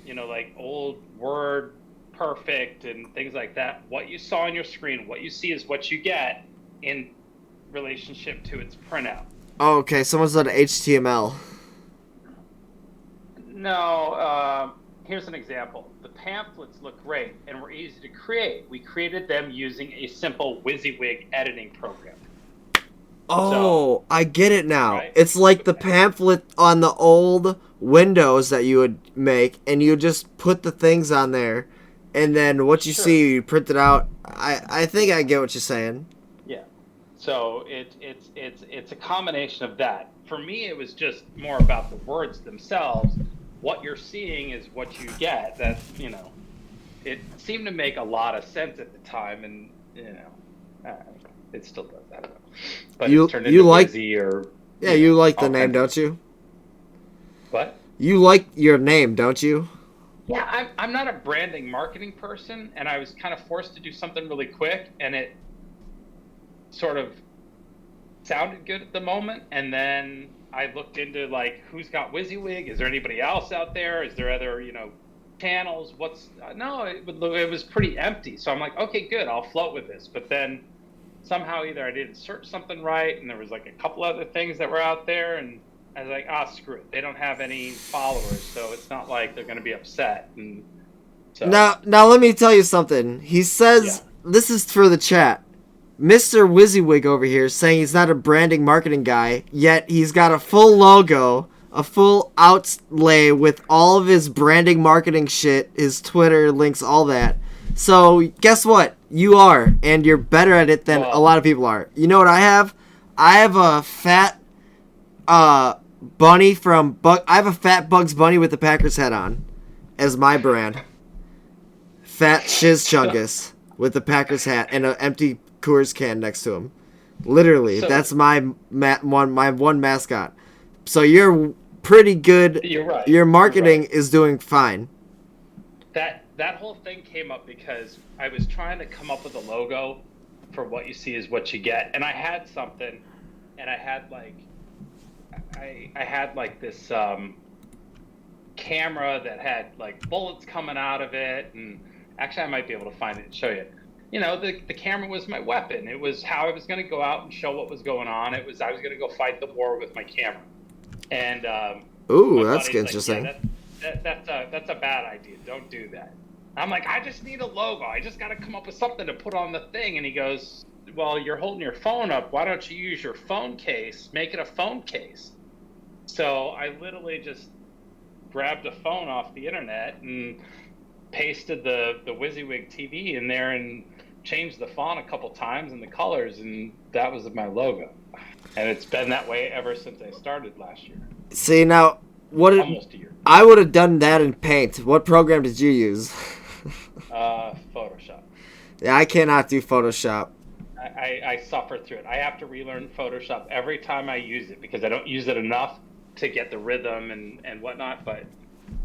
like old Word Perfect and things like that, what you saw on your screen, what you see is what you get in relationship to its printout. Oh, okay, someone said HTML. No, here's an example. The pamphlets look great and were easy to create. We created them using a simple WYSIWYG editing program. Oh, I get it now. Right? It's like the pamphlet on the old Windows that you would make, and you just put the things on there, and then what you Sure. see, you print it out. I think I get what you're saying. Yeah. So it's a combination of that. For me, it was just more about the words themselves. What you're seeing is what you get. That, it seemed to make a lot of sense at the time, and it still does. I don't know. But it's turned into Wizzy or you like the all name, kinds of- don't you? What? You like your name, don't you? Yeah, I'm not a branding marketing person, and I was kind of forced to do something really quick, and it sort of sounded good at the moment, and then I looked into like who's got WYSIWYG. Is there anybody else out there? Is there other channels? No, it was pretty empty. So I'm like, okay, good, I'll float with this. But then somehow either I didn't search something right, and there was like a couple other things that were out there, and I was like, screw it. They don't have any followers, so it's not like they're going to be upset. And so Now let me tell you something. He says this is for the chat. Mr. WYSIWYG over here saying he's not a branding marketing guy, yet he's got a full logo, a full outlay with all of his branding marketing shit, his Twitter links, all that. So guess what? You are, and you're better at it than a lot of people are. You know what I have? I have a fat bunny from I have a fat Bugs Bunny with the Packers hat on as my brand. Fat Shiz Chungus with the Packers hat and an empty Coors can next to him. Literally, that's my one mascot. So you're pretty good. You're right. Your marketing You're right. is doing fine. That whole thing came up because I was trying to come up with a logo for What You See Is What You Get, and I had something, and I had like I had like this camera that had like bullets coming out of it, and actually I might be able to find it and show you. The camera was my weapon. It was how I was going to go out and show what was going on. I was going to go fight the war with my camera. And ooh, that's interesting. Like, that's a bad idea. Don't do that. I'm like, I just need a logo. I just got to come up with something to put on the thing. And he goes, well, you're holding your phone up. Why don't you use your phone case? Make it a phone case. So I literally just grabbed a phone off the internet and pasted the WYSIWYG TV in there and changed the font a couple times and the colors, and that was my logo. And it's been that way ever since I started last year. See, now, Almost a year. I would have done that in Paint. What program did you use? Photoshop. Yeah, I cannot do Photoshop. I suffer through it. I have to relearn Photoshop every time I use it because I don't use it enough to get the rhythm and whatnot,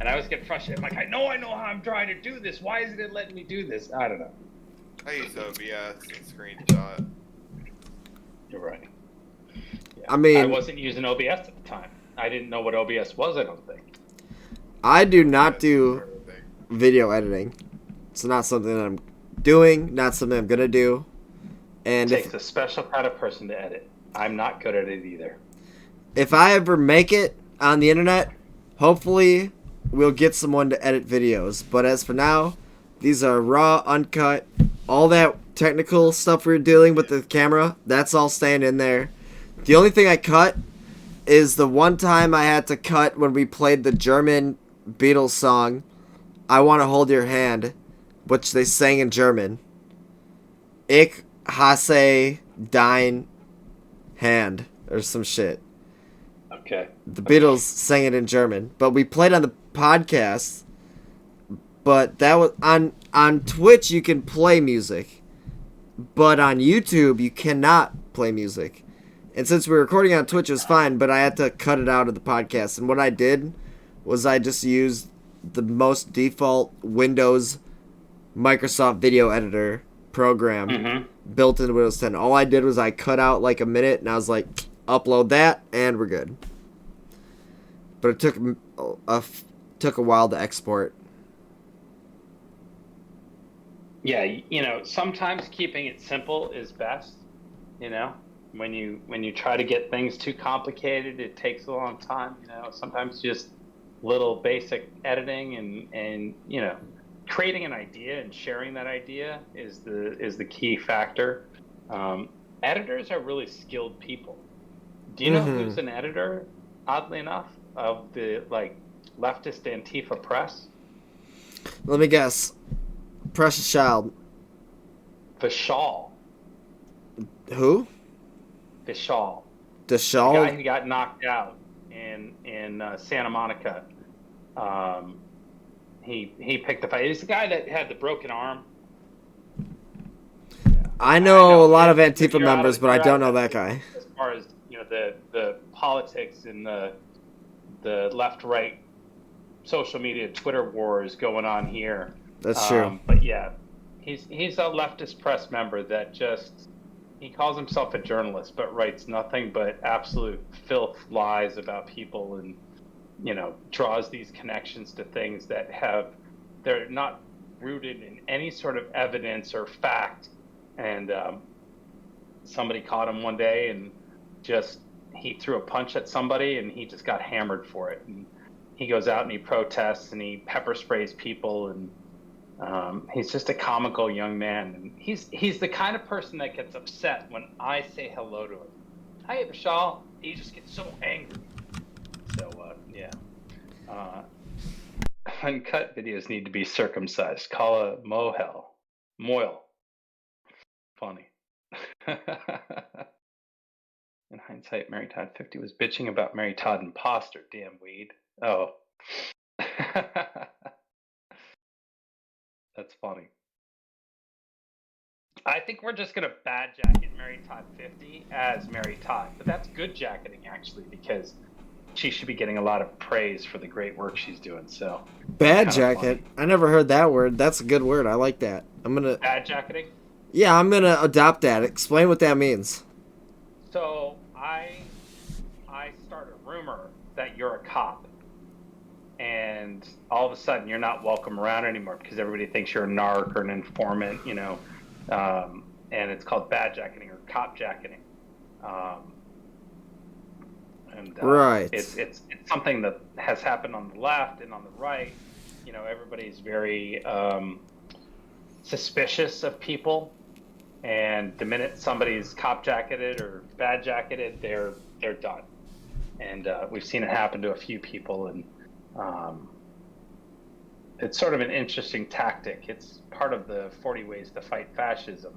and I always get frustrated. I'm like, I know how I'm trying to do this. Why isn't it letting me do this? I don't know. I use OBS and screenshot. You're right. Yeah. I mean, I wasn't using OBS at the time. I didn't know what OBS was, I don't think. I do not do video editing. It's not something that I'm doing, not something I'm going to do. And It takes a special kind of person to edit. I'm not good at it either. If I ever make it on the internet, hopefully we'll get someone to edit videos. But as for now, these are raw, uncut. All that technical stuff we're dealing with the camera, that's all staying in there. The only thing I cut is the one time I had to cut when we played the German Beatles song, I Want to Hold Your Hand, which they sang in German. Ich hasse dein Hand, or some shit. Okay. The Beatles sang it in German, but we played on the podcast. But that was on Twitch you can play music, but on YouTube you cannot play music. And since we were recording on Twitch, it was fine, but I had to cut it out of the podcast. And what I did was I just used the most default Windows Microsoft Video Editor program built into Windows 10. All I did was I cut out like a minute, and I was like, upload that, and we're good. But it took a while to export. Yeah, sometimes keeping it simple is best. When you try to get things too complicated, it takes a long time. Sometimes just little basic editing and creating an idea and sharing that idea is the key factor. Editors are really skilled people. Do you know who's an editor, oddly enough, of the leftist Antifa press? Let me guess. Precious Child. Vishal. Who? Vishal. The The Shawl? guy who got knocked out in Santa Monica. He picked the fight. He's the guy that had the broken arm. I know a lot of If Antifa you're out members, of- but I you're don't out know of- that guy. As far as the politics and the left-right social media Twitter wars going on here. That's true. But yeah, he's a leftist press member that he calls himself a journalist, but writes nothing but absolute filth lies about people, and draws these connections to things that they're not rooted in any sort of evidence or fact. And somebody caught him one day and he threw a punch at somebody and he just got hammered for it. And he goes out and he protests and he pepper sprays people, and he's just a comical young man. And he's the kind of person that gets upset when I say hello to him. Hi, Vishal. He just gets so angry. So yeah. Uncut videos need to be circumcised. Call a moil. Funny. In hindsight, Mary Todd 50 was bitching about Mary Todd imposter. Damn weed. Oh. That's funny. I think we're just going to bad jacket Mary Todd 50 as Mary Todd. But that's good jacketing, actually, because she should be getting a lot of praise for the great work she's doing. So Bad kinda jacket. funny. I never heard that word. That's a good word. I like that. Bad jacketing? Yeah, I'm gonna adopt that. Explain what that means. So I start a rumor that you're a cop, and all of a sudden you're not welcome around anymore because everybody thinks you're a narc or an informant, and it's called bad jacketing or cop jacketing. Right. It's something that has happened on the left and on the right. Everybody's very suspicious of people, and the minute somebody's cop jacketed or bad jacketed, they're done. And we've seen it happen to a few people, and it's sort of an interesting tactic. It's part of the 40 ways to fight fascism.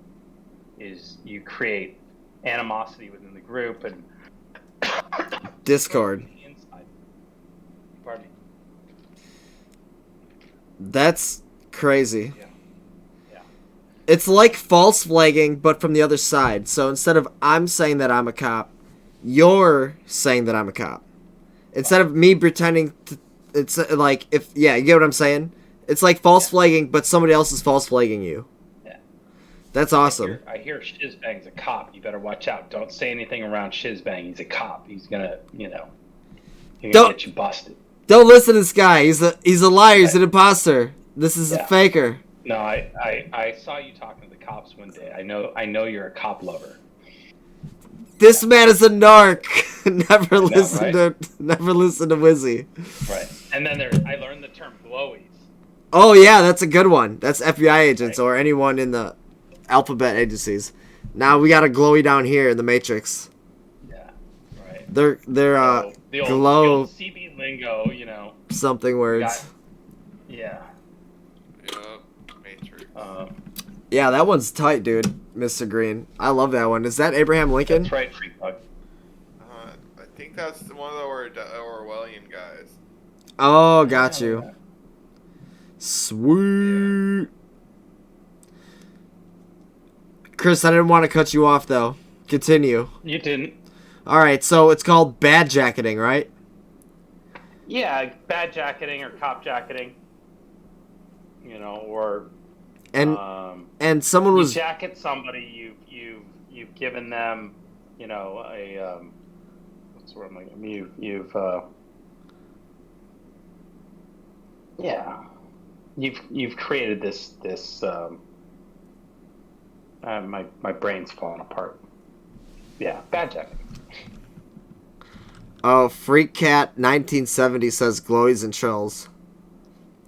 Is you create animosity within the group and Discord. inside. Pardon me. That's crazy. Yeah. It's like false flagging, but from the other side. So instead of I'm saying that I'm a cop, you're saying that I'm a cop. Instead of me pretending to, it's like you get what I'm saying? It's like false flagging, but somebody else is false flagging you. Yeah. That's awesome. I hear Shizbang's a cop. You better watch out. Don't say anything around Shizbang. He's a cop. He's gonna, he's gonna get you busted. Don't listen to this guy. He's a liar. He's an imposter. This is a faker. No, I saw you talking to the cops one day. I know you're a cop lover. This man is a narc. Never listen to Wizzy. Right. And then I learned the term glowies. Oh yeah, that's a good one. That's FBI agents or anyone in the alphabet agencies. Now we got a glowy down here in the Matrix. Yeah. Right. They're the old CB lingo, something words. Yeah. Yep, Matrix. Yeah, that one's tight, dude. Mr. Green. I love that one. Is that Abraham Lincoln? That's right, Free Bug. I think that's one of the Orwellian guys. Oh, got you. Sweet. Chris, I didn't want to cut you off, though. Continue. You didn't. All right, so it's called bad jacketing, right? Yeah, bad jacketing or cop jacketing. Or and someone was you jacket somebody. You've given them, a what's the word? You've created this. My brain's falling apart. Yeah, bad jacketing. Oh, Freak Cat 1970 says glowies and trolls.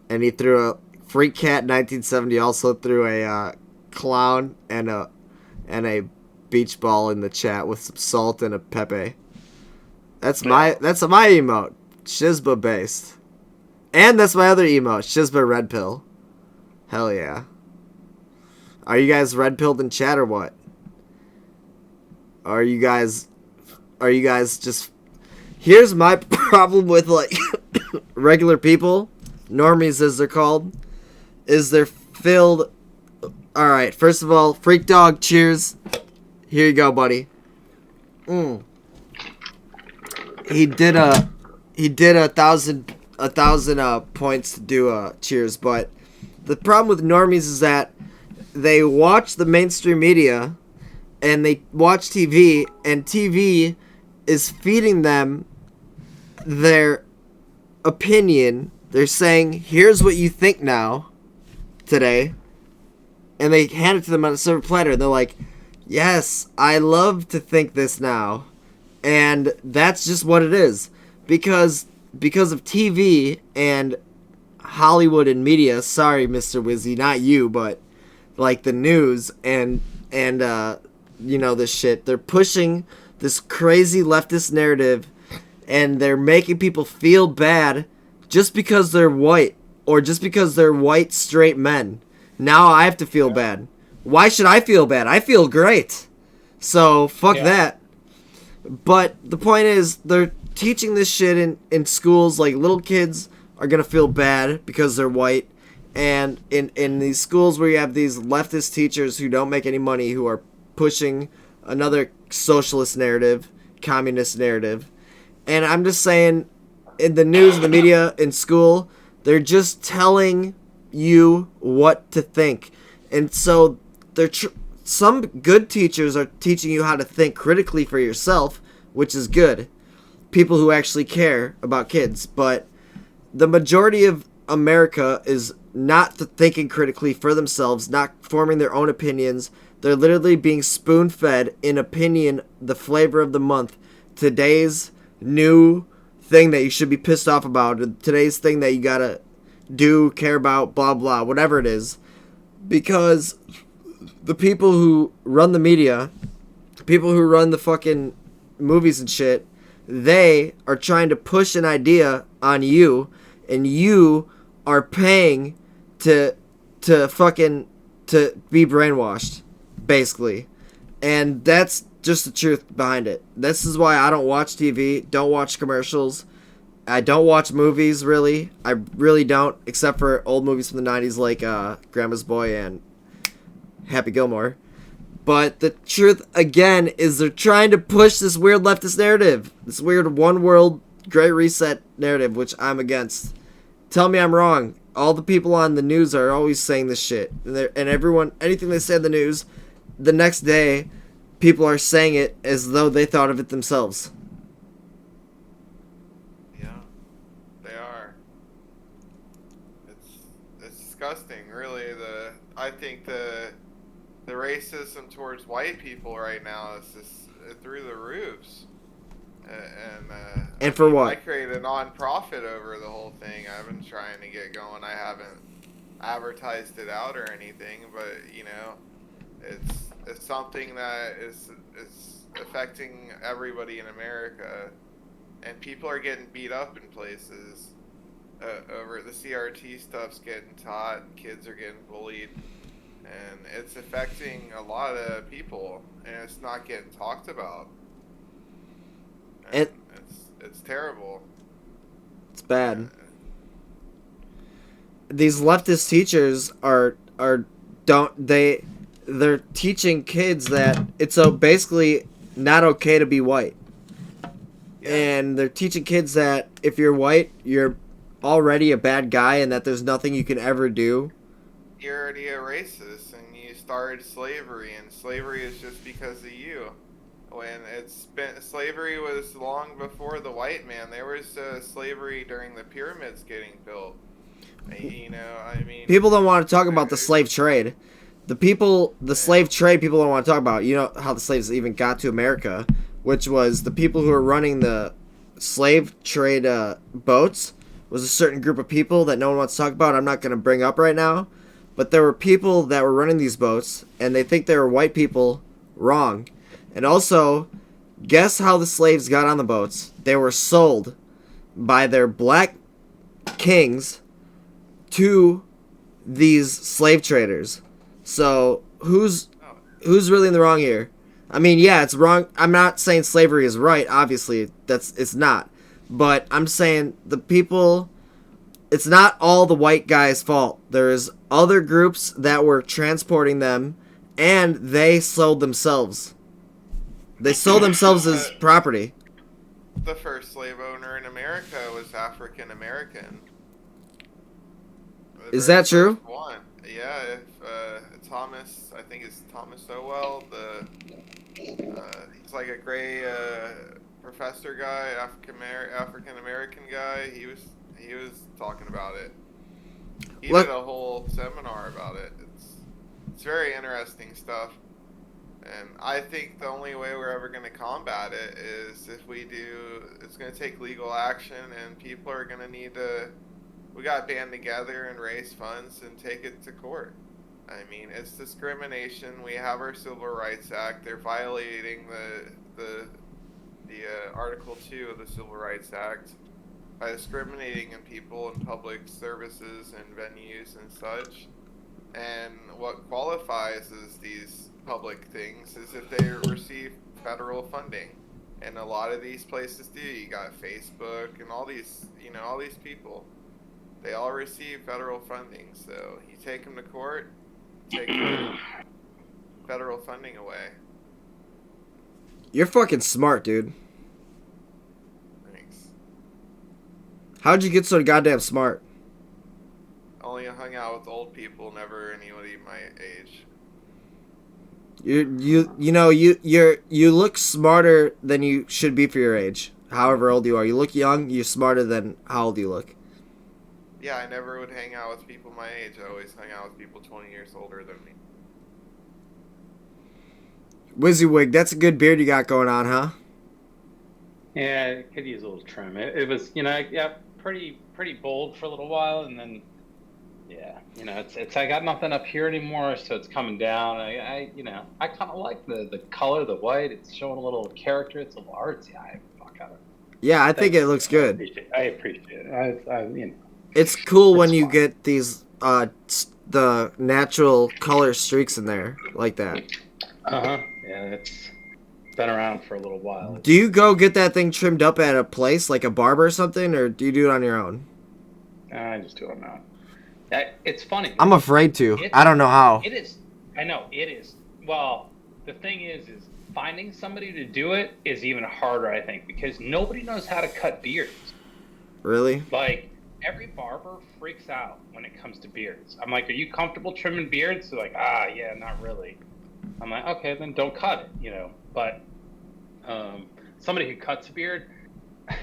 And he threw a Freak Cat 1970 also threw a clown and a beach ball in the chat with some salt and a pepe. That's my emote, Shizba based. And that's my other emote, Shizba Red Pill. Hell yeah. Are you guys red pilled in chat or what? Are you guys just... Here's my problem with, like, regular people, normies as they're called, is they're filled... Alright, first of all, Freak Dog, cheers. Here you go, buddy. He did a 1,000 points to do a cheers, but the problem with normies is that they watch the mainstream media and they watch TV, and TV is feeding them their opinion. They're saying, here's what you think now, today. And they hand it to them on a silver platter. They're like, yes, I love to think this now. And that's just what it is. Because of TV and Hollywood and media, sorry, Mr. Wizzy, not you, but like the news and you know, this shit. They're pushing this crazy leftist narrative, and they're making people feel bad just because they're white, or just because they're white straight men. Now I have to feel bad. Why should I feel bad? I feel great. So fuck that. But the point is, they're teaching this shit in schools. Like, little kids are gonna feel bad because they're white. And in these schools where you have these leftist teachers who don't make any money, who are pushing another socialist narrative, communist narrative. And I'm just saying, in the news, the media, in school, they're just telling you what to think. And so some good teachers are teaching you how to think critically for yourself, which is good. People who actually care about kids. But the majority of America is not thinking critically for themselves, not forming their own opinions. They're literally being spoon-fed in opinion, the flavor of the month. Today's new thing that you should be pissed off about. Today's thing that you gotta do, care about, blah, blah, whatever it is. Because the people who run the media, people who run the fucking movies and shit, they are trying to push an idea on you, and you are paying to be brainwashed, basically. And that's just the truth behind it. This is why I don't watch TV, don't watch commercials. I don't watch movies, really. I really don't, except for old movies from the 90s like Grandma's Boy and Happy Gilmore. But the truth, again, is they're trying to push this weird leftist narrative. This weird one world, great reset narrative, which I'm against. Tell me I'm wrong. All the people on the news are always saying this shit. And everyone, anything they say in the news, the next day, people are saying it as though they thought of it themselves. Yeah, they are. It's disgusting, really. I think the racism towards white people right now is just through the roofs. And for what? I created a non-profit over the whole thing. I've been trying to get going. I haven't advertised it out or anything, but you know, it's something that is affecting everybody in America, and people are getting beat up in places over the CRT stuff's getting taught. Kids are getting bullied, and it's affecting a lot of people, and it's not getting talked about. It's terrible. It's bad. These leftist teachers they're teaching kids that it's basically not okay to be white. Yeah. And they're teaching kids that if you're white, you're already a bad guy, and that there's nothing you can ever do. You're already a racist, and you started slavery, and slavery is just because of you. When slavery was long before the white man. There was slavery during the pyramids getting built. You know, I mean, people don't want to talk about the slave trade. The slave trade people don't want to talk about. You know how the slaves even got to America, which was the people who were running the slave trade boats was a certain group of people that no one wants to talk about. I'm not going to bring up right now. But there were people that were running these boats, and they think they were white people. Wrong. And also, guess how the slaves got on the boats? They were sold by their black kings to these slave traders. So who's really in the wrong here? I mean, yeah, it's wrong. I'm not saying slavery is right. Obviously, it's not. But I'm saying the people. It's not all the white guys' fault. There's other groups that were transporting them, and they sold themselves. They sold themselves as property. The first slave owner in America was African American. Is that true? One. Yeah, if Thomas, I think it's Thomas Sowell, he's like a gray professor guy, African American guy. He was talking about it. He did a whole seminar about it. It's very interesting stuff. And I think the only way we're ever going to combat it is if we do, it's going to take legal action, and people are going to need to, we got to band together and raise funds and take it to court. I mean, it's discrimination. We have our Civil Rights Act. They're violating the Article 2 of the Civil Rights Act by discriminating in people in public services and venues and such. And what qualifies as these public things is if they receive federal funding. And a lot of these places do. You got Facebook and all these people. They all receive federal funding. So you take them to court, take the federal funding away. You're fucking smart, dude. Thanks. How'd you get so goddamn smart? Only hung out with old people, never anybody my age. You look smarter than you should be for your age. However old you are, you look young. You're smarter than how old you look. Yeah, I never would hang out with people my age. I always hung out with people 20 years older than me. WYSIWYG, that's a good beard you got going on, huh? Yeah, it could use a little trim. It was, pretty bold for a little while, and then, it's I got nothing up here anymore, so it's coming down. I kind of like the color, the white. It's showing a little character. It's a little artsy. Yeah, I think it looks good. I appreciate it. It's cool when you get these the natural color streaks in there like that. Yeah, it's been around for a little while. Do you go get that thing trimmed up at a place like a barber or something, or do you do it on your own? I just do it on my own. It's funny. I'm afraid to. I don't know how. It is. I know it is. Well, the thing is finding somebody to do it is even harder, I think, because nobody knows how to cut beards. Really? Like, every barber freaks out when it comes to beards. I'm like, are you comfortable trimming beards? They're like, yeah, not really. I'm like, okay, then don't cut it, But somebody who cuts a beard, I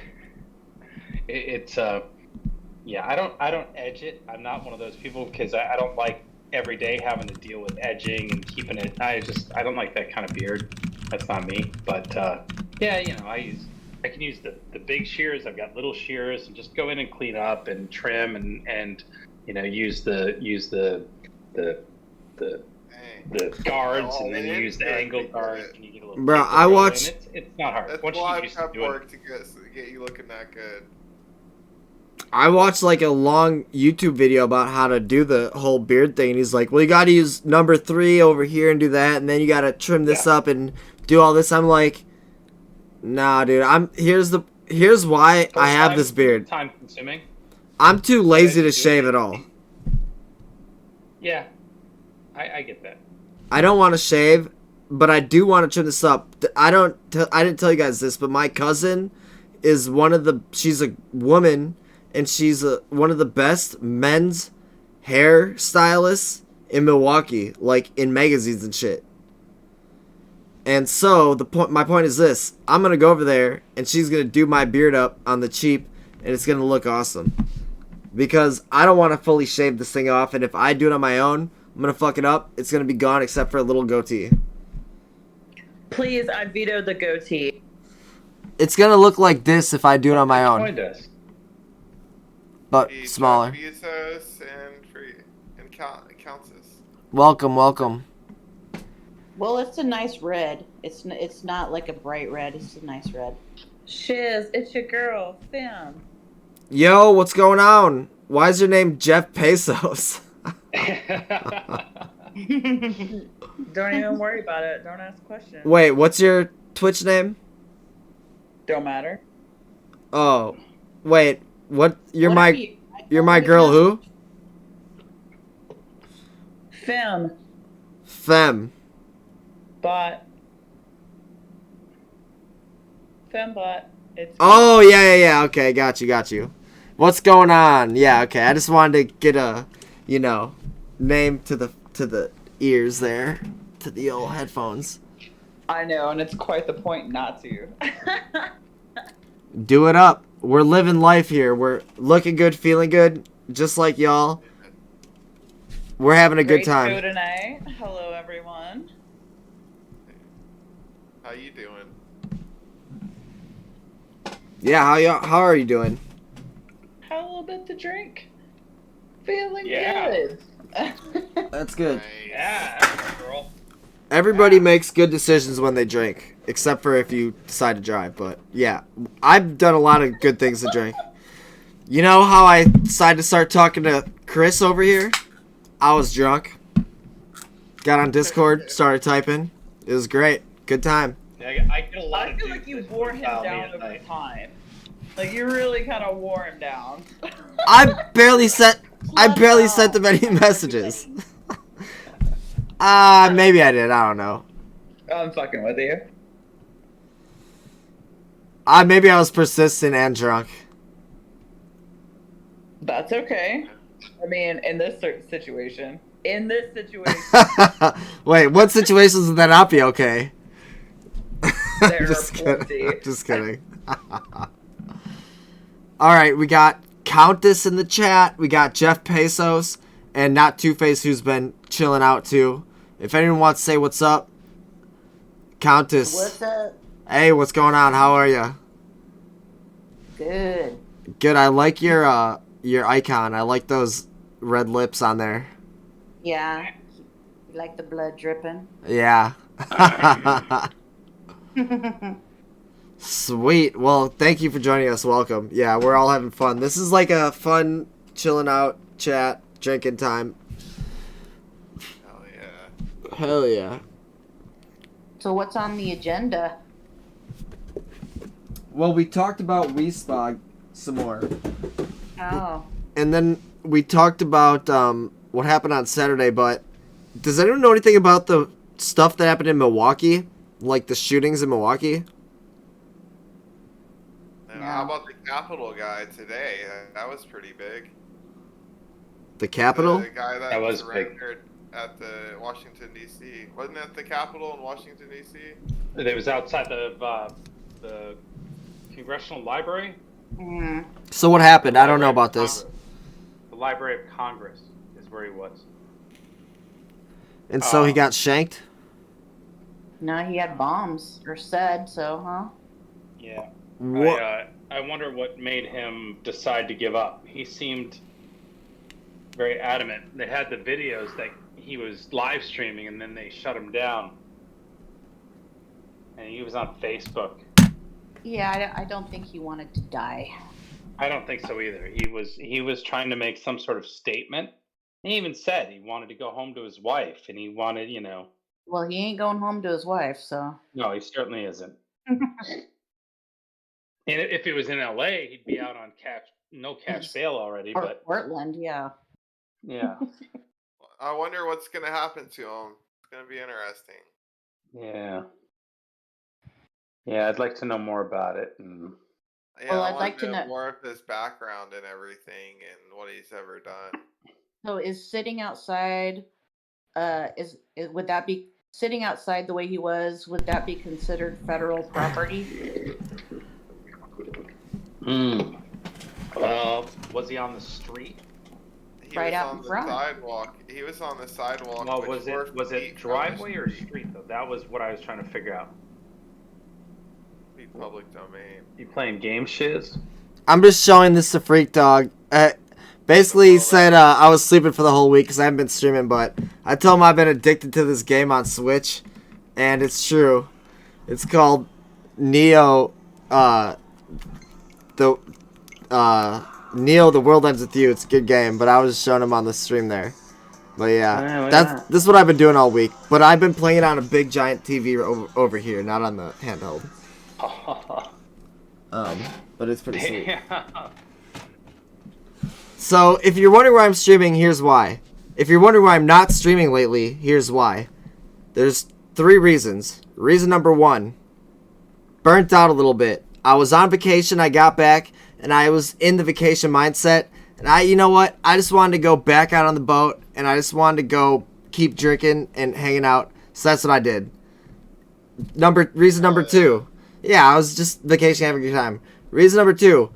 don't edge it. I'm not one of those people because I don't like every day having to deal with edging and keeping it. I don't like that kind of beard. That's not me. But I can use the big shears. I've got little shears and just go in and clean up and trim and use the guards, and then you use the angle guards, and you get a little. Bro, I watch. It's not hard. That's once a lot you of used to prep do it. work to get you looking that good. I watched like a long YouTube video about how to do the whole beard thing, and he's like, well, you gotta use number 3 over here and do that, and then you gotta trim this up and do all this. I'm like, nah, dude, here's why I have this beard. Time consuming. I'm too lazy to shave at all. Yeah, I get that. I don't want to shave, but I do want to trim this up. I didn't tell you guys this, but my cousin is she's a woman, and she's one of the best men's hair stylists in Milwaukee, like in magazines and shit. And so my point is this: I'm gonna go over there, and she's gonna do my beard up on the cheap, and it's gonna look awesome. Because I don't want to fully shave this thing off, and if I do it on my own, I'm gonna fuck it up. It's gonna be gone except for a little goatee. Please, I veto the goatee. It's gonna look like this if I do it on my own, Joined us. but He smaller. Bezos and Countess. Welcome. Well, it's a nice red. It's not like a bright red. It's a nice red. Shiz, it's your girl, Fim. Yo, what's going on? Why is your name Jeff Bezos? Don't even worry about it. Don't ask questions. Wait, what's your Twitch name? Don't matter. Oh, wait, what? You're Whatever you're my girl who? Fim, Fem. bot. Fembot. It's Oh, yeah. Okay, got you. What's going on? Yeah, okay. I just wanted to get a, name to the ears there, to the old headphones. I know, and it's quite the point not to. Do it up. We're living life here. We're looking good, feeling good, just like y'all. We're having a good Great show time. tonight. Hello, everyone. How you doing? Yeah, how are you doing? Had a little bit to drink. Feeling Yeah. good. That's good. Nice. Yeah, girl. Everybody makes good decisions when they drink, except for if you decide to drive. But yeah, I've done a lot of good things to drink. You know how I decided to start talking to Chris over here? I was drunk. Got on Discord, started typing. It was great. Good time. Yeah, I get a lot I of feel dudes like you that wore him dial me down at over night. time. Like you really kind of wore him down. I barely sent them any messages. Maybe I did. I don't know. I'm fucking with you. Maybe I was persistent and drunk. That's okay. I mean, in this certain situation. In this situation, Wait, what situations would that not be okay? there Just are plenty. kidding. Just kidding. All right, we got Countess in the chat. We got Jeff Bezos and Not Two-Face, who's been chilling out too. If anyone wants to say what's up, Countess. What's up? Hey, what's going on? How are you? Good. Good. I like your icon. I like those red lips on there. Yeah. You like the blood dripping? Yeah. Sweet. Well, thank you for joining us. Welcome. Yeah, we're all having fun. This is like a fun, chilling out, chat, drinking time. Hell yeah. Hell yeah. So what's on the agenda? Well, we talked about WYSIWYG some more. Oh. And then we talked about what happened on Saturday, but does anyone know anything about the stuff that happened in Milwaukee? Like the shootings in Milwaukee? And No. how about the Capitol guy today? That was pretty big. The Capitol? The guy That was big. surrendered at the Washington D.C. Wasn't that the Capitol in Washington D.C.? It was outside the Congressional Library. Mm. So what happened? I don't know Library about of this. Congress. The Library of Congress is where he was. And so he got shanked? No, he had bombs, or said so, huh? Yeah. What? I wonder what made him decide to give up. He seemed very adamant. They had the videos that he was live streaming, and then they shut him down. And he was on Facebook. Yeah, I don't think he wanted to die. I don't think so either. He was trying to make some sort of statement. He even said he wanted to go home to his wife, and he wanted, Well, he ain't going home to his wife, so. No, he certainly isn't. And if it was in LA, he'd be out on no cash bail already. Or But Portland, yeah. yeah, I wonder what's going to happen to him. It's going to be interesting. yeah. I'd like to know more about it. And Yeah, Well, I I'd want like to know- more of his background and everything and what he's ever done. So is sitting outside, would that be, sitting outside the way he was, would that be considered federal property? Was he on the street? He Right was out on in the front. sidewalk. He was on the sidewalk. Well, like was 4 it feet from the driveway or street. street though? That was what I was trying to figure out. Be public domain. You playing game shiz? I'm just showing this to Freak Dog. Basically, he said I was sleeping for the whole week because I haven't been streaming, but I told him I've been addicted to this game on Switch, and it's true. It's called Neo, the World Ends With You. It's a good game, but I was just showing him on the stream there. But yeah, this is what I've been doing all week. But I've been playing it on a big giant TV over here, not on the handheld. But it's pretty sweet. So, if you're wondering why I'm streaming, here's why. If you're wondering why I'm not streaming lately, here's why. There's 3 reasons. Reason number 1, burnt out a little bit. I was on vacation, I got back, and I was in the vacation mindset. And you know what? I just wanted to go back out on the boat, and I just wanted to go keep drinking and hanging out. So that's what I did. Reason number 2. Yeah, I was just vacation having a good time. Reason number 2,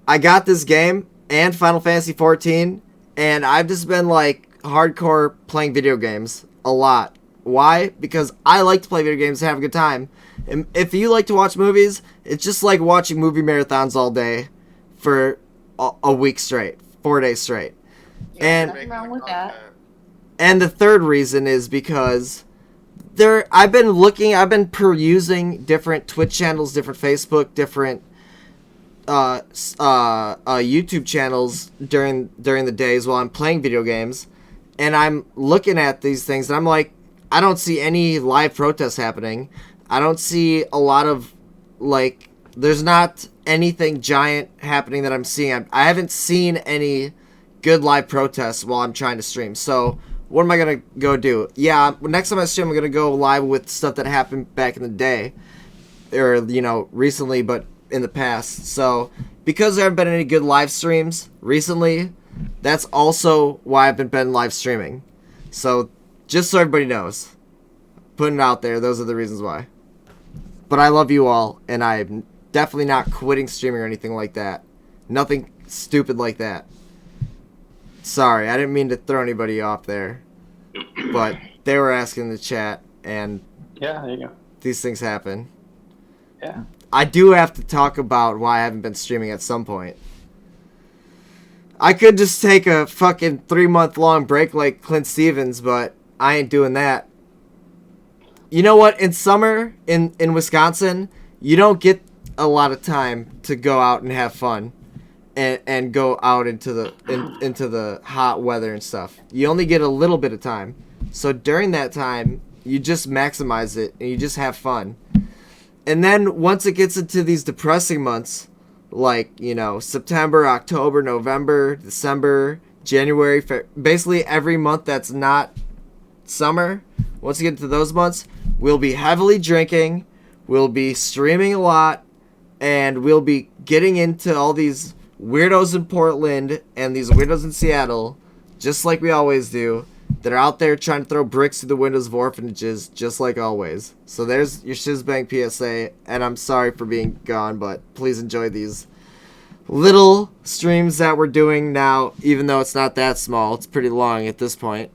I got this game and Final Fantasy 14, and I've just been like hardcore playing video games a lot. Why? Because I like to play video games and have a good time. And if you like to watch movies, it's just like watching movie marathons all day for a week straight, 4 days straight. And Nothing wrong with that. And the third reason is because I've been perusing different Twitch channels, different Facebook, different YouTube channels during the days while I'm playing video games, and I'm looking at these things and I'm like, I don't see any live protests happening. I don't see a lot of there's not anything giant happening that I'm seeing. I haven't seen any good live protests while I'm trying to stream. So what am I gonna go do? Yeah, next time I stream, I'm gonna go live with stuff that happened back in the day, or recently, but in the past. So because there haven't been any good live streams recently, that's also why I've been live streaming. So just so everybody knows, putting it out there, those are the reasons why. But I love you all, and I'm definitely not quitting streaming or anything like that. Nothing stupid like that. Sorry, I didn't mean to throw anybody off there, but they were asking in the chat, and Yeah, there you go. these things happen. Yeah. I do have to talk about why I haven't been streaming at some point. I could just take a fucking 3-month-long break like Clint Stevens, but I ain't doing that. You know what? In summer, in Wisconsin, you don't get a lot of time to go out and have fun. And go out into the hot weather and stuff. You only get a little bit of time. So during that time, you just maximize it and you just have fun. And then once it gets into these depressing months, like, September, October, November, December, January, basically every month that's not summer, once you get into those months, we'll be heavily drinking, we'll be streaming a lot, and we'll be getting into all these weirdos in Portland and these weirdos in Seattle, just like we always do, that are out there trying to throw bricks through the windows of orphanages, just like always. So there's your Shizbang PSA, and I'm sorry for being gone, but please enjoy these little streams that we're doing now, even though it's not that small. It's pretty long at this point.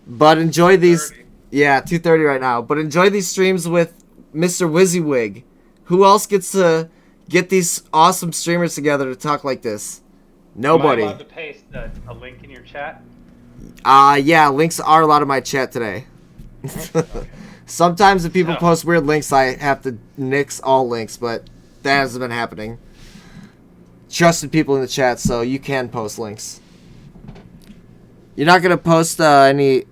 But enjoy these... 2:30. Yeah, 2:30 right now. But enjoy these streams with Mr. WYSIWYG. Who else gets to get these awesome streamers together to talk like this? Nobody. Am I allowed to paste a link in your chat? Yeah, links are allowed in my chat today. Sometimes if people post weird links, I have to nix all links, but that hasn't been happening. Trusted people in the chat, so you can post links. You're not going to post any...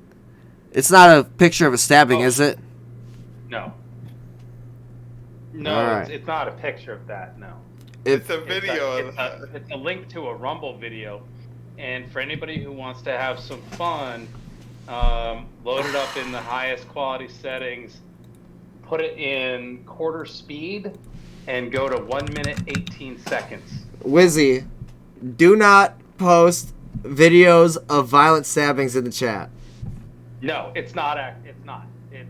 It's not a picture of a stabbing, is it? No. No, All right. it's not a picture of that, no. It's a video of that. It's a link to a Rumble video. And for anybody who wants to have some fun, load it up in the highest quality settings, put it in quarter speed, and go to 1 minute 18 seconds. Wizzy, do not post videos of violent stabbings in the chat. No, it's not. It's not.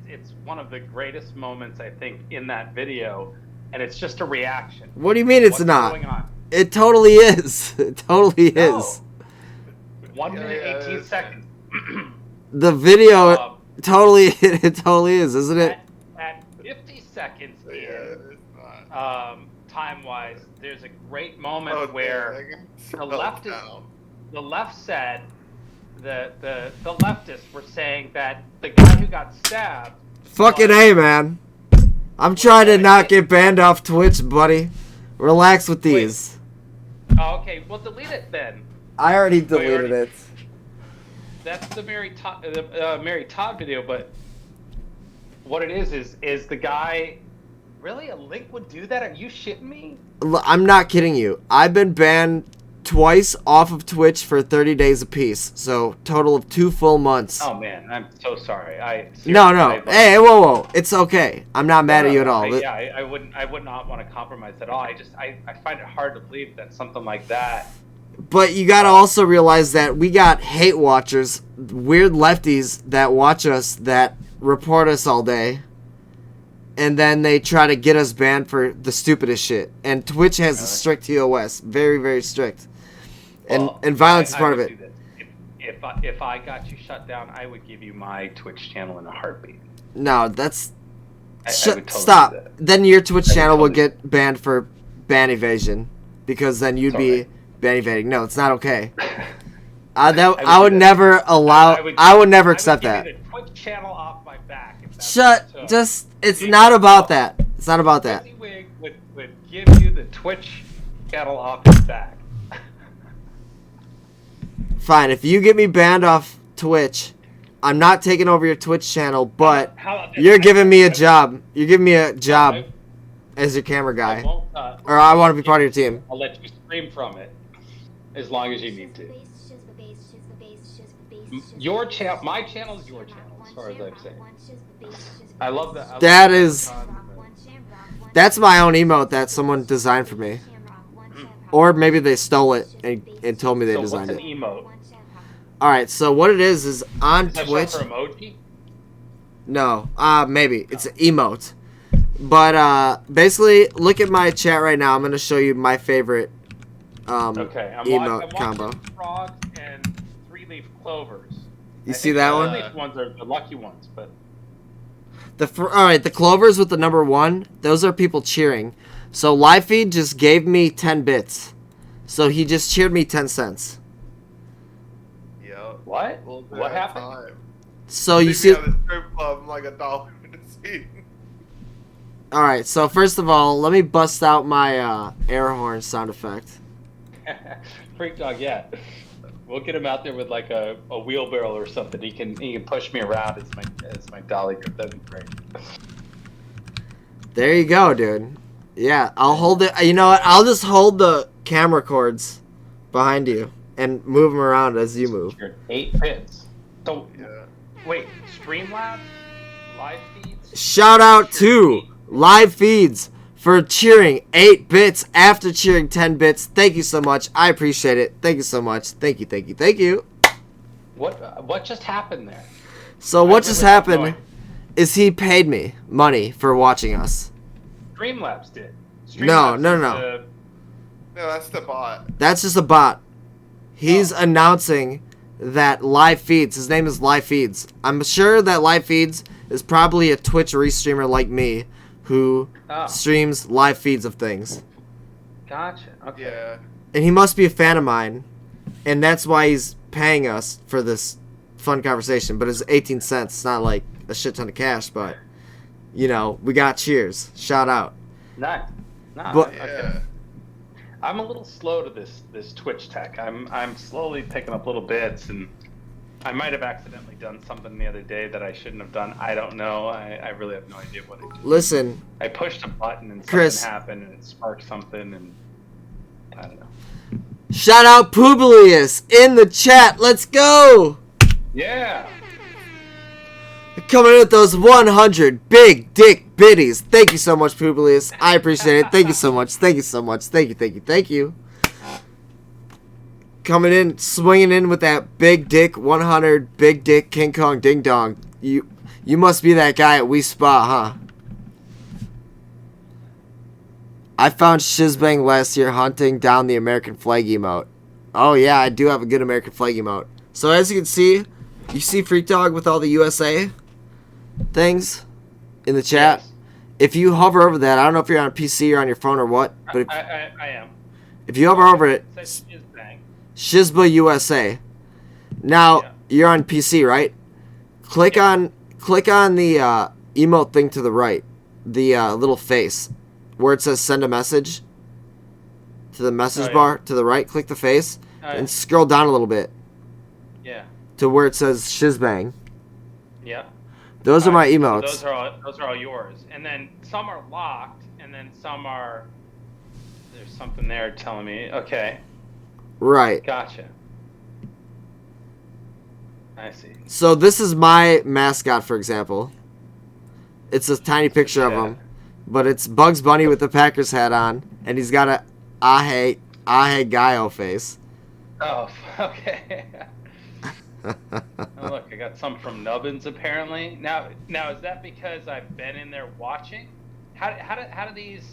It's one of the greatest moments, I think, in that video, and it's just a reaction. What do you mean it's What's not? going on? It totally is. It totally is. 1 minute 18 seconds. The video totally it totally is, isn't it? At 50 seconds Yeah, in, it's not. time-wise, there's a great moment Oh, where damn, I can the smell left it is now. the left said the leftists were saying that the guy who got stabbed. Fucking was- A, man. I'm trying to not get banned off Twitch, buddy. Relax with these. Oh, okay, well delete it then. I already you already- deleted it. That's the Mary Todd video, but what it is the guy really a link would do that? Are you shitting me? I'm not kidding you. I've been banned twice off of Twitch for 30 days apiece. So, total of 2 full months. Oh man, I'm so sorry. No. Hey, whoa. It's okay. I'm not mad at you at all. I would not want to compromise at all. I find it hard to believe that something like that. But you gotta also realize that we got hate watchers, weird lefties that watch us, that report us all day. And then they try to get us banned for the stupidest shit. And Twitch has a strict TOS. Very, very strict. And violence is part of it. If I got you shut down, I would give you my Twitch channel in a heartbeat. No, that's... I would totally stop. do that. Then your Twitch channel will totally- get banned for ban evasion. Because then you'd be ban evading. No, it's not okay. I would never allow... I would never accept that. Give you the Twitch channel off my back. If that's Shut... what it took. Just... It's not about that. It's not about that. WYSIWYG would give you the Twitch channel off his back. Fine, if you get me banned off Twitch, I'm not taking over your Twitch channel, but How about this? you're giving me a job. You're giving me a job I- as your camera I guy. won't, Or I want to be part of your team. I'll let you stream from it as long as you need to. Your channel, my channel is your channel, as far as I'm saying. I love that. That is... That's my own emote that someone designed for me. Or maybe they stole it and told me they So what's designed an it. emote? Alright, so what it is on Is that Twitch... short for emoji? No, maybe. It's an emote. But, basically, look at my chat right now. I'm going to show you my favorite Okay, I'm emote watching combo. frogs and 3-leaf clovers. You see that one? The 3-leaf ones are the lucky ones, but Alright, the clovers with the number 1, those are people cheering. So live feed just gave me 10 bits. So he just cheered me 10 cents. Yep. what? Little bit What at a happened? time. So you see... at the strip club, I'm like $1 to see. Alright, so first of all, let me bust out my air horn sound effect. Freak dog, yeah. We'll get him out there with like a wheelbarrow or something. He can push me around as my dolly grip. That'd be great. There you go, dude. Yeah, I'll hold it. You know what? I'll just hold the camera cords behind you and move them around as you move. You're 8 bits. So Yeah. wait, Streamlabs, live feeds. Shout out to live feeds for cheering 8 bits after cheering 10 bits. Thank you so much. I appreciate it. Thank you so much. Thank you. What just happened there? So what I just really have no happened idea. is he paid me money for watching us. Streamlabs did. No. Streamlabs is No, that's the bot. That's just a bot. He's announcing that live feeds. His name is Live Feeds. I'm sure that Live Feeds is probably a Twitch restreamer like me who Oh. streams live feeds of things. Gotcha. Okay. Yeah. And he must be a fan of mine. And that's why he's paying us for this fun conversation. But it's 18 cents. It's not like a shit ton of cash, but you know, we got cheers. Shout out. Nice. Nah, But- Yeah. okay. I'm a little slow to this Twitch tech. I'm slowly picking up little bits, and I might have accidentally done something the other day that I shouldn't have done. I don't know. I really have no idea what I did. Listen, I pushed a button and Chris. something happened, and it sparked something, and I don't know. shout out Publius in the chat. Let's go. Yeah. Coming in with those 100 big dick biddies. Thank you so much, Publius. I appreciate it. Thank you so much. Thank you. Coming in, swinging in with that big dick 100 big dick King Kong ding dong. You must be that guy at WYSIWYG, huh? I found Shizbang last year hunting down the American flag emote. Oh yeah, I do have a good American flag emote. So as you can see, you see Freak Dog with all the USA things in the chat. Yes. If you hover over that, I don't know if you're on a PC or on your phone or what, but I am. if you hover over it, It says Shizbang. Shizba USA. Now Yeah. you're on PC, right? Click on the emote thing to the right, the little face where it says send a message. To the message Oh, yeah. bar to the right, click the face, Oh, yeah. and scroll down a little bit Yeah. to where it says Shizbang. Yeah. Those are my Alright, emotes. So those are all yours, and then some are locked, and then some are. There's something there telling me. Okay, Right. gotcha. I see. So this is my mascot, for example. It's a tiny picture of Yeah. him, but it's Bugs Bunny with the Packers hat on, and he's got a I hate Gaio face. Oh, okay. Oh, look, I got some from Nubbins apparently. Now is that because I've been in there watching? How do these?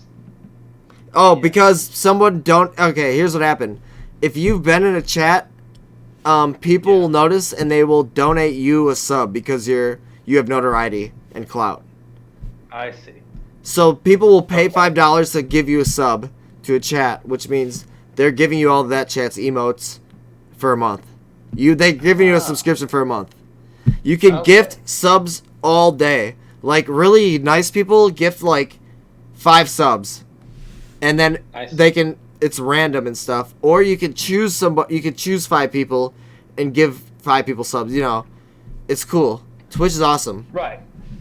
Oh, Yeah. because someone don't. Okay, here's what happened. If you've been in a chat, people Yeah. will notice and they will donate you a sub because you have notoriety and clout. I see. So people will pay $5 to give you a sub to a chat, which means they're giving you all of that chat's emotes for a month. They're giving you a subscription for a month. You can Okay. gift subs all day. Like really nice people gift like 5 subs, and then I see. they can. It's random and stuff. Or you can choose somebody. You can choose 5 people and give 5 people subs. You know, it's cool. Twitch is awesome. Right.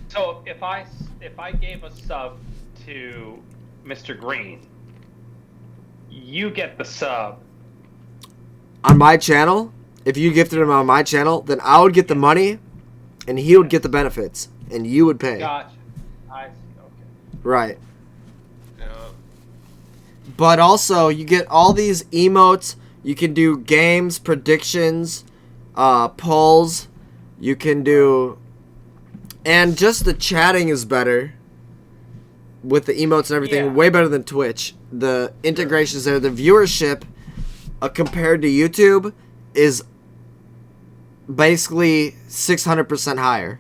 So if I gave a sub to Mr. Green, you get the sub. On my channel, if you gifted him on my channel, then I would get the money, and he would get the benefits, and you would pay. Gotcha. I see. Okay. Right. Yeah. But also, you get all these emotes. You can do games, predictions, polls. You can do... And just the chatting is better with the emotes and everything. Yeah. Way better than Twitch. The integrations there. The viewership compared to YouTube is basically 600% higher.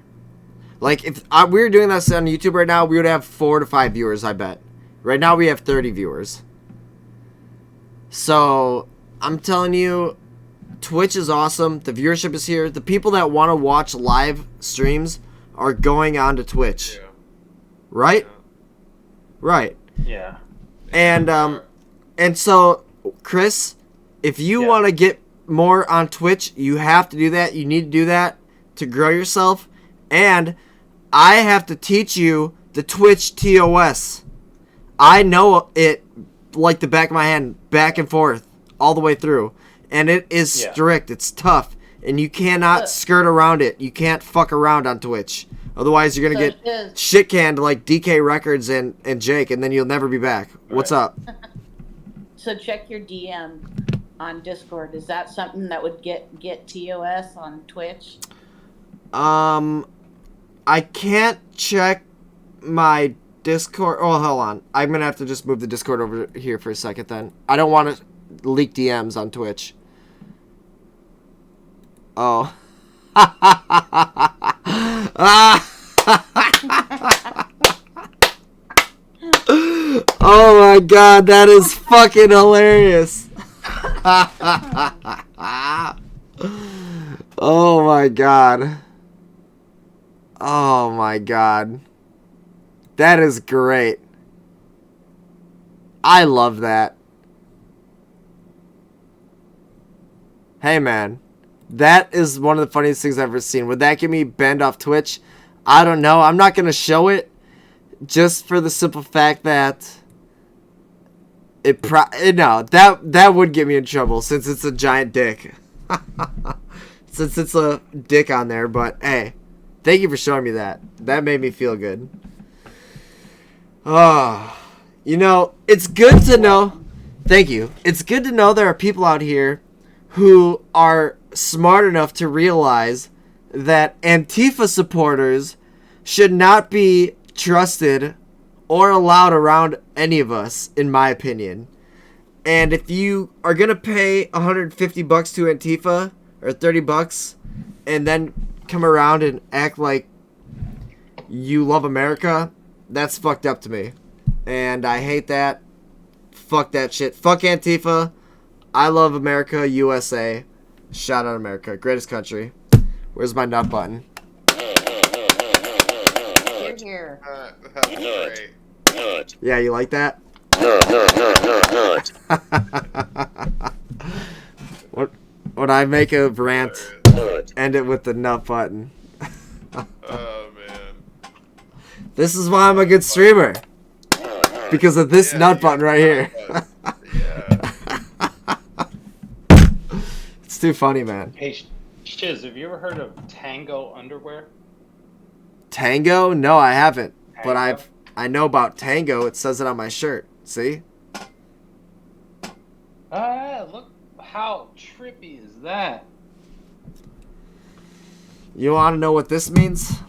Like, if we were doing this on YouTube right now, we would have 4 to 5 viewers, I bet. Right now, we have 30 viewers. So, I'm telling you, Twitch is awesome. The viewership is here. The people that want to watch live streams are going on to Twitch. Yeah. Right? Yeah. Right. Yeah. And so, Chris, if you Yeah. want to get more on Twitch, you have to do that. You need to do that to grow yourself. And I have to teach you the Twitch TOS. I know it like the back of my hand, back and forth, all the way through. And it is Yeah. strict. It's tough. And you cannot skirt around it. You can't fuck around on Twitch. Otherwise, you're going to get shit canned like DK Records and Jake, and then you'll never be back. What's Right. up? So check your DM on Discord. Is that something that would get TOS on Twitch? I can't check my Discord. Oh, hold on. I'm going to have to just move the Discord over here for a second then. I don't want to leak DMs on Twitch. Oh. Oh my god, that is fucking hilarious. Oh my god. Oh my god. That is great. I love that. Hey man, that is one of the funniest things I've ever seen. Would that get me banned off Twitch? I don't know. I'm not gonna show it, just for the simple fact that that would get me in trouble since it's a giant dick. Since it's a dick on there, but hey, thank you for showing me that. That made me feel good. Oh, it's good to know. Thank you. It's good to know there are people out here who are smart enough to realize that Antifa supporters should not be trusted or allowed around any of us, in my opinion. And if you are going to pay $150 to Antifa or $30 and then come around and act like you love America, That's fucked up to me. And I hate that. Fuck that shit. Fuck Antifa. I love America, USA. Shout out America. Greatest country. Where's my nut button? Here, here. That's great. Yeah, you like that? When I make a rant, end it with the nut button. Oh man. This is why I'm a good streamer. Because of this nut button right here. Yeah. It's too funny, man. Hey, Shiz, have you ever heard of Tango underwear? Tango? No, I haven't. But Tango? I know about Tango. It says it on my shirt. See? Look how trippy is that? You want to know what this means?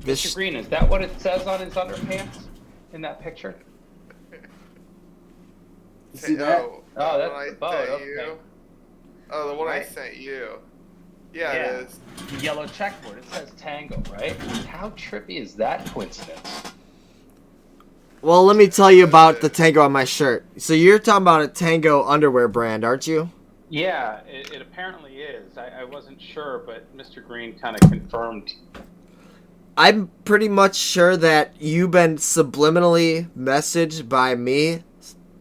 Mr. Green, is that what it says on his underpants in that picture? See that? Oh, Oh, that's one I the boat, sent okay. you. Oh, the one I Right? sent you. Yeah, Yeah. it is. The yellow checkboard, it says Tango, right? How trippy is that coincidence? Well, let me tell you about the Tango on my shirt. So you're talking about a Tango underwear brand, aren't you? Yeah, it apparently is. I wasn't sure, but Mr. Green kind of confirmed. I'm pretty much sure that you've been subliminally messaged by me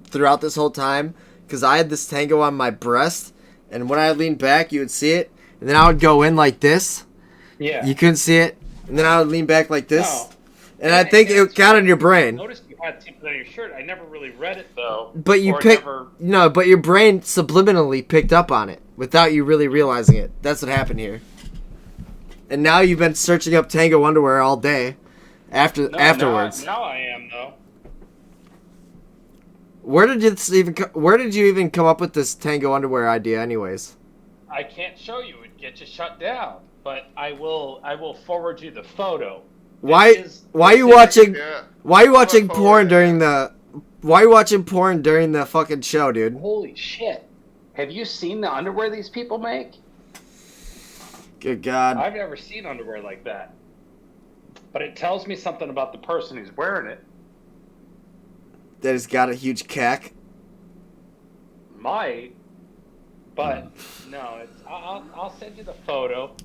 throughout this whole time, because I had this Tango on my breast, and when I leaned back, you would see it, and then I would go in like this. Yeah. You couldn't see it, and then I would lean back like this, No. and I think it got in your brain. Noticed you had something on your shirt. I never really read it though. But you or picked never- no, but your brain subliminally picked up on it without you really realizing it. That's what happened here. And now you've been searching up Tango underwear all day, afterwards. Now I am though. Where did you even come up with this Tango underwear idea, anyways? I can't show you; it'd get you shut down. But I will forward you the photo. Why are you watching? Yeah. Why are you watching I'll porn forward during it. the? Why are you watching porn during the fucking show, dude? Holy shit! Have you seen the underwear these people make? Good God. I've never seen underwear like that. But it tells me something about the person who's wearing it. That has got a huge cack. Might, but no. I'll send you the photo.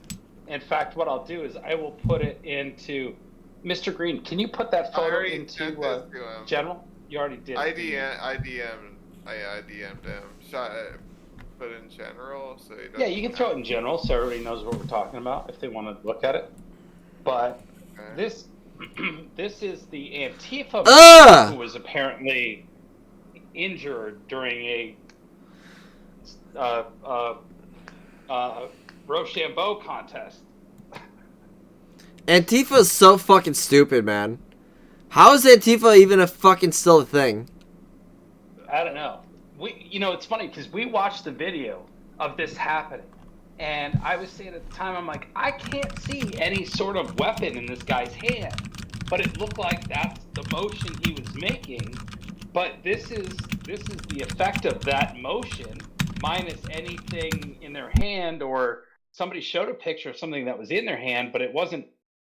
In fact, what I'll do is I will put it into Mr. Green. Can you put that I photo already into sent this to him. general? You already did. I DM'd him. Put in general, so he doesn't. Yeah, you can throw it in general so everybody knows what we're talking about if they want to look at it. But Okay. this is the Antifa Ugh! who was apparently injured during a Rochambeau contest. Antifa is so fucking stupid, man. How is Antifa even a fucking still a thing? I don't know. It's funny because we watched the video of this happening, and I was saying at the time, I'm like, I can't see any sort of weapon in this guy's hand, but it looked like that's the motion he was making. But this is the effect of that motion minus anything in their hand, or somebody showed a picture of something that was in their hand, but it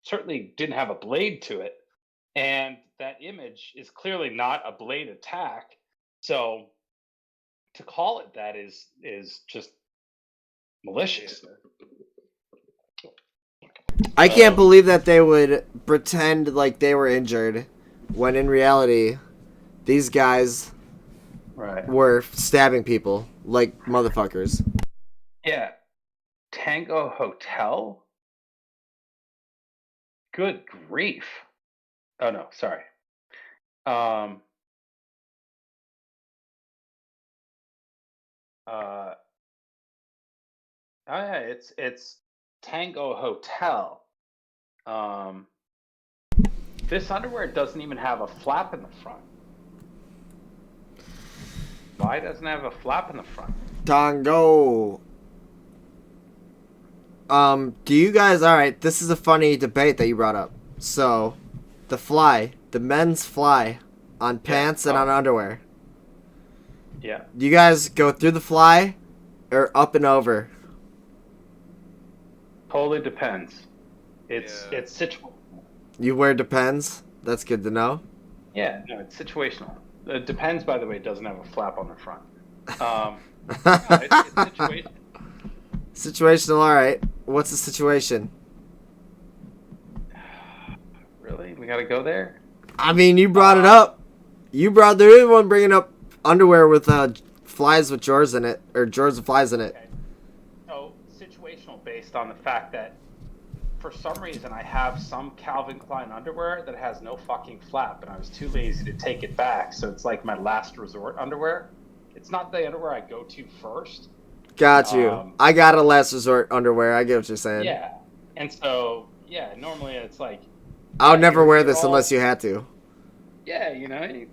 certainly didn't have a blade to it, and that image is clearly not a blade attack. So to call it that is just malicious. I can't believe that they would pretend like they were injured when in reality these guys Right. were stabbing people like motherfuckers. Yeah. Tango Hotel? Good grief. Oh no, sorry. Oh yeah, it's Tango Hotel. This underwear doesn't even have a flap in the front. Why doesn't it have a flap in the front? Tango. Do you guys, alright, this is a funny debate that you brought up. So, the men's fly on pants and on underwear. Yeah. Do you guys go through the fly or up and over? Totally depends. It's Yeah. situational. You wear Depends? That's good to know. Yeah, no, it's situational. It depends, by the way, it doesn't have a flap on the front. No, it's situational. Situational, all right. What's the situation? Really? We gotta go there? I mean, you brought it up. There is one bringing up underwear with flies with drawers in it, or drawers with flies in it. Okay. So, situational based on the fact that for some reason I have some Calvin Klein underwear that has no fucking flap, and I was too lazy to take it back, so it's like my last resort underwear. It's not the underwear I go to first. Got you. I got a last resort underwear. I get what you're saying. Yeah. And so, yeah, normally it's like... I would never wear you're this all- unless you had to. Yeah, you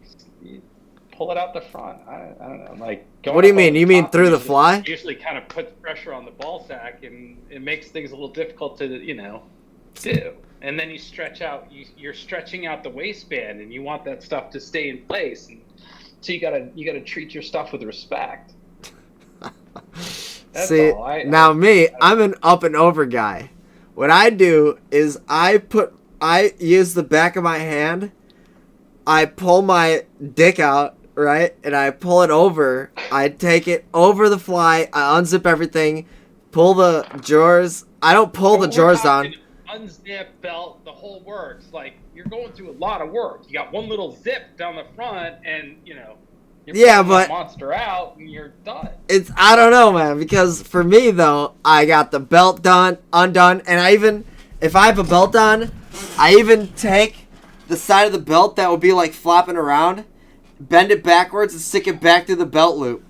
pull it out the front. I don't know. Like, What do you going up mean? on You mean top through the usually- fly? Usually kind of puts pressure on the ball sack, and it makes things a little difficult to, do. And then you stretch out, you're stretching out the waistband, and you want that stuff to stay in place. And so you gotta treat your stuff with respect. That's See, all. I'm an up and over guy. What I do is I use the back of my hand, I pull my dick out, right, and I pull it over. I take it over the fly, I unzip everything, pull the drawers. I don't pull the drawers down. Unzip, belt, the whole works. Like, you're going through a lot of work. You got one little zip down the front, and you're Yeah, pulling but- that monster out, and you're done. I don't know, man, because for me though, I got the belt undone, and if I have a belt on, I even take the side of the belt that will be like flopping around, bend it backwards and stick it back through the belt loop.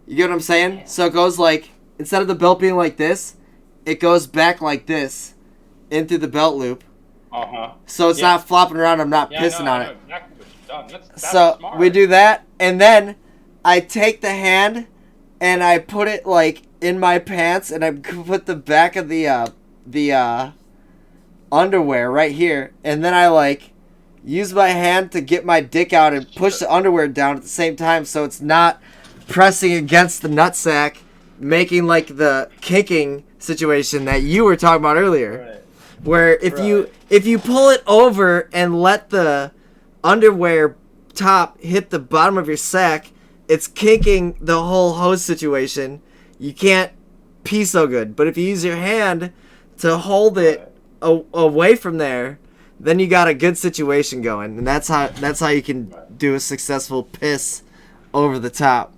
You get what I'm saying? So it goes like, instead of the belt being like this, it goes back like this into the belt loop. So it's not flopping around, I'm not pissing on it. Exactly what you've done. That's So smart. we do that, and then I take the hand and I put it like in my pants, and I put the back of the underwear right here, and then I like use my hand to get my dick out and push the underwear down at the same time, so it's not pressing against the nutsack, making like the kicking situation that you were talking about earlier. Right. Where if you pull it over and let the underwear top hit the bottom of your sack, it's kinking the whole hose situation. You can't pee so good. But if you use your hand to hold it away from there, then you got a good situation going, and that's how you can do a successful piss over the top.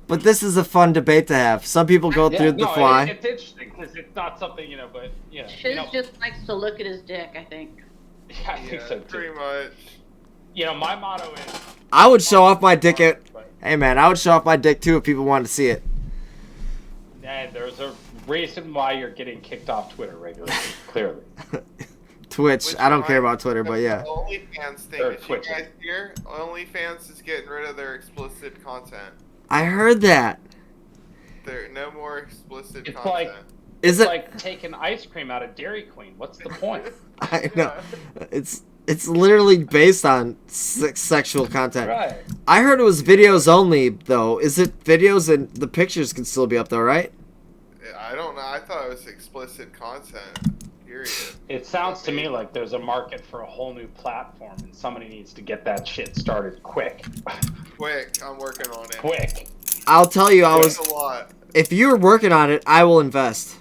But this is a fun debate to have. Some people go through the fly. It's interesting because it's not something but Shiz just likes to look at his dick, I think. Yeah, I think so too. Pretty much. My motto is. I would show off my dick Hey man, I would show off my dick too if people wanted to see it. And there's a reason why you're getting kicked off Twitter regularly, clearly. Twitch. Which I don't care reminds about Twitter, me but of yeah. the OnlyFans thing. Or Did you Twitch. guys hear? OnlyFans is getting rid of their explicit content. I heard that. There no more explicit It's content. Is It's it? like taking ice cream out of Dairy Queen. What's the point? I know. It's literally based on sexual content. Right. I heard it was videos only though. Is it videos and the pictures can still be up though, right? I don't know. I thought it was explicit content. Period. It sounds to me like there's a market for a whole new platform, and somebody needs to get that shit started quick. Quick, I'm working on it. Quick. I'll tell you, It's a lot. if you're working on it, I will invest.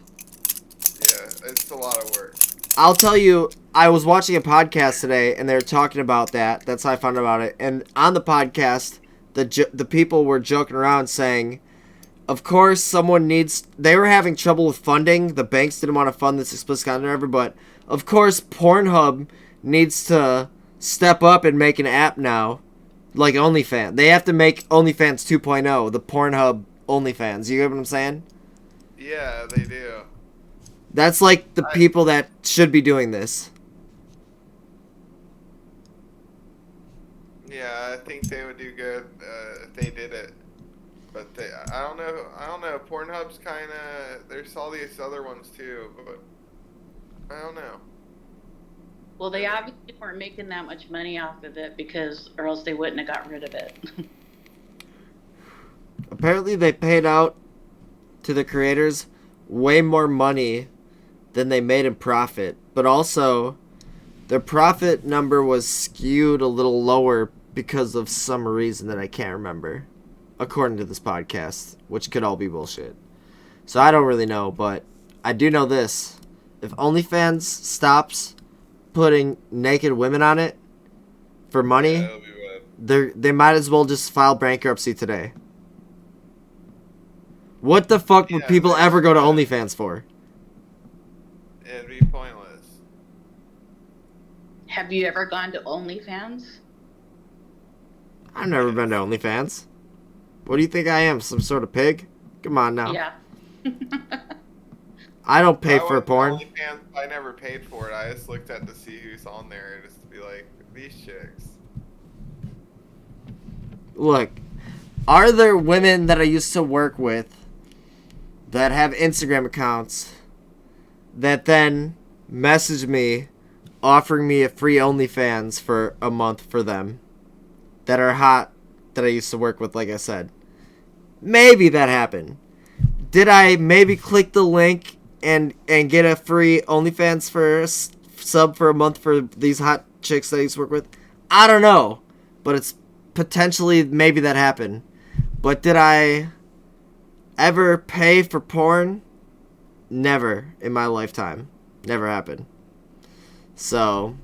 Yeah, it's a lot of work. I'll tell you, I was watching a podcast today, and they were talking about that. That's how I found out about it. And on the podcast, the people were joking around saying, of course, they were having trouble with funding. The banks didn't want to fund this explicit content ever, but of course, Pornhub needs to step up and make an app now, like OnlyFans. They have to make OnlyFans 2.0, the Pornhub OnlyFans. You get what I'm saying? Yeah, they do. That's like the people that should be doing this. Yeah, I think they would do good if they did it. But I don't know. Pornhub's kind of. There's all these other ones too, but I don't know. Well, they obviously weren't making that much money off of it or else they wouldn't have got rid of it. Apparently, they paid out to the creators way more money than they made in profit. But also, Their profit number was skewed a little lower because of some reason that I can't remember, according to this podcast, which could all be bullshit. So I don't really know, but I do know this. If OnlyFans stops putting naked women on it for money, Yeah, that'll be what. they might as well just file bankruptcy today. What the fuck would Yeah, people they ever go to should. OnlyFans for? It'd be pointless. Have you ever gone to OnlyFans? I've never been to OnlyFans. What do you think I am? Some sort of pig? Come on now. Yeah. I don't pay I for went to porn. OnlyFans, I never paid for it. I just looked at to see who's on there, just to be like, these chicks. Look, are there women that I used to work with that have Instagram accounts that then message me offering me a free OnlyFans for a month for them that are hot that I used to work with, like I said? Maybe that happened. Did I maybe click the link and get a free OnlyFans for a sub for a month for these hot chicks that I used to work with? I don't know, but it's potentially maybe that happened. But did I ever pay for porn? Never in my lifetime. Never happened. So,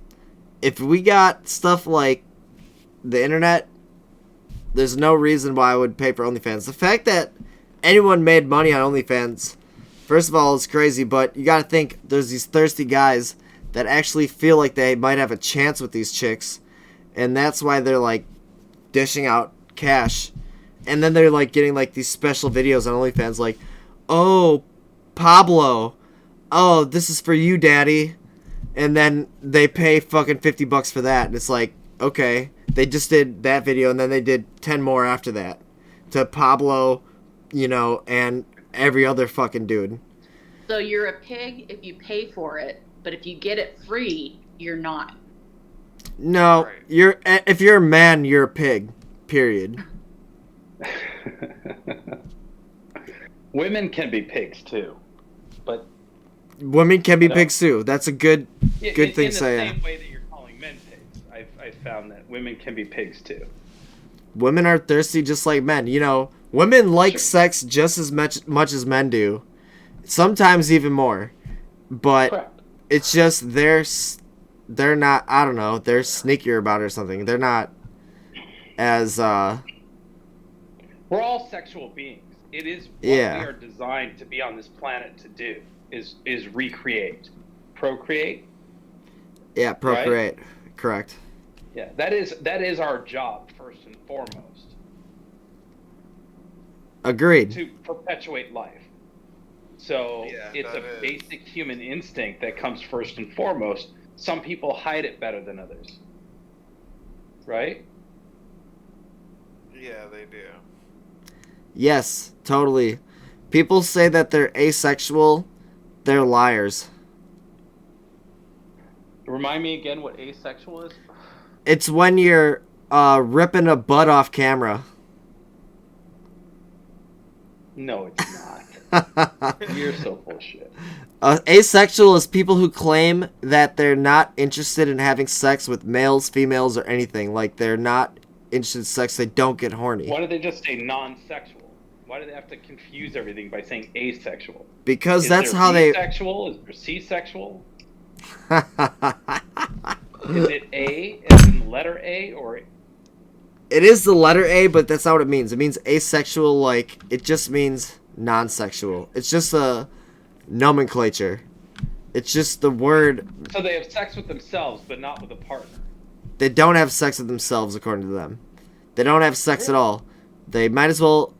if we got stuff like the internet, there's no reason why I would pay for OnlyFans. The fact that anyone made money on OnlyFans, first of all, is crazy, but you gotta think there's these thirsty guys that actually feel like they might have a chance with these chicks, and that's why they're like dishing out cash. And then they're like getting like these special videos on OnlyFans like, oh, Pablo, oh, this is for you, daddy. And then they pay fucking $50 for that. And it's like, okay, they just did that video and then they did 10 more after that to Pablo, you know, and every other fucking dude. So you're a pig if you pay for it, but if you get it free, you're not. No, Right. if you're a man, you're a pig. Period. Women can be pigs too, but Women can be No. pigs too. That's a good thing to in the say. same way that you're calling men pigs, I've found that women can be pigs too. Women are thirsty just like men. You know, women like Sure. sex just as much as men do. Sometimes even more. But Correct. it's just they're not, I don't know, they're sneakier about it or something. They're not as We're all sexual beings. It is what Yeah. we are designed to be on this planet to do. Is recreate, procreate. yeah, procreate. Correct. Yeah, that is our job first and foremost, Agreed. to perpetuate life. So Yeah, it's that a is. basic human instinct that comes first and foremost. Some people hide it better than others, right? Yeah, they do. Yes, totally. People say that they're asexual. They're liars. Remind me again what asexual is. It's when you're ripping a butt off camera. No, it's not. You're so full of shit. Asexual is people who claim that they're not interested in having sex with males, females, or anything. Like, they're not interested in sex. They don't get horny. Why do they just say non-sexual? Why do they have to confuse everything by saying asexual? Because Is that's there how they... Asexual? Is there C-sexual? Is it A as in the letter A, or It is the letter A, but that's not what it means. It means asexual, like, it just means non-sexual. It's just a nomenclature. It's just the word. so they have sex with themselves but not with a partner? They don't have sex with themselves, according to them. They don't have sex at all. They might as well...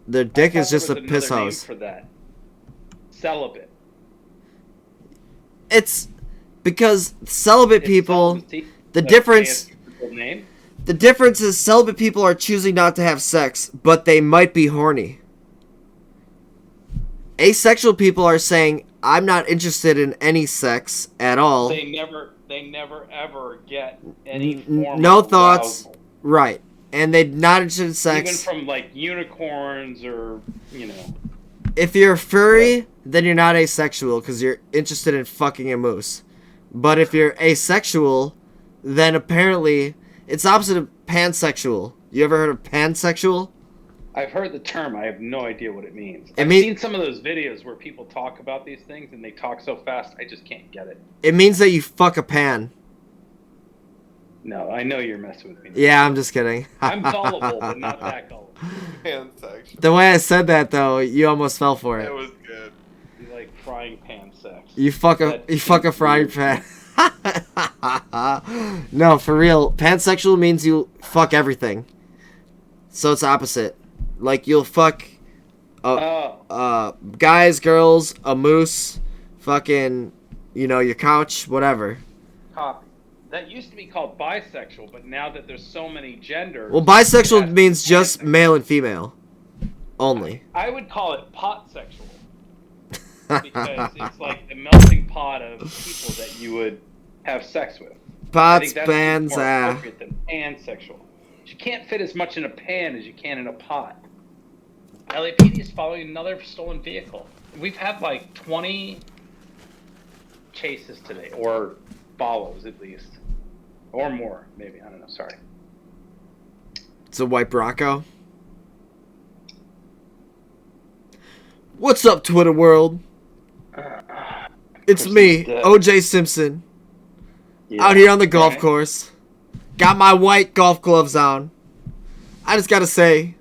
Their dick I is thought just there a was piss another name hose. for that. Celibate. It's because celibate It's people... celibacy. The That's difference... AS's name. The difference is celibate people are choosing not to have sex, but they might be horny. Asexual people are saying, I'm not interested in any sex at all. They never ever get any N- form no of thoughts. arousal. Right. And they're not interested in Even sex. from like unicorns or If you're furry, then you're not asexual because you're interested in fucking a moose. But if you're asexual, then apparently it's opposite of pansexual. You ever heard of pansexual? I've heard the term. I have no idea what it means. It I've mean- seen some of those videos where people talk about these things and they talk so fast, I just can't get it. It means that you fuck a pan. No, I know you're messing with me. Yeah, I'm just kidding. I'm gullible, but not that gullible. Pansexual. The way I said that though, you almost fell for It it. was good. You like frying pan sex. You fuck a That frying seems pan. No, for real. Pansexual means you fuck everything. So it's opposite. Like you'll fuck guys, girls, a moose, fucking, your couch, whatever. Copy. That used to be called bisexual, but now that there's so many genders... Well, bisexual that's means just pansexual. male and female. Only. I would call it potsexual. Because it's like the melting pot of people that you would have sex with. I Pots, think that's pans, more appropriate than pansexual. You can't fit as much in a pan as you can in a pot. LAPD is following another stolen vehicle. We've had like 20 chases today, or follows at least. Or more, maybe. I don't know. Sorry. It's a white Bronco. What's up, Twitter world? It's me, OJ Simpson, out here on the golf course. Got my white golf gloves on. I just gotta say,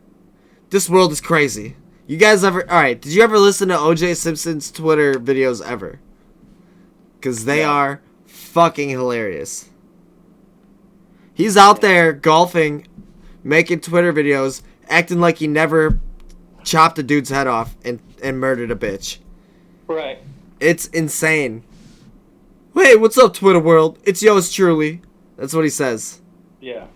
this world is crazy. You guys ever... Alright, did you ever listen to OJ Simpson's Twitter videos ever? Because they are fucking hilarious. He's out there golfing, making Twitter videos, acting like he never chopped a dude's head off and murdered a bitch. Right. It's insane. Hey, what's up, Twitter world? It's yours truly. That's what he says. Yeah.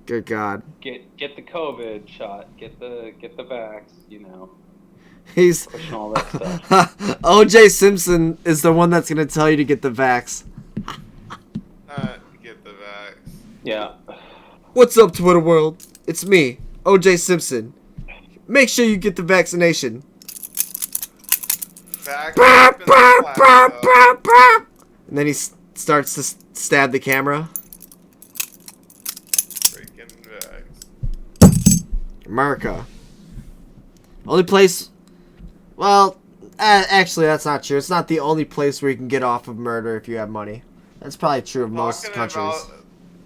Good God. Get the COVID shot. Get the vax. He's Pushing all that stuff. OJ Simpson is the one that's gonna tell you to get the vax. Get the vax. Yeah. What's up, Twitter world? It's me, OJ Simpson. Make sure you get the vaccination. Vax. Bah, has been bah, flagged, bah, though. bah, bah. And then he starts to stab the camera. Freaking vax. America. Only place... Well, actually, that's not true. It's not the only place where you can get off of murder if you have money. That's probably true of most Talking countries. about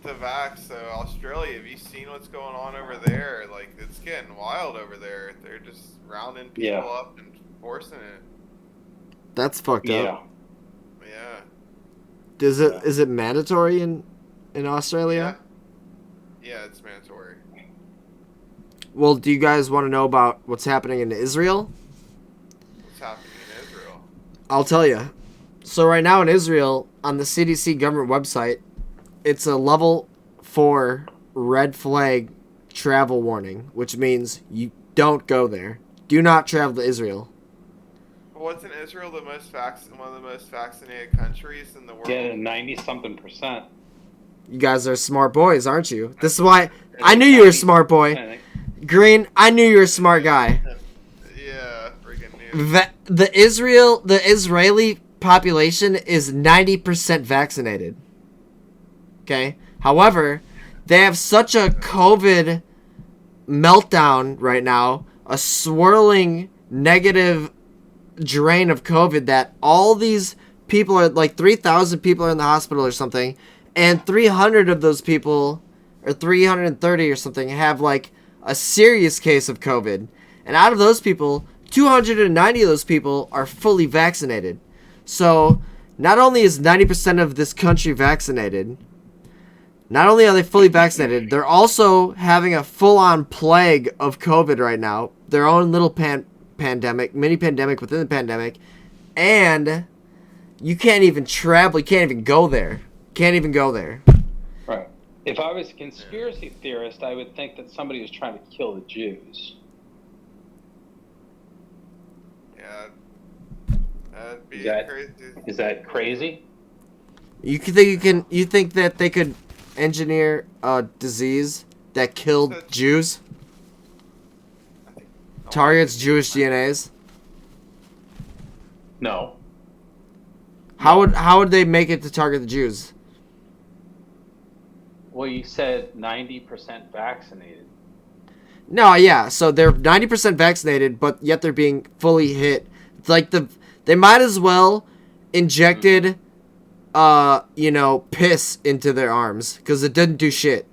the vax, though, Australia, have you seen what's going on over there? Like, it's getting wild over there. They're just rounding people up and forcing it. That's fucked up. Yeah. Is it mandatory in Australia? Yeah, it's mandatory. Well, do you guys want to know about what's happening in Israel? What's happening in Israel? I'll tell you. So right now in Israel, on the CDC government website, it's a level 4 red flag travel warning, which means you don't go there. Do not travel to Israel. Wasn't Israel one of the most vaccinated countries in the world? Yeah, 90-something%. You guys are smart boys, aren't you? This is why I knew you were a smart boy. Green, I knew you were a smart guy. Yeah, freaking new. The Israeli population is 90% vaccinated. Okay? However, they have such a COVID meltdown right now, a swirling negative drain of COVID, that all these people are, like 3,000 people are in the hospital or something, and 300 of those people, or 330 or something, have like a serious case of COVID. And out of those people, 290 of those people are fully vaccinated. So, not only is 90% of this country vaccinated, not only are they fully vaccinated, they're also having a full-on plague of COVID right now. Their own little pandemic, mini pandemic within the pandemic. And you can't even travel. You can't even go there. Can't even go there. Right. If I was a conspiracy theorist, I would think that somebody was trying to kill the Jews. Yeah. That'd be crazy. Is that crazy? You think that they could engineer a disease that killed Jews? Targets Jewish DNAs? No. How would they make it to target the Jews? Well, you said 90% vaccinated. No, yeah. So they're 90% vaccinated, but yet they're being fully hit. It's like they might as well injected, piss into their arms because it didn't do shit.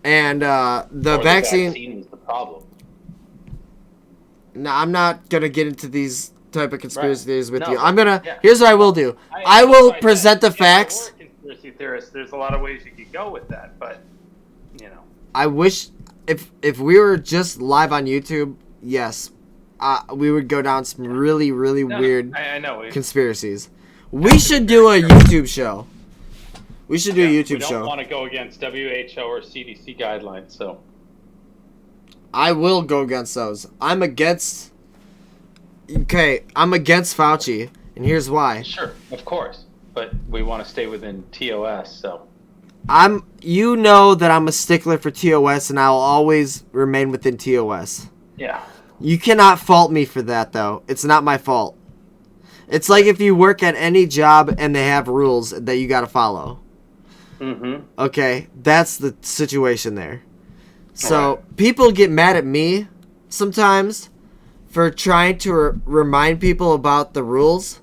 And the Or vaccine. The vaccine is the problem. No, I'm not gonna get into these type of conspiracy theories with No, you. but- I'm gonna. yeah. Here's what I will do. I that's will why I present said, the facts. If there were conspiracy theorists, there's a lot of ways you could go with that, but I wish if we were just live on YouTube, yes, we would go down some really weird I know. conspiracies. We should do a YouTube show. We should do a YouTube we don't show. want to go against WHO or CDC guidelines, so I will go against those. I'm against Fauci, and here's why. sure, of course, but we want to stay within TOS, so. You know that I'm a stickler for TOS, and I'll always remain within TOS. Yeah. You cannot fault me for that, though. It's not my fault. It's like if you work at any job and they have rules that you gotta follow. Mm-hmm. Okay, that's the situation there. So people get mad at me sometimes for trying to remind people about the rules,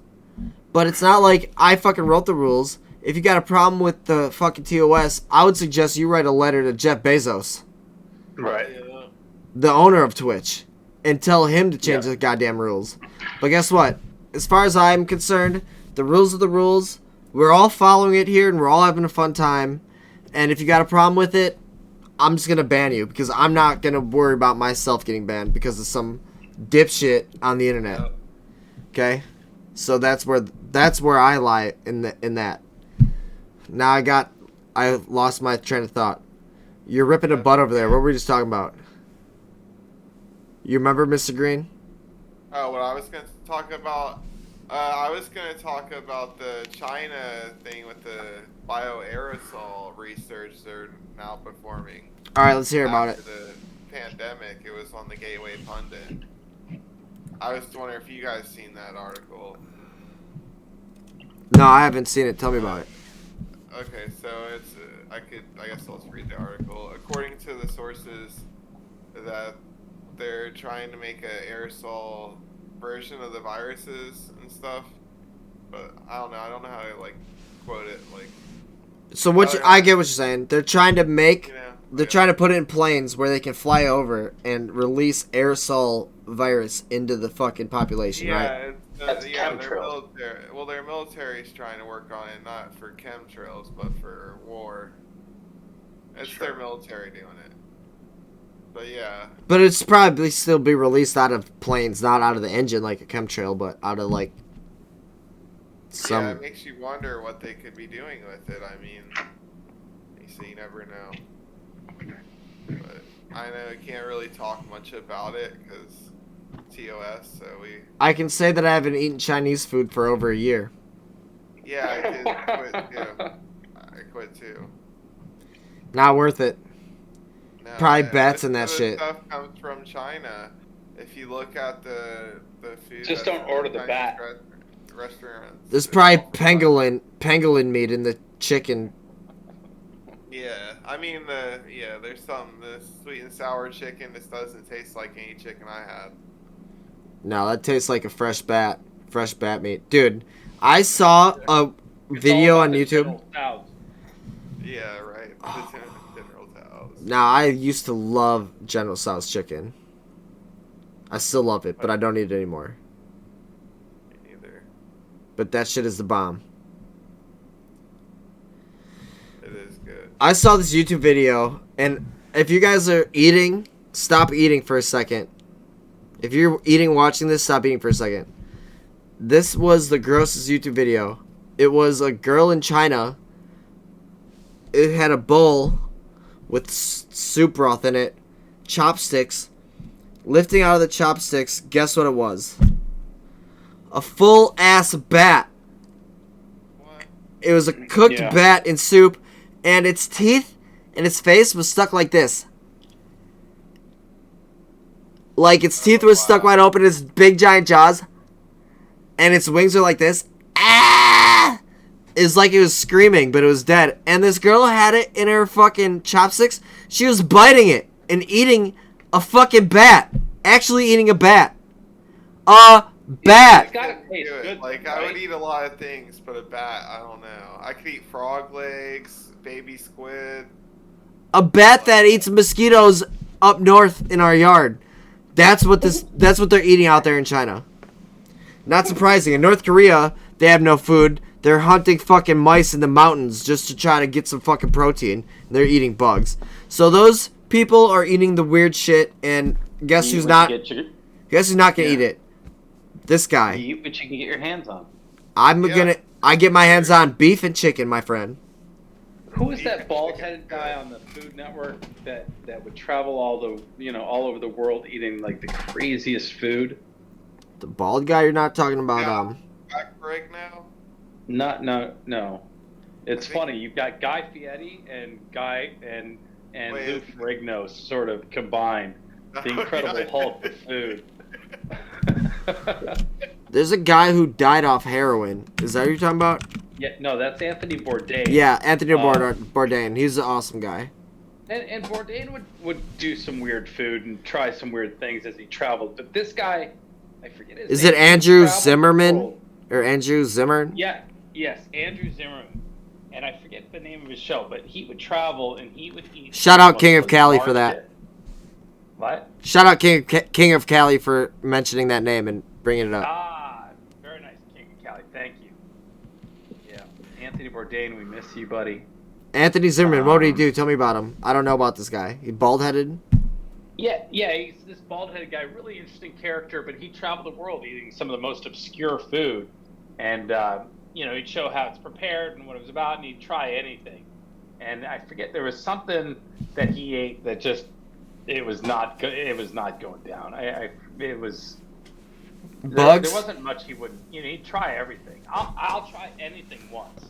but it's not like I fucking wrote the rules. If you got a problem with the fucking TOS, I would suggest you write a letter to Jeff Bezos, Right. the owner of Twitch, and tell him to change the goddamn rules. But guess what? As far as I'm concerned, the rules are the rules. We're all following it here, and we're all having a fun time. And if you got a problem with it, I'm just gonna ban you because I'm not gonna worry about myself getting banned because of some dipshit on the internet. Okay, so that's where I lie in that. Now I lost my train of thought. You're ripping a butt over there. What were we just talking about? You remember, Mr. Green? Oh, what I was going to talk about? I was going to talk about the China thing with the bioaerosol research they're now performing. All right, let's hear about it. After the pandemic, it was on the Gateway Pundit. I was wondering if you guys seen that article. No, I haven't seen it. Tell me about it. Okay, so it's I guess I'll just read the article. According to the sources, that they're trying to make an aerosol version of the viruses and stuff, but I don't know how to quote it So I get what you're saying. They're trying to make. They're yeah. trying to put it in planes where they can fly over and release aerosol virus into the fucking population, right? That's Their chemtrails. military. Well, their military's trying to work on it, not for chemtrails, but for war. It's their military doing it. But yeah. But it's probably still be released out of planes, not out of the engine like a chemtrail, but out of some. Yeah, it makes you wonder what they could be doing with it. I mean, you never know. But I know I can't really talk much about it because TOS, so we... I can say that I haven't eaten Chinese food for over a year. Yeah, I did quit too. I quit too. Not worth it. No, Probably yeah, bats most and that of the shit. Stuff comes from China. If you look at the food... Just that's don't in order the Chinese bat. Restaurants. There's it's probably all from pangolin meat in the chicken. Yeah, I mean there's the sweet and sour chicken. This doesn't taste like any chicken I had. No, that tastes like a fresh bat meat. Dude, I saw a video on YouTube. Yeah, right. General Tso's. Now, I used to love General Tso's chicken. I still love it, but I don't eat it anymore. Me neither. But that shit is the bomb. It is good. I saw this YouTube video, and if you guys are eating, stop eating for a second. If you're eating watching this, stop eating for a second. This was the grossest YouTube video. It was a girl in China. It had a bowl with soup broth in it, chopsticks. Lifting out of the chopsticks, guess what it was? A full ass bat. What? It was a cooked bat in soup, and its teeth and its face was stuck like this. Like its teeth was stuck wide open, its big giant jaws, and its wings are like this. Ah! is like it was screaming, but it was dead. And this girl had it in her fucking chopsticks. She was biting it and eating a fucking bat. Actually eating a bat. A bat. It's gotta taste Do it. good. Like, right? I would eat a lot of things, but a bat, I don't know. I could eat frog legs, baby squid. A bat that eats mosquitoes up north in our yard. That's what they're eating out there in China. Not surprising. In North Korea, they have no food. They're hunting fucking mice in the mountains just to try to get some fucking protein. And they're eating bugs. So those people are eating the weird shit, and guess who's not gonna eat it? This guy. You eat what you can get your hands on. I get my hands on beef and chicken, my friend. Who was that bald-headed guy on the Food Network that would travel all over the world eating like the craziest food? The bald guy you're not talking about, Back break now? No. It's funny. You've got Guy Fieri and Lou Ferrigno sort of combined. The Incredible Hulk of food. There's a guy who died off heroin. Is that what you're talking about? Yeah, no, that's Anthony Bourdain. Yeah, Anthony Bourdain. He's an awesome guy. And Bourdain would do some weird food and try some weird things as he traveled. But this guy, I forget his name. Is it Andrew Zimmerman? Or Andrew Zimmern? Yes, Andrew Zimmerman. And I forget the name of his show, but he would travel and he would eat. Shout out King of Cali for that. Shit. What? Shout out King of Cali for mentioning that name and bringing it up. Ah, very nice, King of Cali. Thank you. Yeah, Anthony Bourdain, we miss you, buddy. Anthony Zimmerman, what did he do? Tell me about him. I don't know about this guy. He bald-headed? Yeah, he's this bald-headed guy, really interesting character, but he traveled the world eating some of the most obscure food. And, he'd show how it's prepared and what it was about, and he'd try anything. And I forget, there was something that he ate that just, it was not going down. It was... Bugs? There wasn't much he wouldn't, he'd try everything. I'll try anything once.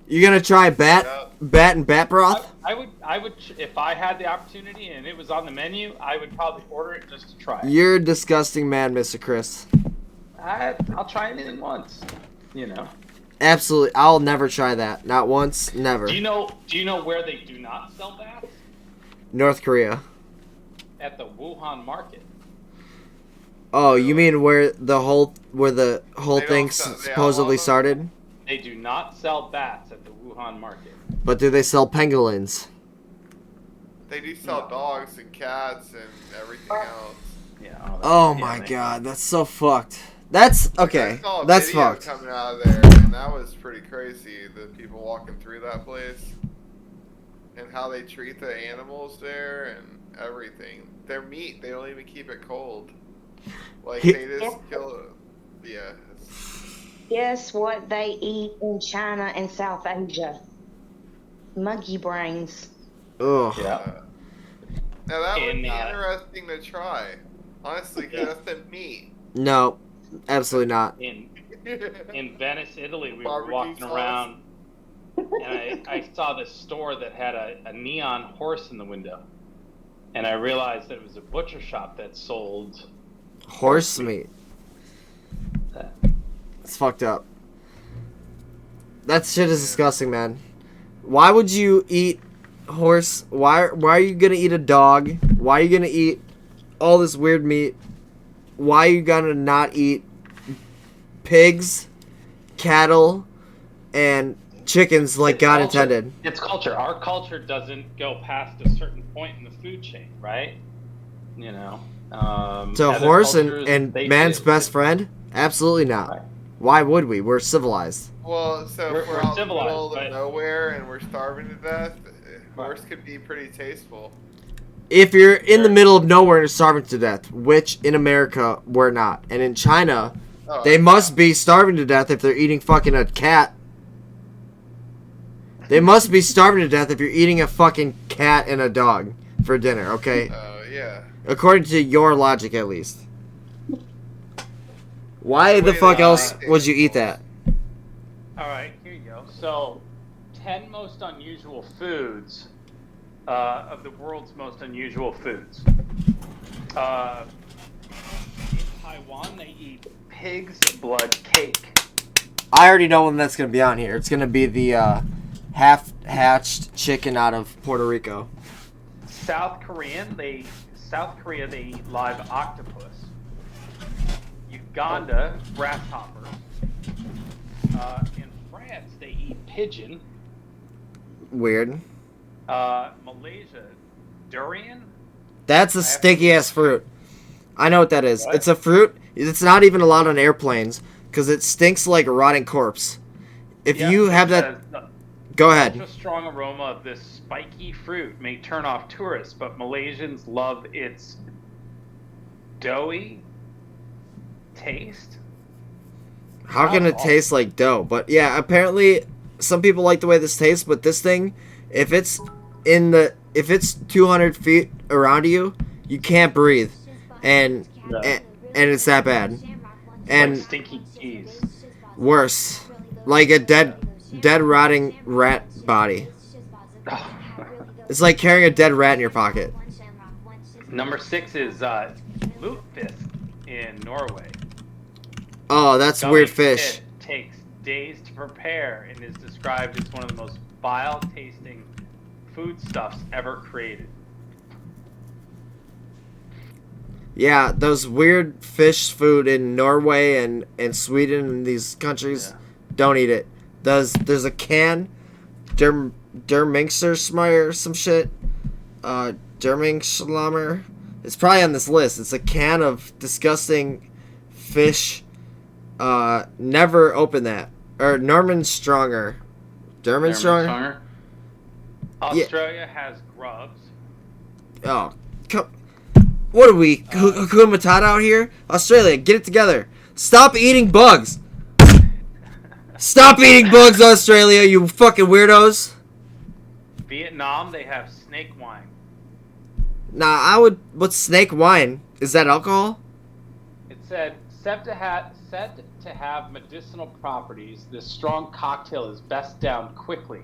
You gonna try bat and bat broth? I would, if I had the opportunity and it was on the menu, I would probably order it just to try it. You're a disgusting man, Mr. Chris. I'll try anything once, Absolutely, I'll never try that. Not once, never. Do you know where they do not sell bats? North Korea. At the Wuhan market. Oh, you mean where the whole thing supposedly started? They do not sell bats at the Wuhan market. But do they sell pangolins? They do sell dogs and cats and everything else. Yeah. Oh my god, that's so fucked. That's okay. I saw a That's video fucked. coming out of there, and that was pretty crazy. The people walking through that place and how they treat the animals there and everything. Their meat, they don't even keep it cold. Like they just kill it. Yeah. Guess what they eat in China and South Asia? Monkey brains. Ugh. Yeah. Now that would be interesting to try. Honestly, 'cause that's the meat. No, absolutely not. In Venice, Italy, we were Barbecue walking sauce. around, and I saw this store that had a neon horse in the window, and I realized that it was a butcher shop that sold Horse meat. It's fucked up. That shit is disgusting, man. Why would you eat horse? Why are you gonna eat a dog? Why are you gonna eat all this weird meat? Why are you gonna not eat pigs, cattle, and chickens like God intended? It's culture. Our culture doesn't go past a certain point in the food chain, right? So other horse cultures, and they man's do. best friend? Absolutely not. Right. Why would we? We're civilized. Well, so We're if we're out in the civilized, middle but- of nowhere and we're starving to death, horse could be pretty tasteful. If you're in the middle of nowhere and you're starving to death, which in America we're not, and in China they must be starving to death if they're eating fucking a cat. They must be starving to death if you're eating a fucking cat and a dog for dinner, okay? Yeah. According to your logic, at least. Why the fuck else would you eat that? All right, here you go. So, 10 most unusual foods of the world's most unusual foods. In Taiwan, they eat pig's blood cake. I already know when that's gonna be on here. It's gonna be the half-hatched chicken out of Puerto Rico. South Korea, they eat live octopus. Uganda, grasshoppers. In France, they eat pigeon. Weird. Malaysia, durian. That's a sticky ass fruit. I know what that is. What? It's a fruit. It's not even allowed on airplanes because it stinks like a rotting corpse. If you have that, go ahead. The strong aroma of this spiky fruit may turn off tourists, but Malaysians love its doughy taste. How can it taste like dough? But yeah, apparently some people like the way this tastes. But this thing, if it's 200 feet around you, you can't breathe, and it's that bad. And like stinky cheese. Worse, like a dead rotting rat body. It's like carrying a dead rat in your pocket. Number 6 is lutefisk in Norway. Oh, that's Gummy weird fish. It takes days to prepare and is described as one of the most vile-tasting foodstuffs ever created. Yeah, those weird fish food in Norway and Sweden and these countries, don't eat it. There's a can, Dermingsersmeyer or some shit, Dermingschlammer. It's probably on this list. It's a can of disgusting fish. Never open that. Or Norman Stronger. Stronger? Australia has grubs. Oh, come. What are we, Hakuna Matata out here? Australia, get it together. Stop eating bugs. Stop eating bugs, Australia, you fucking weirdos. Vietnam, they have snake wine. Nah, what's snake wine? Is that alcohol? It said, said to have medicinal properties, this strong cocktail is best downed quickly.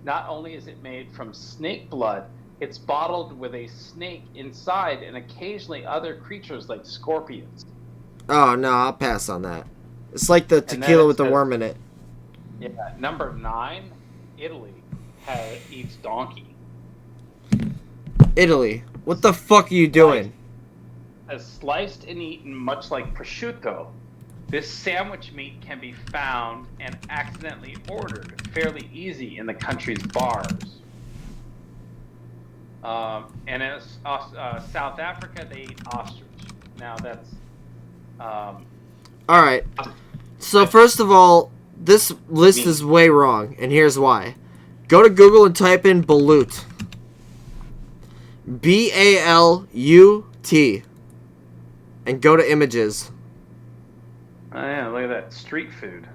Not only is it made from snake blood, it's bottled with a snake inside and occasionally other creatures like scorpions. Oh, no, I'll pass on that. It's like the tequila with the worm in it. Yeah, number 9, Italy eats donkey. Italy, what the fuck are you doing? As sliced and eaten much like prosciutto, this sandwich meat can be found and accidentally ordered fairly easy in the country's bars. And in South Africa, they eat ostrich. Now that's... Alright. So first of all, this list is way wrong, and here's why. Go to Google and type in balut. B-A-L-U-T. And go to images. Oh yeah, look at that. Street food.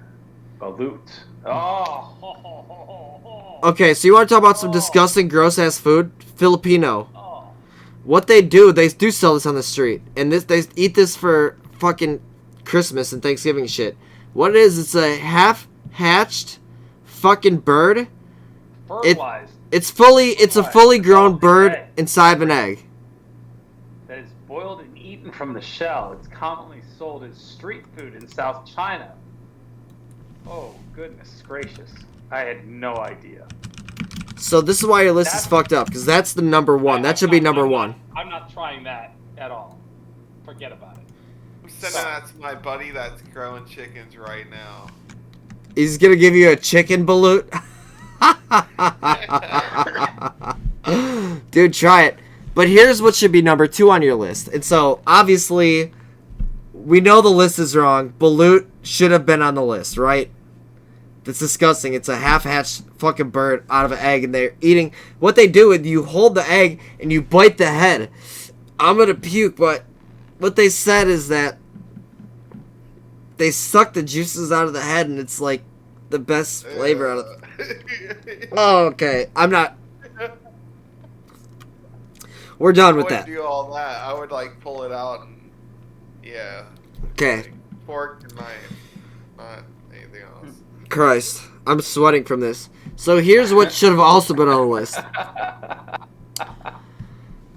Balut. Oh! Okay, so you want to talk about some disgusting, gross-ass food? Filipino. What they do sell this on the street. And they eat this for fucking Christmas and Thanksgiving shit. What it is, it's a half-hatched fucking bird. Fertilized. It's a fully grown bird inside of an egg. That is boiled and eaten from the shell. It's commonly sold as street food in South China. Oh, goodness gracious. I had no idea. So this is why your list is fucked up, because that's the number one. That should be number one. I'm not trying that at all. Forget about it. I'm sending that to my buddy that's growing chickens right now. He's gonna give you a chicken balut? Dude, try it. But here's what should be number 2 on your list. And so, obviously, we know the list is wrong. Balut should have been on the list, right? That's disgusting. It's a half-hatched fucking bird out of an egg, and they're eating... What they do is you hold the egg, and you bite the head. I'm gonna puke, but what they said is that they suck the juices out of the head, and it's like the best flavor out of... Oh, okay. I'm not... We're done with that. I wouldn't do all that. I would, like, pull it out and... Yeah. Okay. Like, fork and knife. Not anything else. Christ. I'm sweating from this. So here's what should have also been on the list.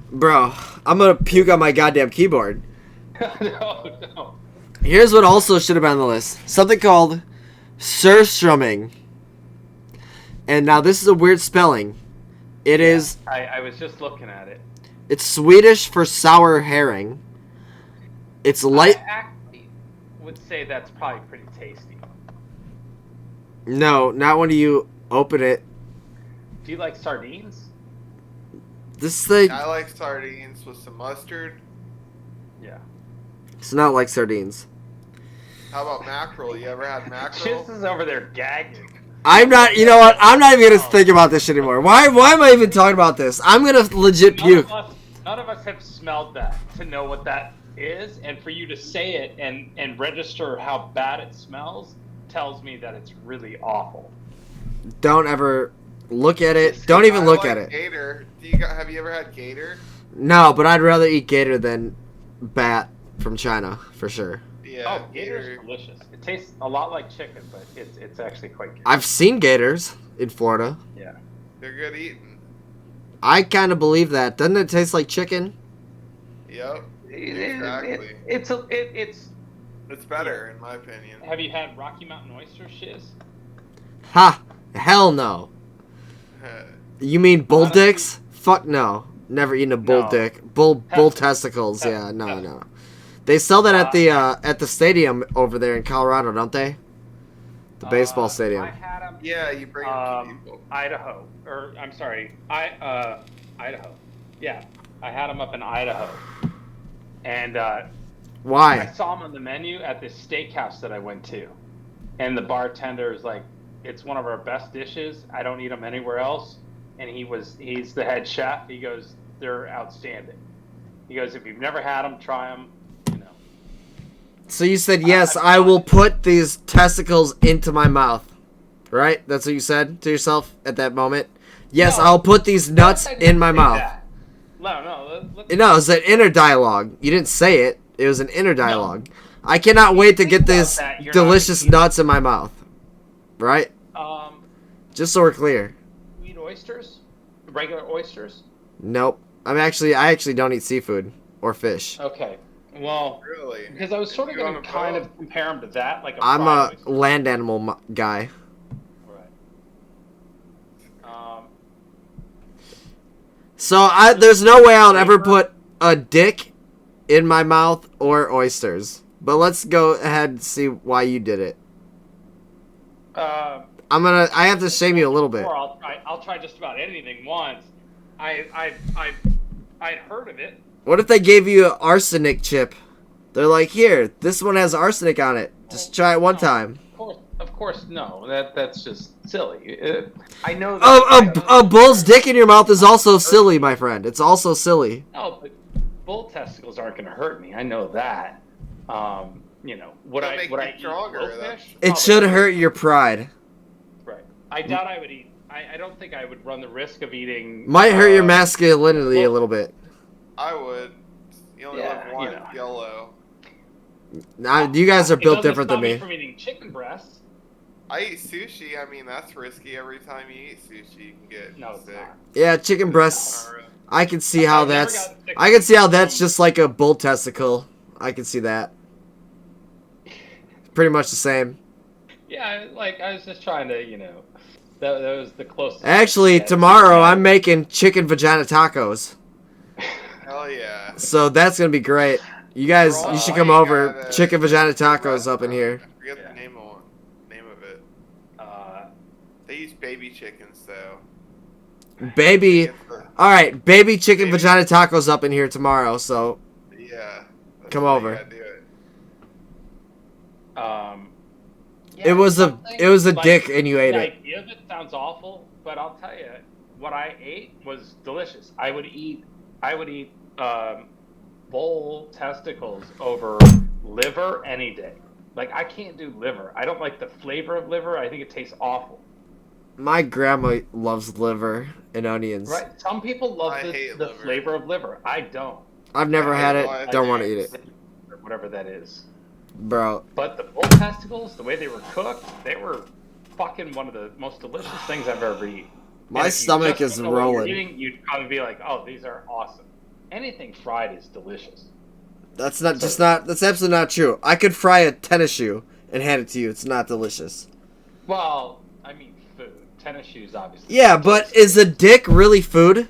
Bro, I'm gonna puke on my goddamn keyboard. No. Here's what also should have been on the list. Something called Surströmming. And now this is a weird spelling. It is. I was just looking at it. It's Swedish for sour herring. It's light. I actually would say that's probably pretty tasty. No, not when you open it. Do you like sardines? This thing. I like sardines with some mustard. Yeah. It's not like sardines. How about mackerel? You ever had mackerel? Chiz is over there gagging. I'm not. You know what? I'm not even gonna think about this shit anymore. Why am I even talking about this? I'm gonna legit puke. None of us have smelled that to know what that is, and for you to say it and register how bad it smells tells me that it's really awful. Don't ever look at it. Don't even look at it. Gator. Have you ever had gator? No, but I'd rather eat gator than bat from China for sure. Yeah. Oh, gator's delicious. It tastes a lot like chicken, but it's actually quite good. I've seen gators in Florida. Yeah. They're good eating. I kind of believe that. Doesn't it taste like chicken? Yep. Exactly. It's better in my opinion. Have you had Rocky Mountain oyster shiz? Ha! Hell no. You mean bull dicks? Fuck no. Never eaten a bull No. dick. Bull testicles. Yeah, no. They sell that at the stadium over there in Colorado, don't they? The baseball stadium. I had them. Yeah, you bring them to people. Idaho, or I'm sorry, Idaho. Yeah, I had them up in Idaho, and I Why? saw them on the menu at this steakhouse that I went to, and the bartender is like, "It's one of our best dishes. I don't eat them anywhere else." And he's the head chef. He goes, "They're outstanding." He goes, "If you've never had them, try them." You know. So you said, yes, I will put these testicles into my mouth. Right? That's what you said to yourself at that moment? Yes, No, I'll put these nuts I didn't in my say mouth. that. No. No, it was an inner dialogue. You didn't say it. It was an inner dialogue. I cannot wait to get these that, you're not delicious gonna eat nuts in my mouth. Right? Just so we're clear. You eat oysters? Regular oysters? Nope. I actually don't eat seafood or fish. Okay. Well, Really? because I was sort of You going on to a kind boat? of compare them to that, like a I'm fried a oyster. land animal guy. Right. So there's no way I'll ever put a dick in my mouth or oysters. But let's go ahead and see why you did it. I have to shame you a little bit. Or I'll try just about anything once. I'd heard of it. What if they gave you an arsenic chip? They're like, here, this one has arsenic on it. Just try it one time. Of course, no. That's just silly. I know that. A bull's dick in your mouth is also silly, my friend. It's also silly. No, but bull testicles aren't going to hurt me. I know that. You know, would They'll I make would you I eat stronger, blowfish? It should hurt your pride. Right. I doubt I would eat. I don't think I would run the risk of eating. Might hurt your masculinity a little bit. I would. You only Yeah, live once, you know. YOLO. Now, you guys are It built doesn't different stop than me. From eating chicken breasts. I eat sushi. I mean, that's risky. Every time you eat sushi, you can get No, it's sick. not. Yeah, chicken breasts. I can see how I've never that's. gotten sick I can see how from- that's just like a bull testicle. I can see that. Pretty much the same. Yeah, like I was just trying to, you know, that was the closest. Actually, tomorrow I'm making chicken vagina tacos. Hell yeah. So that's gonna be great. You guys, you should come over. Chicken vagina tacos up in here. I forget the name of it. They use baby chickens though. Baby. It's the- Alright, baby chicken vagina tacos up in here tomorrow, so Yeah. that's Come how you over. gotta do it. it was a like, dick and you ate the it. idea of it sounds awful, but I'll tell you, what I ate was delicious. I would eat bull testicles over liver any day. Like I can't do liver. I don't like the flavor of liver. I think it tastes awful. My grandma loves liver and onions. Right? Some people love I the hate liver. flavor of liver. I don't. I've never I had hate it. liver. Don't want to eat it. Or whatever that is. Bro. But the bull testicles, the way they were cooked, they were fucking one of the most delicious things I've ever eaten. My And if you stomach just is don't know what you're rolling. eating, you'd probably be like, "Oh, these are awesome." Anything fried is delicious. That's absolutely not true. I could fry a tennis shoe and hand it to you. It's not delicious. Well, I mean food. Tennis shoes, obviously. Yeah, but is a dick really food?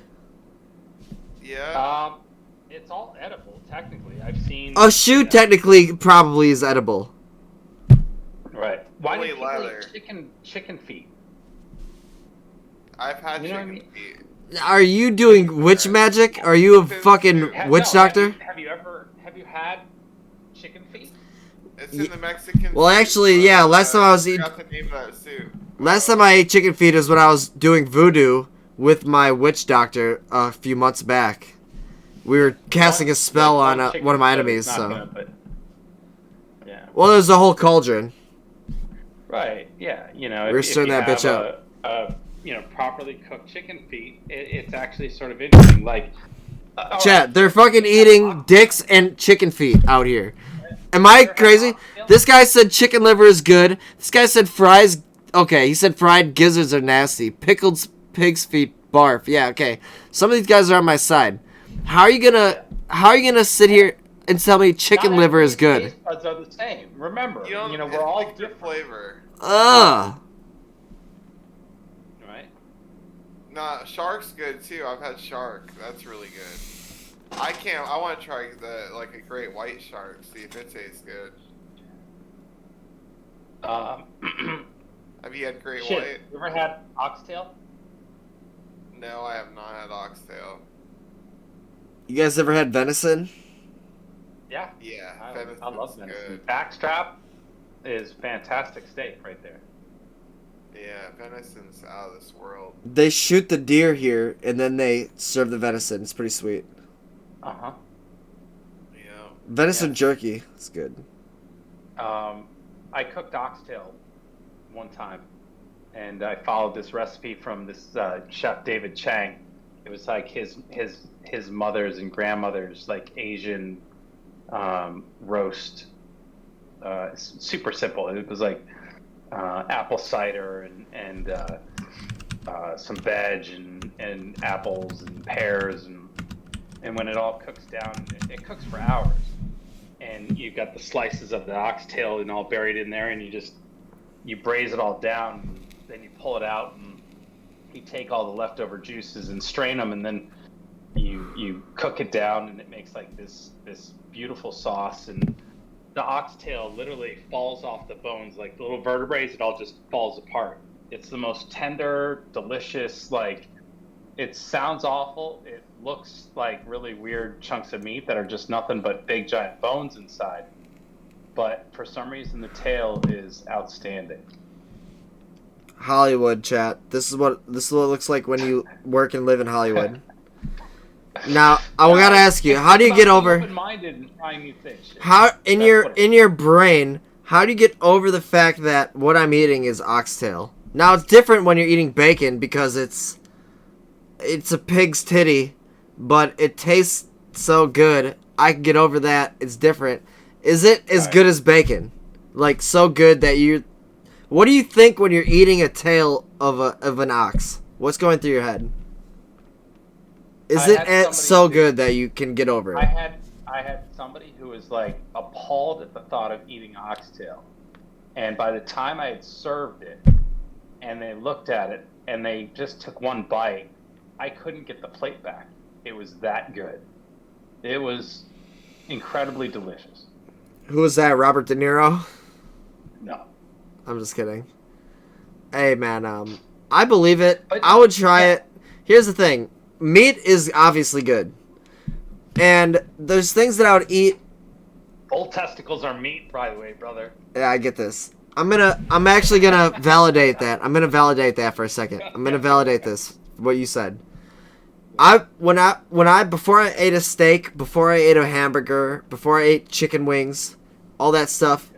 Yeah. It's all edible, technically. I've seen A shoe technically probably is edible. Right. Why Only do people leather. eat chicken feet? I've had You know what I chicken mean? feet. Are you doing witch magic? Are you a fucking witch doctor? Have you had chicken feet? It's in the Mexican. Well, soup, actually, but, yeah. Last time I was eating, forgot the name of that soup. last time I ate chicken feet is when I was doing voodoo with my witch doctor a few months back. We were casting a spell on one of my enemies. So, Yeah. well, there's a whole cauldron. Right. Yeah. You know, We're if stirring you that bitch have up. properly cooked chicken feet, it's actually sort of interesting. Like, Chat, they're fucking eating dicks and chicken feet out here. Am I crazy? This guy said chicken liver is good. This guy said fries. Okay, he said fried gizzards are nasty. Pickled pig's feet barf. Yeah, okay. Some of these guys are on my side. How are you gonna sit here and tell me chicken liver is good? Taste buds are the same. Remember, You know, we're all it's different. flavor. Ugh. Right. Nah, shark's good too. I've had shark. That's really good. I want to try a great white shark. See if it tastes good. Have you had great Shit. white? You ever had oxtail? No, I have not had oxtail. You guys ever had venison? Yeah. Yeah, I love venison. good. Backstrap is fantastic steak right there. Yeah, venison's out of this world. They shoot the deer here and then they serve the venison. It's pretty sweet. Uh-huh. Yeah. Venison Yeah. jerky. It's good. I cooked oxtail one time, and I followed this recipe from this chef David Chang. It was like his mother's and grandmother's like Asian roast. Super simple. It was like apple cider and some veg and apples and pears and when it all cooks down, it cooks for hours. And you've got the slices of the oxtail and all buried in there, and you braise it all down, and then you pull it out, and you take all the leftover juices and strain them, and then you cook it down, and it makes like this beautiful sauce. And the oxtail literally falls off the bones, like the little vertebrae, it all just falls apart. It's the most tender, delicious, like, it sounds awful. It looks like really weird chunks of meat that are just nothing but big giant bones inside. But for some reason, the tail is outstanding. Hollywood, chat. This is what it looks like when you work and live in Hollywood. Now, I gotta ask you, how do you get over? Open-minded and trying new things. How in That's your what it in your brain? How do you get over the fact that what I'm eating is oxtail? Now it's different when you're eating bacon because it's a pig's titty, but it tastes so good. I can get over that. It's different. Is it as good as bacon? Like so good that you? What do you think when you're eating a tail of an ox? What's going through your head? Is it so good that you can get over it? I had somebody who was like appalled at the thought of eating oxtail, and by the time I had served it, and they looked at it and they just took one bite, I couldn't get the plate back. It was that good. It was incredibly delicious. Who was that? Robert De Niro? No. I'm just kidding. Hey man, I believe it. But- I would try it. Here's the thing. Meat is obviously good. And there's things that I would eat. Bull testicles are meat, by the way, brother. Yeah, I get this. I'm actually gonna validate that. I'm gonna validate that for a second. I'm gonna validate this, what you said. Before I ate a steak, before I ate a hamburger, before I ate chicken wings, all that stuff,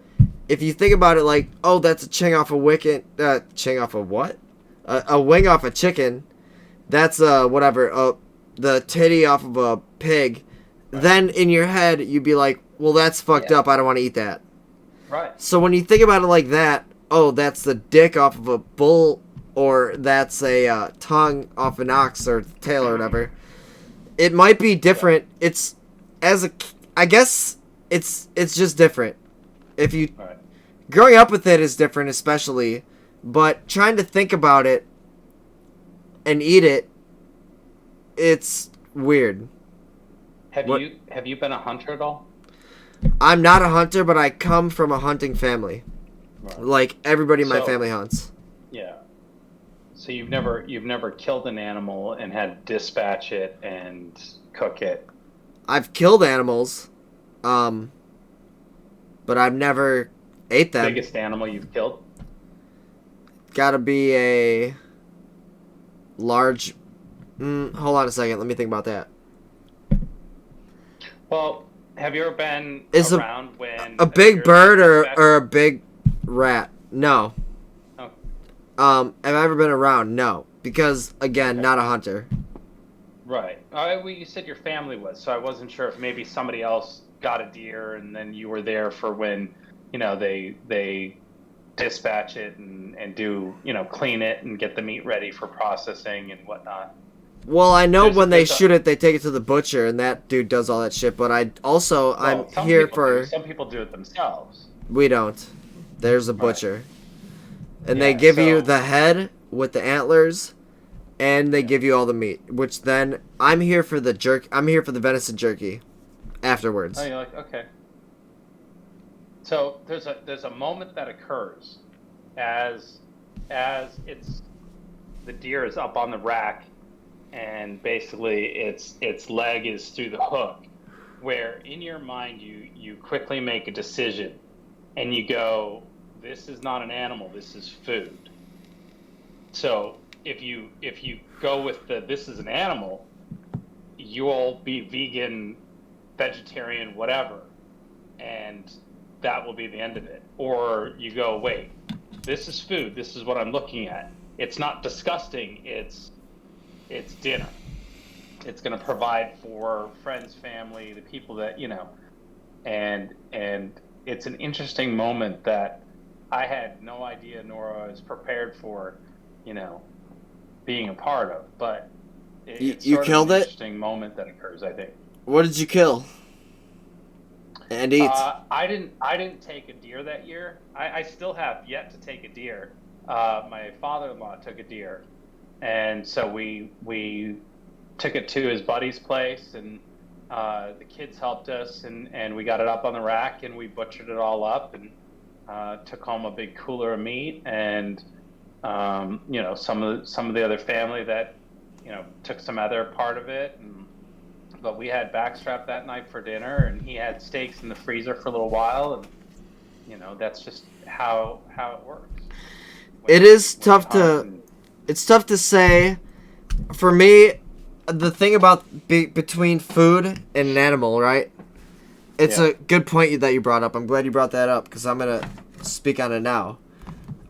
if you think about it like, oh, that's a ching off a wicket, ching off a what? A wing off a chicken, that's whatever, the titty off of a pig, then in your head, you'd be like, well, that's fucked up, I don't want to eat that. Right. So when you think about it like that, oh, that's the dick off of a bull, or that's a tongue off an ox or tail or whatever. It might be different. It's I guess it's just different. If you growing up with it is different, especially But trying to think about it and eat it, it's weird. Have What- you been a hunter at all? I'm not a hunter, but I come from a hunting family. Right. Like everybody in my So- family hunts. Yeah. So you've never killed an animal and had to dispatch it and cook it. I've killed animals, but I've never ate them. Biggest animal you've killed? Gotta be a large. Hold on a second. Let me think about that. Well, have you ever been Is around when A big deer's bird dispatched? or a big rat? No. Oh. Have I ever been around? No, because again, Okay. not a hunter. Right. Well, you said your family was, so I wasn't sure if maybe somebody else got a deer and then you were there for when, they dispatch it and do, clean it and get the meat ready for processing and whatnot. Well, I know There's- when they there's a- shoot it, they take it to the butcher, and that dude does all that shit. But I'm Well, some here people for. do. Some people do it themselves. We don't. There's a Right. butcher, and they Yeah, give you so- the head with the antlers, and they give you all the meat. Which then I'm here for the jerk. I'm here for the venison jerky. Afterwards. Oh, you're like, okay. So there's a moment that occurs as it's the deer is up on the rack and basically its leg is through the hook, where in your mind you quickly make a decision and you go, this is not an animal, this is food. So if you go with this is an animal, you'll be vegan, vegetarian, whatever, and that will be the end of it. Or you go, wait, this is food, this is what I'm looking at. It's not disgusting, it's dinner. It's going to provide for friends, family, the people that, and it's an interesting moment that I had no idea nor was prepared for, being a part of, but it's You sort killed of an it? interesting moment that occurs, I think. What did you kill? And eat. I didn't take a deer that year. I still have yet to take a deer. My father-in-law took a deer, and so we took it to his buddy's place, and the kids helped us, and we got it up on the rack, and we butchered it all up, and took home a big cooler of meat, and some of the other family that took some other part of it, but we had backstrap that night for dinner, and he had steaks in the freezer for a little while, and that's just how it works. It is tough hunt to. and- It's tough to say. For me, the thing about between food and an animal, right? It's Yeah. a good point that you brought up. I'm glad you brought that up because I'm gonna speak on it now.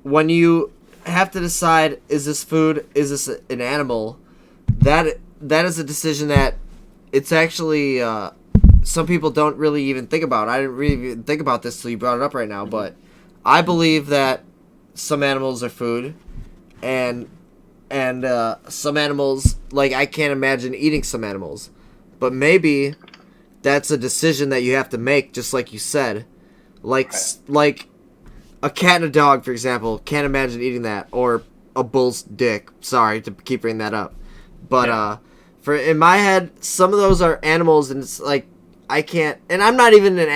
When you have to decide, is this food? Is this an animal? That is a decision that it's actually some people don't really even think about. I didn't really even think about this till you brought it up right now, but I believe that some animals are food, and some animals, like, I can't imagine eating some animals, but maybe that's a decision that you have to make, just like you said, like a cat and a dog, for example. Can't imagine eating that, or a bull's dick. Sorry to keep bringing that up, but for in my head, some of those are animals, and it's like I can't. And I'm not even an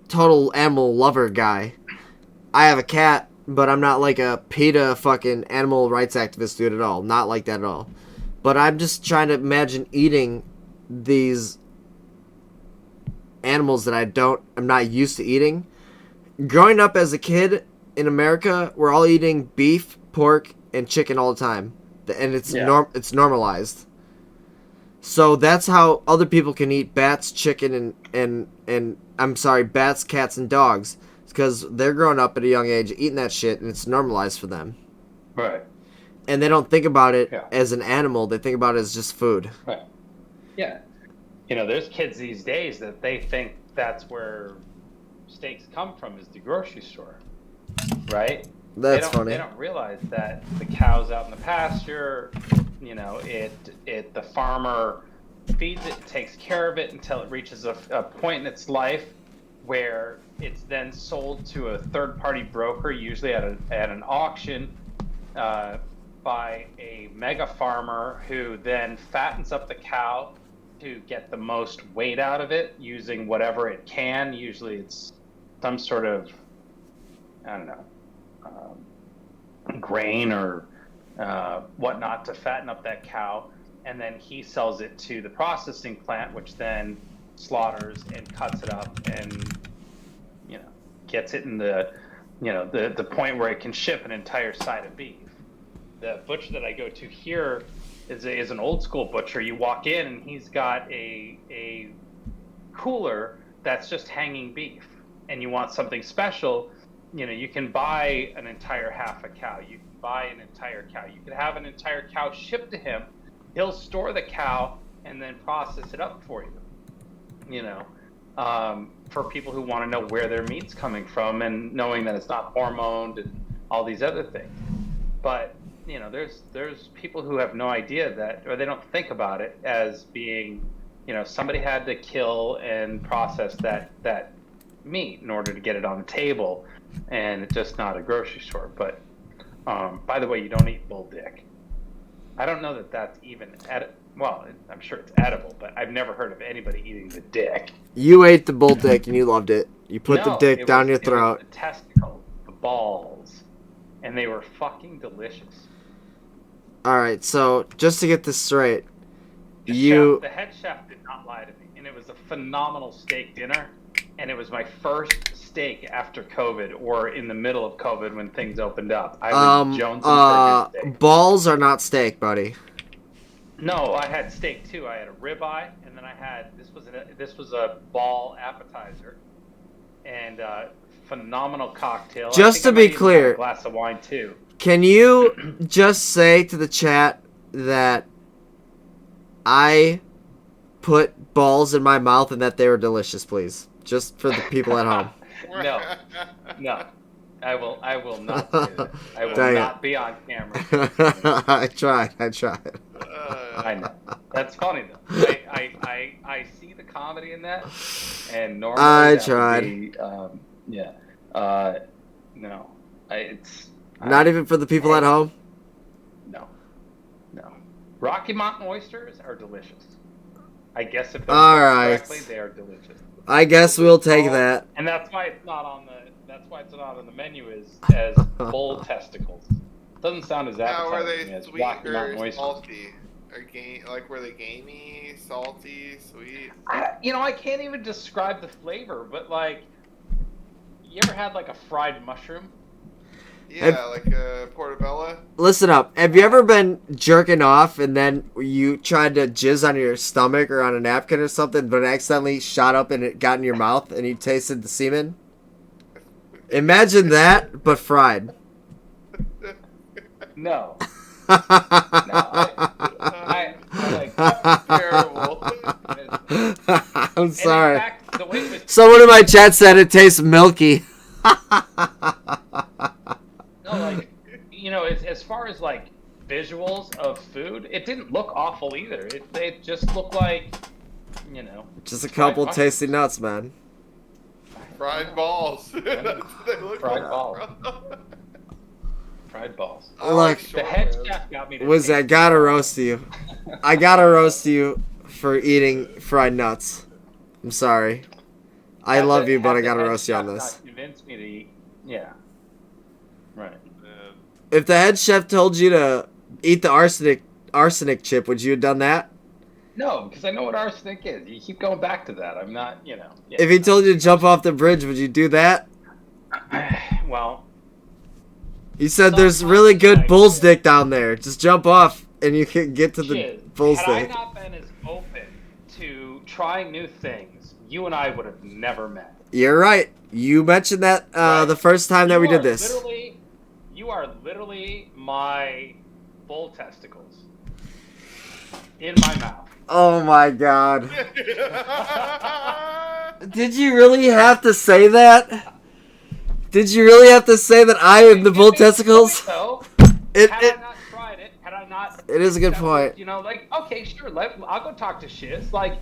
total animal lover guy. I have a cat, but I'm not like a PETA fucking animal rights activist dude at all. Not like that at all. But I'm just trying to imagine eating these animals that I'm not used to eating. Growing up as a kid in America, we're all eating beef, pork, and chicken all the time. And it's it's normalized. So that's how other people can eat bats, chicken, and I'm sorry, bats, cats, and dogs. Because they're growing up at a young age eating that shit, and it's normalized for them. Right. And they don't think about it as an animal. They think about it as just food. Right. Yeah. There's kids these days that they think that's where steaks come from, is the grocery store. Right? That's funny. They don't realize that the cow's out in the pasture, the farmer feeds it, takes care of it until it reaches a point in its life where it's then sold to a third-party broker, usually at an auction, by a mega farmer who then fattens up the cow to get the most weight out of it using whatever it can. Usually it's some sort of, I don't know, grain or whatnot to fatten up that cow. And then he sells it to the processing plant, which then slaughters and cuts it up and, gets it in the, the point where it can ship an entire side of beef. The butcher that I go to here is an old school butcher. You walk in and he's got a cooler that's just hanging beef, and you want something special, you can buy an entire half a cow. You can buy an entire cow. You can have an entire cow shipped to him. He'll store the cow and then process it up for you. For people who want to know where their meat's coming from and knowing that it's not hormoned and all these other things. But there's people who have no idea that, or they don't think about it as being, somebody had to kill and process that meat in order to get it on the table, and it's just not a grocery store. But by the way, you don't eat bull dick. I don't know that that's even well, I'm sure it's edible, but I've never heard of anybody eating the dick. You ate the bull dick and you loved it. You put the No, dick it down was- your it was throat. the testicle, the balls, and they were fucking delicious. All right, so just to get this straight, The you head chef did not lie to me, and it was a phenomenal steak dinner, and it was my first steak after COVID, or in the middle of COVID when things opened up. I was jonesing for a good steak. balls are not steak, buddy. No, I had steak too. I had a ribeye, and then I had this was a ball appetizer, and phenomenal cocktail. Just to I think I be might even have clear- a glass of wine too. Can you just say to the chat that I put balls in my mouth and that they were delicious, please? Just for the people at home. No, I will not do that. I will Dang it. not be on camera. I tried. I know. That's funny though. I see the comedy in that, and normally I that tried. would be, no, Not even for the people at home? No. Rocky Mountain oysters are delicious. I guess if they're All cooked right. correctly, they are delicious. I guess we'll take that. And that's why it's not on the menu as bull testicles. Doesn't sound as Now, were appetizing they as sweet Rocky Mountain or oysters. salty? Or were they gamey, salty, sweet? I can't even describe the flavor, but like, you ever had like a fried mushroom? Yeah, like a portobello. Listen up. Have you ever been jerking off and then you tried to jizz on your stomach or on a napkin or something, but it accidentally shot up and it got in your mouth and you tasted the semen? Imagine that, but fried. No. I like Terrible. I'm And sorry. in fact, the way it was Someone in my chat said it tastes milky. No, like, as far as like visuals of food, it didn't look awful either. It just looked like, Just a couple fried tasty nuts, man. Fried balls. That's what they look Fried like, balls. bro. Fried balls. I like Look, The short head ribs. chef got me to Wiz, I taste gotta it. roast you. I gotta roast you for eating fried nuts. I'm sorry. I Had love the- you, but had I the gotta head roast you on chef this. not convinced me to eat. Yeah. Right. If the head chef told you to eat the arsenic chip, would you have done that? No, because I know what arsenic is. You keep going back to that. I'm not, Yeah. If he told you to jump off the bridge, would you do that? Well, He said there's really good bull's dick down there. Just jump off and you can get to the shit. bull's Had I dick. not been as open to trying new things, you and I would have never met. You're right. You mentioned that Right. the first time that we You did are this. You are literally my bull testicles in my mouth. Oh my god. Did you really have to say that? Did you really have to say that I am the bull testicles? So, It, had it, I not tried it, had I not... it is a good point. Okay, sure, I'll go talk to Shiz. Like,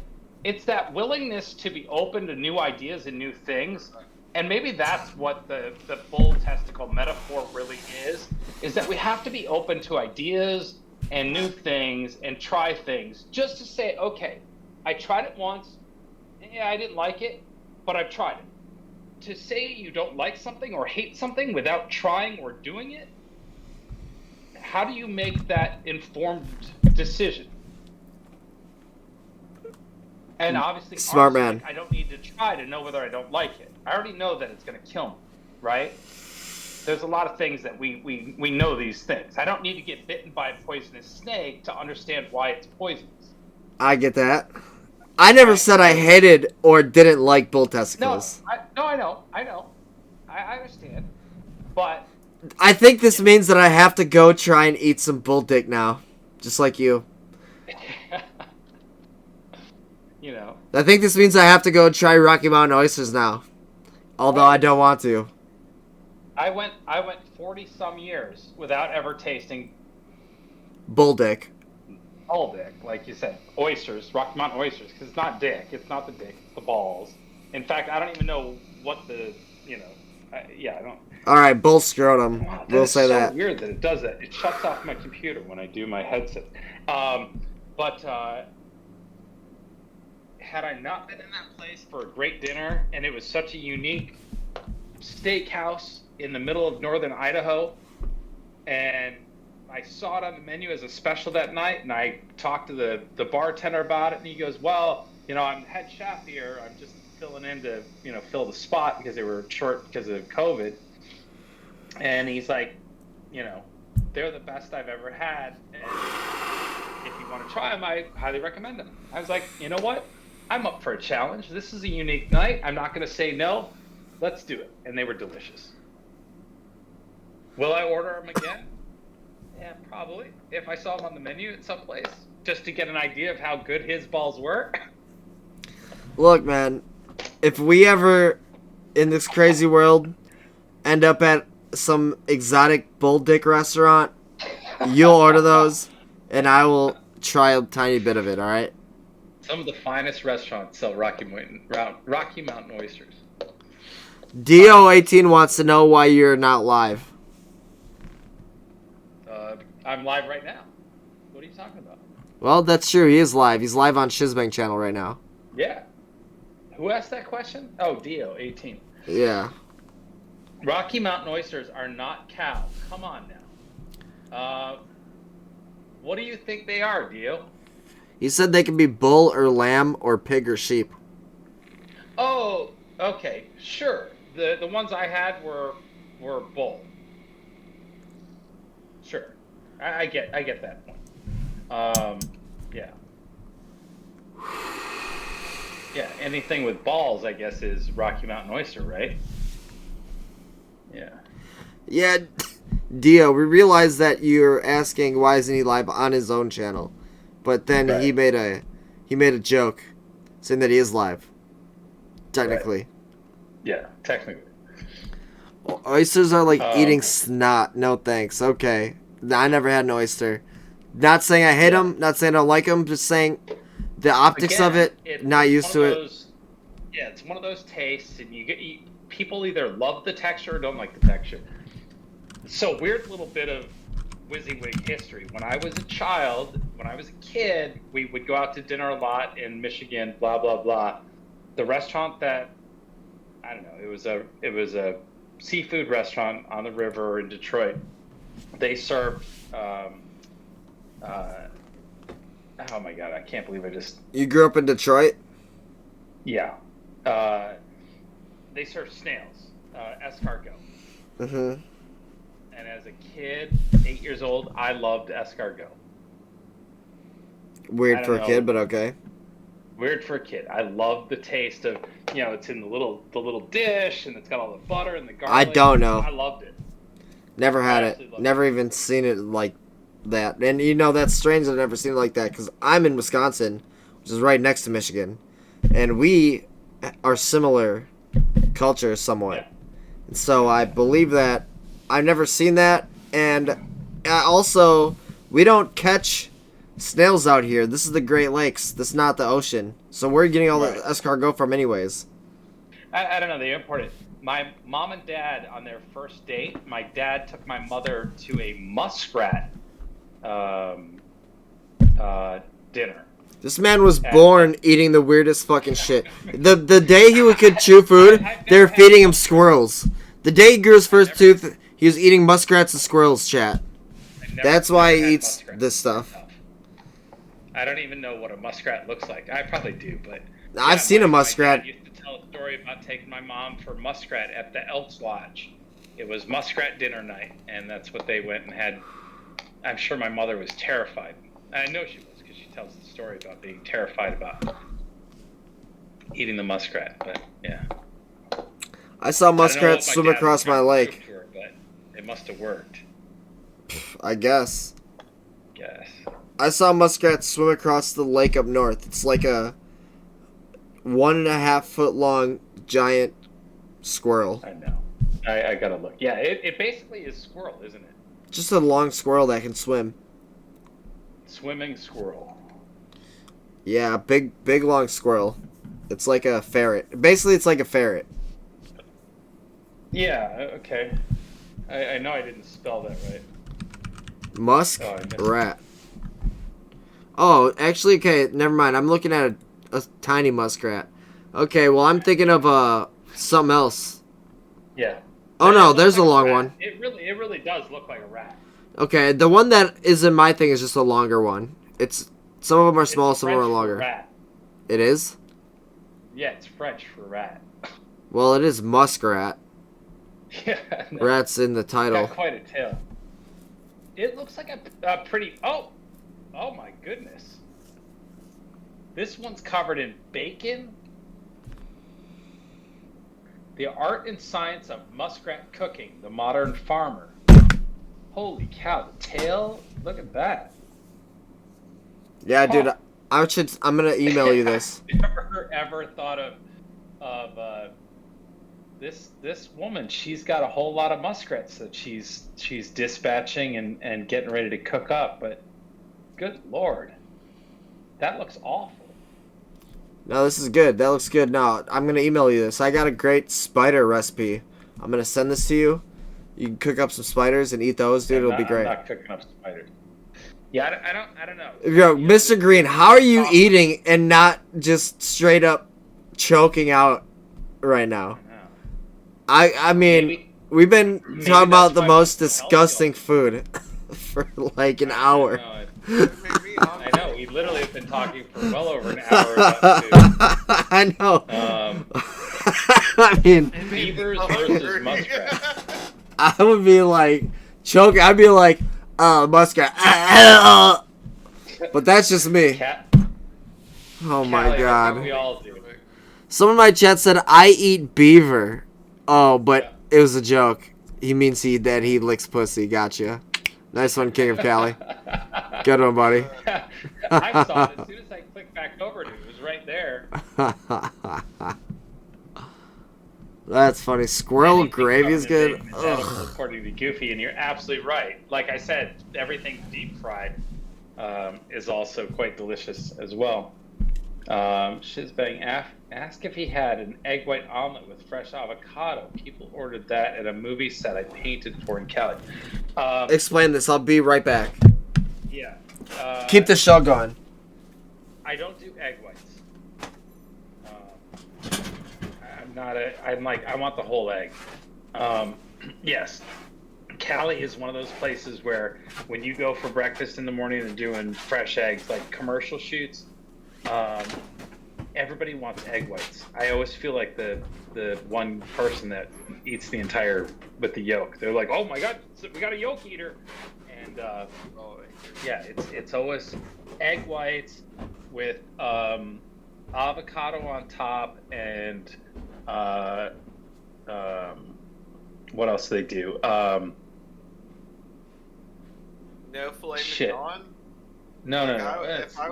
it's that willingness to be open to new ideas and new things. And maybe that's what the bull testicle metaphor really is that we have to be open to ideas and new things and try things just to say, okay, I tried it once. Yeah, I didn't like it, but I've tried it. To say you don't like something or hate something without trying or doing it, how do you make that informed decision? And obviously, Smart honestly, man. I don't need to try to know whether I don't like it. I already know that it's going to kill me, right? There's a lot of things that we know these things. I don't need to get bitten by a poisonous snake to understand why it's poisonous. I get that. I never said I hated or didn't like bull testicles. I know. I understand. But I think this means that I have to go try and eat some bull dick now. Just like you. you know, I think this means I have to go try Rocky Mountain oysters now. Although I don't want to. I went 40 some years without ever tasting Bull dick. all dick, like you said, oysters, Rocky Mountain oysters, because it's not dick. It's not the dick. It's the balls. In fact, I don't even know what the, I don't. All right, bull scrotum. Wow, We'll say so that. Weird that it does that. It shuts off my computer when I do my headset. But had I not been in that place for a great dinner, and it was such a unique steakhouse in the middle of northern Idaho, and I saw it on the menu as a special that night, and I talked to the bartender about it, and he goes, well, I'm head chef here. I'm just filling in to, fill the spot because they were short because of COVID. And he's like, they're the best I've ever had. And if you want to try them, I highly recommend them. I was like, you know what? I'm up for a challenge. This is a unique night. I'm not going to say no. Let's do it. And they were delicious. Will I order them again? Yeah, probably. If I saw them on the menu at some place, just to get an idea of how good his balls were. Look, man, if we ever, in this crazy world, end up at some exotic bull dick restaurant, you'll order those, and I will try a tiny bit of it, all right? Some of the finest restaurants sell Rocky Mountain oysters. DO18 wants to know why you're not live. I'm live right now. What are you talking about? Well, that's true. He is live. He's live on Shizbang channel right now. Yeah. Who asked that question? Oh, DO18. Yeah. Rocky Mountain oysters are not cow. Come on now. What do you think they are, Dio? He said they can be bull or lamb or pig or sheep. Oh, okay, sure. The ones I had were bull. Sure, I get that point. Yeah. Yeah, anything with balls, I guess, is Rocky Mountain oyster, right? Yeah. Yeah, Dio, we realized that you're asking why isn't he live on his own channel, but then Right. he made a joke saying that he is live. Technically. Right. Yeah, technically. Oysters are like eating snot. No thanks. Okay. I never had an oyster. Not saying I hate them. Not saying I don't like them. Just saying the optics Again, of it. Not used to it. Yeah, it's one of those tastes, and people either love the texture or don't like the texture. So weird little bit of WYSIWYG history. When I was a child, when I was a kid, we would go out to dinner a lot in Michigan. Blah blah blah. The restaurant that I don't know. It was a seafood restaurant on the river in Detroit. They served. Oh my god! I can't believe I just. You grew up in Detroit? Yeah. They serve snails, escargot. Mm-hmm. And as a kid, 8 years old, I loved escargot. Weird for a kid, but okay. Weird for a kid. I love the taste of, it's in the little dish, and it's got all the butter and the garlic. I don't know. I loved it. Never had it. Never even seen it like that. And that's strange that I've never seen it like that because I'm in Wisconsin, which is right next to Michigan, and we are similar cultures somewhat. Yeah. And so I believe that I've never seen that, and also we don't catch snails out here. This is the Great Lakes. This is not the ocean. So where are you getting all the escargot from anyways? I don't know. They imported. My mom and dad on their first date. My dad took my mother to a muskrat dinner. This man was born eating the weirdest fucking shit. The day he could chew food, they were feeding him squirrels. The day he grew his first tooth, he was eating muskrats and squirrels, chat. That's why he eats this stuff. I don't even know what a muskrat looks like. I probably do, but I've seen a muskrat. My dad used to tell a story about taking my mom for muskrat at the Elks Lodge. It was muskrat dinner night, and that's what they went and had. I'm sure my mother was terrified. I know she was because she tells the story about being terrified about eating the muskrat. But yeah, I saw muskrats swim across my lake. Her, but it must have worked. I guess. I saw muskrats swim across the lake up north. It's like a 1.5 foot long giant squirrel. I know. I gotta look. Yeah, it basically is squirrel, isn't it? Just a long squirrel that can swim. Swimming squirrel. Yeah, big long squirrel. It's like a ferret. Basically, it's like a ferret. Yeah, okay. I know I didn't spell that right. Muskrat. Oh, actually, okay, never mind. I'm looking at a tiny muskrat. Okay, well, I'm thinking of something else. Yeah. Oh no, there's a long one. It really does look like a rat. Okay, the one that is in my thing is just a longer one. It's some of them are small, some of them are longer. Rat. It is? Yeah, it's French for rat. Well, it is muskrat. Yeah. No. Rat's in the title. Got quite a tail. It looks like a pretty. Oh my goodness. This one's covered in bacon. The Art and Science of Muskrat Cooking, the Modern Farmer. Holy cow, the tail, look at that. Yeah, dude, I'm gonna email you this. Ever thought of this woman? She's got a whole lot of muskrats that she's dispatching and getting ready to cook up, but good Lord, that looks awful. No, this is good. That looks good. No, I'm going to email you this. I got a great spider recipe. I'm going to send this to you. You can cook up some spiders and eat those, dude. It'll be great. I'm not cooking up spiders. Yeah, I don't know. Yo, Mr. Green, how are you eating and not just straight up choking out right now? I mean, we've been talking about the most disgusting food for like an hour. I know. We literally have been talking for well over an hour about food. I know. I mean, beavers versus muskrats. I would be like choking. I'd be like, muskrat. But that's just me. Oh my god. We all do. Someone in my chat said I eat beaver. Oh, but it was a joke. He means that he licks pussy. Gotcha. Nice one, King of Cali. Good one, buddy. I saw it as soon as I clicked back over to it. It was right there. That's funny. Squirrel gravy is good. According to Goofy, and you're absolutely right. Like I said, everything deep fried is also quite delicious as well. Shizbang asked if he had an egg white omelet with fresh avocado. People ordered that at a movie set I painted for in Cali. Explain this. I'll be right back. Yeah. Keep the show going. I don't do egg whites. I want the whole egg. Yes. Cali is one of those places where when you go for breakfast in the morning and doing fresh eggs, like commercial shoots, everybody wants egg whites. I always feel like the one person that eats the entire with the yolk. They're like, oh my god, we got a yolk eater, and yeah, it's always egg whites with avocado on top and what else do they do? No filet shit. mignon? No.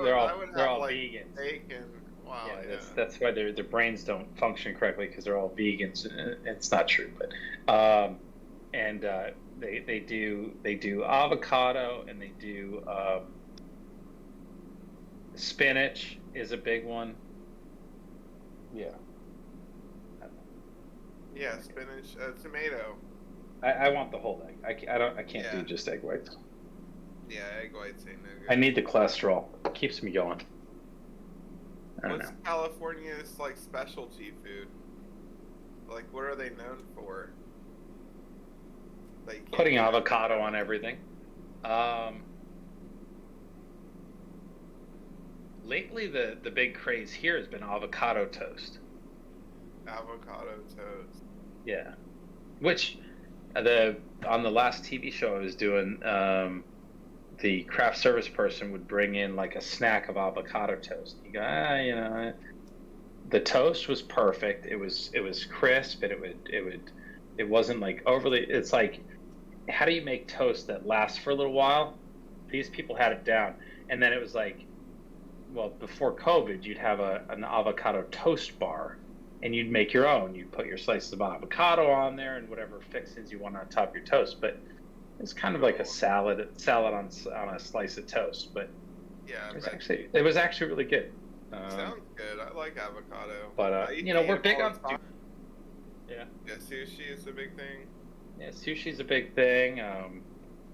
They're all like vegans. Bacon. Wow, yeah, that's why their brains don't function correctly because they're all vegans. It's not true, but they do avocado and they do Spinach is a big one. Yeah. Yeah, spinach, tomato. I want the whole egg. I can't Yeah. do just egg whites. Yeah, egg whites ain't no good. I need the cholesterol. It keeps me going. I don't What's know. California's like specialty food? Like, what are they known for? Like Putting avocado on everything. Lately, the big craze here has been avocado toast. avocado toast. Yeah, which on the last TV show I was doing, the craft service person would bring in like a snack of avocado toast. You go, the toast was perfect. It was crisp, and it wasn't like overly. It's like, how do you make toast that lasts for a little while? These people had it down, and then it was like, well, before COVID, you'd have an avocado toast bar, and you'd make your own. You'd put your slices of avocado on there and whatever fixings you want on top of your toast. But it's kind of like a salad on a slice of toast. But Yeah, it was actually really good. sounds good. I like avocado. But I eat we're it big all on the time. yeah. Yeah, sushi is a big thing. Yeah, sushi's a big thing.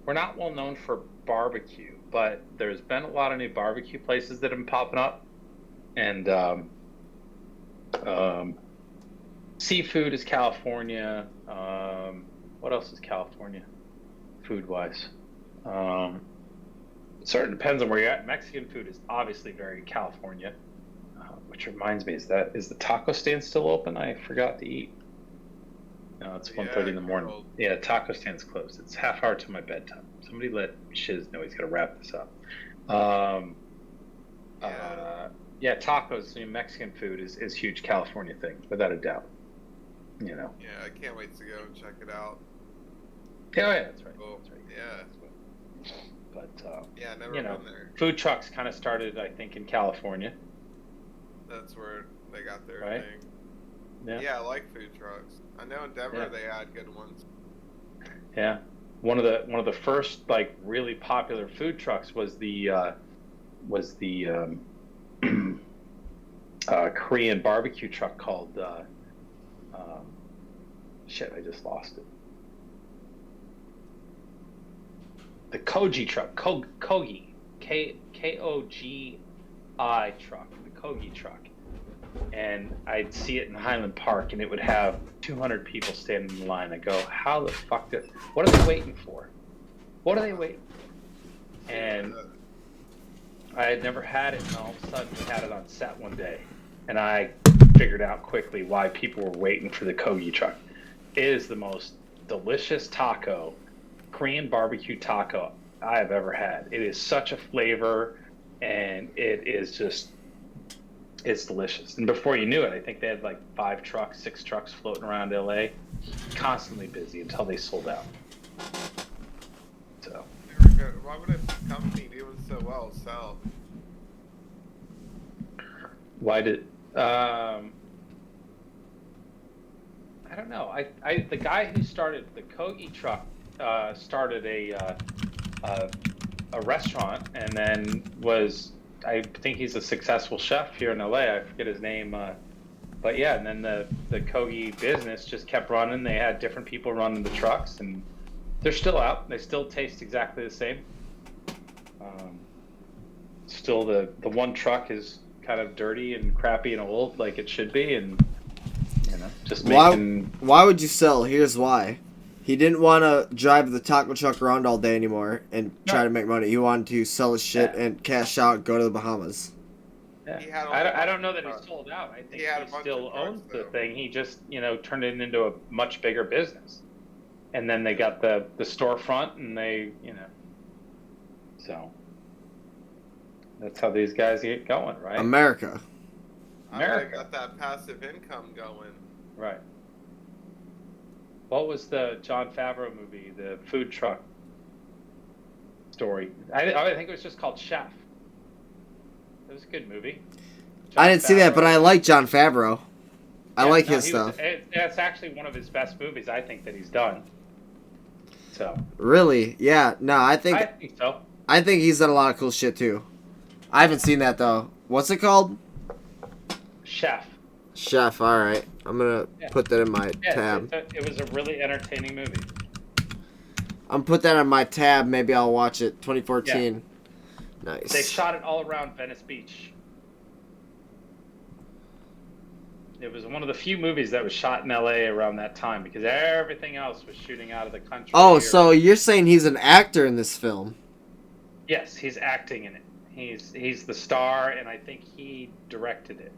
We're not well known for barbecue, but there's been a lot of new barbecue places that have been popping up, and seafood is California. What else is California, food-wise? It sort of depends on where you're at. Mexican food is obviously very California. Which reminds me, is the taco stand still open? I forgot to eat. No, it's 1:30 in the morning. cold. Yeah, taco stand's closed. It's half hour to my bedtime. Somebody let Shiz know he's got to wrap this up. Yeah, tacos, Mexican food is huge California thing, without a doubt. Yeah, I can't wait to go and check it out. Yeah, that's right. Cool. That's right. Yeah. But Yeah, never you know, been there. food trucks kind of started, I think, in California. That's where they got their Right. thing. Yeah. Yeah, I like food trucks. I know in Denver Yeah. they had good ones. Yeah, one of the first like really popular food trucks was the Korean barbecue truck called shit. I just lost it. The Koji truck, Kogi, Kogi truck, the Kogi truck. And I'd see it in Highland Park, and it would have 200 people standing in line. I go, how the fuck what are they waiting for? What are they waiting for? And I had never had it, and all of a sudden we had it on set one day. And I figured out quickly why people were waiting for the Kogi truck. It is the most delicious taco, Korean barbecue taco I have ever had. It is such a flavor, and it is just... it's delicious. And before you knew it, I think they had like 6 trucks floating around LA, constantly busy until they sold out. So Why would a company doing so well sell? why did I don't know. I the guy who started the Kogi truck started a restaurant, and then I think he's a successful chef here in LA. I forget his name, but yeah. And then the Kogi business just kept running. They had different people running the trucks, and they're still out. They still taste exactly the same. Still, the one truck is kind of dirty and crappy and old, like it should be, and just making. Why would you sell? Here's why. He didn't want to drive the taco truck around all day anymore and try to make money. He wanted to sell his shit and cash out, go to the Bahamas. Yeah. I don't know that he sold out. I think he still owns the thing. He just, turned it into a much bigger business. And then they got the storefront, and they, so that's how these guys get going, right? America. I got that passive income going. Right. What was the Jon Favreau movie, the food truck story? I think it was just called Chef. It was a good movie. I didn't see that, but I like Jon Favreau. I like his stuff. That's actually one of his best movies, I think, that he's done. So. Really? Yeah. No, I think so. I think he's done a lot of cool shit too. I haven't seen that though. What's it called? Chef. Chef. All right, I'm gonna put that in my Yeah, tab. it was a really entertaining movie. I'm put that on my tab. Maybe I'll watch it. 2014. Nice. They shot it all around Venice Beach. It was one of the few movies that was shot in LA around that time because everything else was shooting out of the country. Oh, so you're saying he's an actor in this film? Yes, he's acting in it. He's the star, and I think he directed it.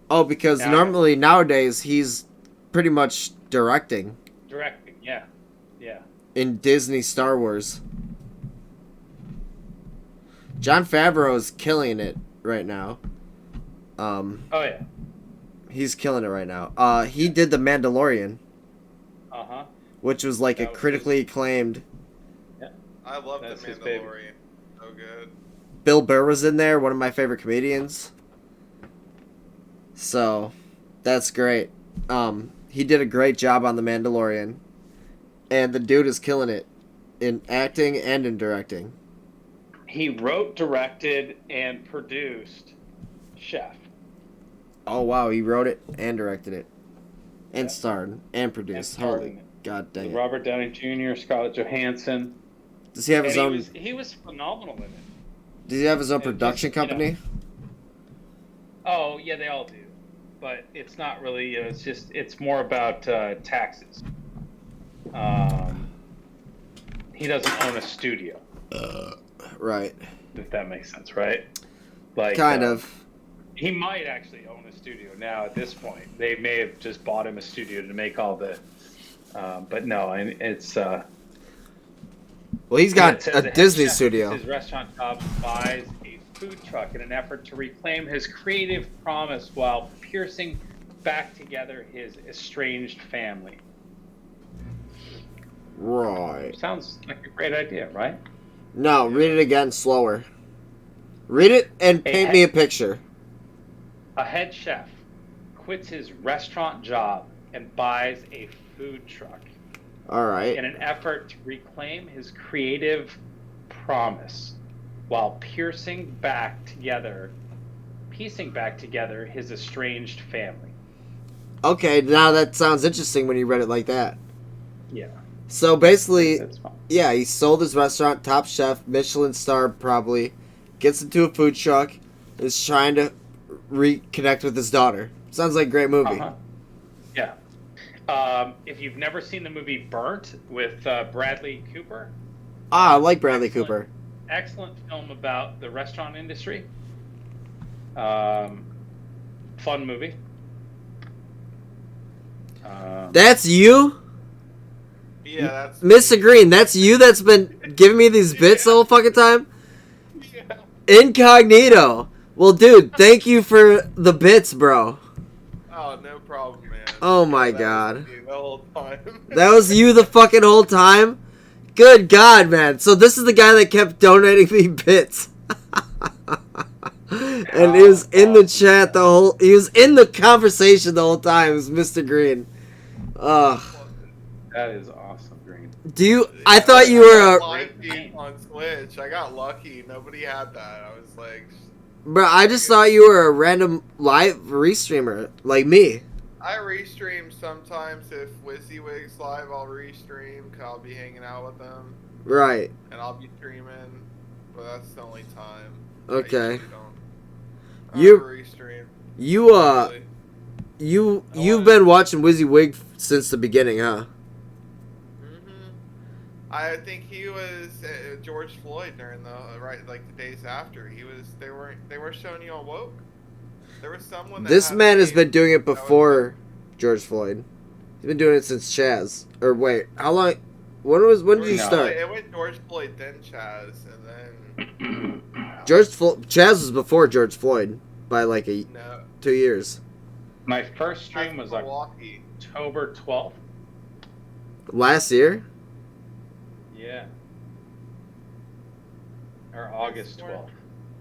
Oh, because normally nowadays he's pretty much directing. Directing, yeah. In Disney Star Wars. Jon Favreau is killing it right now. Oh yeah. He's killing it right now. He did The Mandalorian. Uh-huh. Which was like a critically acclaimed. Yeah. I love The Mandalorian. So good. Bill Burr was in there, one of my favorite comedians. So, that's great. He did a great job on The Mandalorian. And the dude is killing it in acting and in directing. He wrote, directed, and produced Chef. Oh, wow. He wrote it and directed it. And starred and produced. Holy god dang it. Robert Downey Jr., Scarlett Johansson. Does he have his own... He was phenomenal in it. Does he have his own production company? Oh, yeah, they all do. But it's not really... it's more about taxes. He doesn't own a studio. Right. If that makes sense, right? Like kind of. He might actually own a studio now at this point. They may have just bought him a studio to make all the... but no, it's... well, he's got a Disney studio. His restaurant job buys a food truck in an effort to reclaim his creative promise while piercing back together his estranged family. Right. Sounds like a great idea, right? No, read it again slower. Read it and paint me a picture. A head chef quits his restaurant job and buys a food truck. All right. In an effort to reclaim his creative promise while piecing back together his estranged family. Okay, now that sounds interesting when you read it like that. Yeah. So basically, yeah, he sold his restaurant, Top Chef, Michelin star probably, gets into a food truck, is trying to reconnect with his daughter. Sounds like a great movie. Uh-huh. Yeah. If you've never seen the movie Burnt with Bradley Cooper. I like Bradley Cooper. Excellent film about the restaurant industry. Fun movie. That's you? Yeah, that's Mr. Green, that's you that's been giving me these bits the whole fucking time? Yeah. Incognito. Well, dude, thank you for the bits, bro. Oh, no problem, man. Oh my god. Was me the whole time. That was you the fucking whole time? Good god, man. So this is the guy that kept donating me bits. And he was in the chat he was in the conversation the whole time. It was Mr. Green. Ugh. That is awesome, Green. I thought you were a... Live feed on Twitch. I got lucky. Nobody had that. I was like... Bro, I just thought you were a random live restreamer, like me. I restream sometimes. If WYSIWYG's live, I'll restream, because I'll be hanging out with them. Right. And I'll be streaming, but that's the only time. Okay. I never restream. You've been watching WYSIWYG since the beginning, huh? I think he was George Floyd during the like the days after. They were showing you on woke. There was someone. This man has been doing it before George Floyd. He's been doing it since Chaz. Or wait, how long? When did you start? It went George Floyd, then Chaz, and then Chaz was before George Floyd by like 2 years. My first stream was Milwaukee. October 12th. Last year? Yeah. Or August 12th.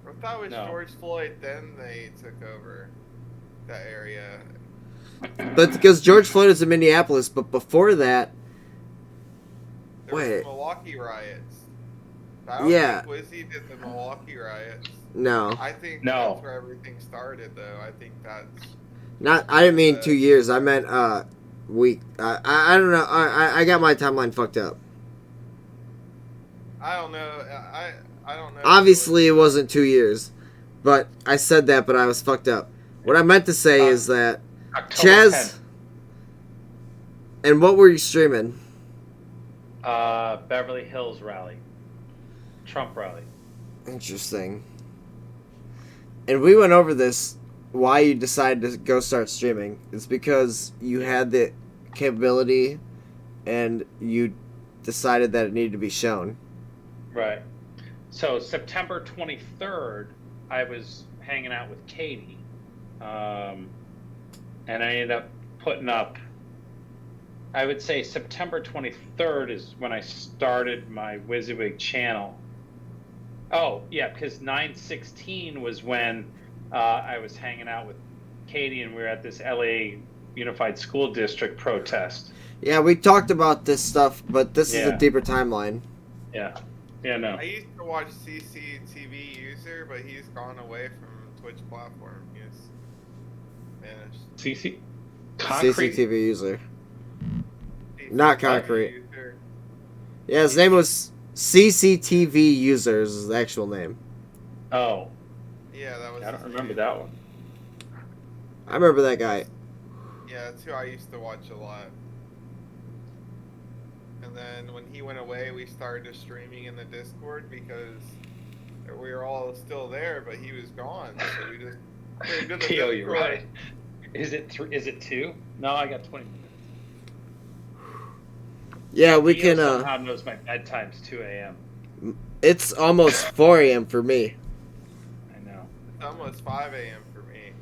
I thought it was George Floyd, then they took over that area. But because George Floyd is in Minneapolis, but before that... There was Milwaukee riots. I don't think WYSI did the Milwaukee riots. No, I think No. that's where everything started, though. I think that's. not. I didn't mean 2 years. I meant week. I don't know. I got my timeline fucked up. I don't know. I don't know. Obviously, it wasn't 2 years, but I said that, but I was fucked up. What I meant to say is that October Chaz. 10th. And what were you streaming? Beverly Hills rally. Trump rally. Interesting. And we went over this. Why you decided to go start streaming? It's because you had the capability, and you decided that it needed to be shown. Right. So September 23rd, I was hanging out with Katie, and I ended up putting up. I would say September 23rd is when I started my WYSIWYG channel. Oh yeah, because 9/16 was when I was hanging out with Katie, and we were at this LA Unified School District protest. Yeah, we talked about this stuff, but this is a Yeah. deeper timeline. Yeah. Yeah. No. I used to watch CCTV User, but he's gone away from Twitch platform. He's vanished. CC. Concrete. CCTV user. Not concrete. User. Yeah, his name was CCTV Users, is the actual name. Oh, Yeah, that was. I don't his remember name. that one. I remember that guy. Yeah, that's who I used to watch a lot. And then when he went away, we started streaming in the Discord because we were all still there, but he was gone. So we just. we did the Theo, you're Discord. right. Is it Is it 2? No, I got 20 minutes. Yeah, we Theo can. somehow knows my bedtime's 2 a.m. It's almost 4 a.m. for me. I know. It's almost 5 a.m. for me.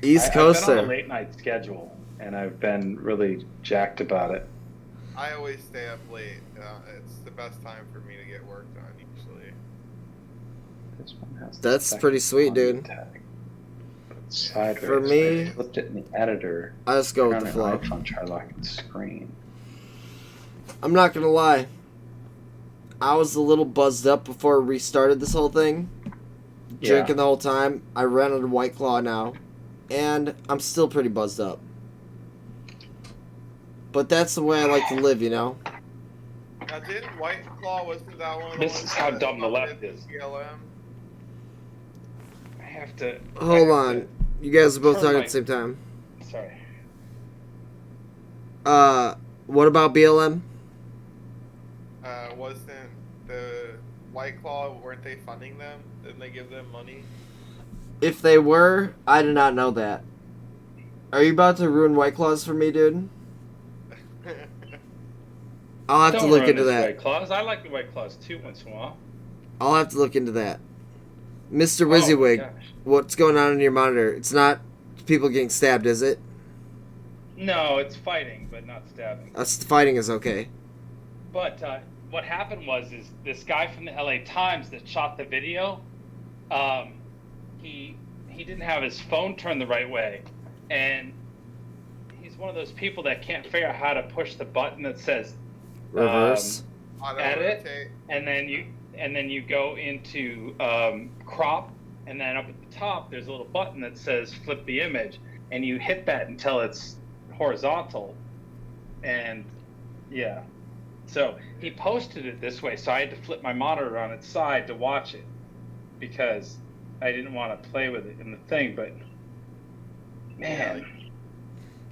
East I've been on a Coaster. late night schedule, and I've been really jacked about it. I always stay up late. It's the best time for me to get work done, usually. This one has the That's second pretty sweet, audio dude. tag. It's sideways. For me- I flipped it in the editor. I just go with the On flow. an iPhone, try locking the screen. I'm not gonna lie. I was a little buzzed up before we restarted this whole thing. Drinking the whole time. I ran out of White Claw now. And I'm still pretty buzzed up. But that's the way I like to live, you know? Now, didn't White Claw, wasn't that one of the This ones is how that dumb the left funded is. BLM? I have to. Hold on. You guys are both Turn talking my- at the same time. Sorry. What about BLM? Wasn't the White Claw, weren't they funding them? Didn't they give them money? If they were, I did not know that. Are you about to ruin White Claws for me, dude? I'll have to Don't look ruin into this that. White Claws. I like the White Claws too once in a while. I'll have to look into that. Mr. Oh my WYSIWYG, gosh. what's going on in your monitor? It's not people getting stabbed, is it? No, it's fighting, but not stabbing. Us fighting is okay. But what happened was this guy from the LA Times that shot the video, he didn't have his phone turned the right way, and he's one of those people that can't figure out how to push the button that says Reverse. Auto Edit. rotate. and then you go into crop, and then up at the top there's a little button that says flip the image, and you hit that until it's horizontal, and yeah. So he posted it this way, so I had to flip my monitor on its side to watch it because I didn't want to play with it in the thing. But man,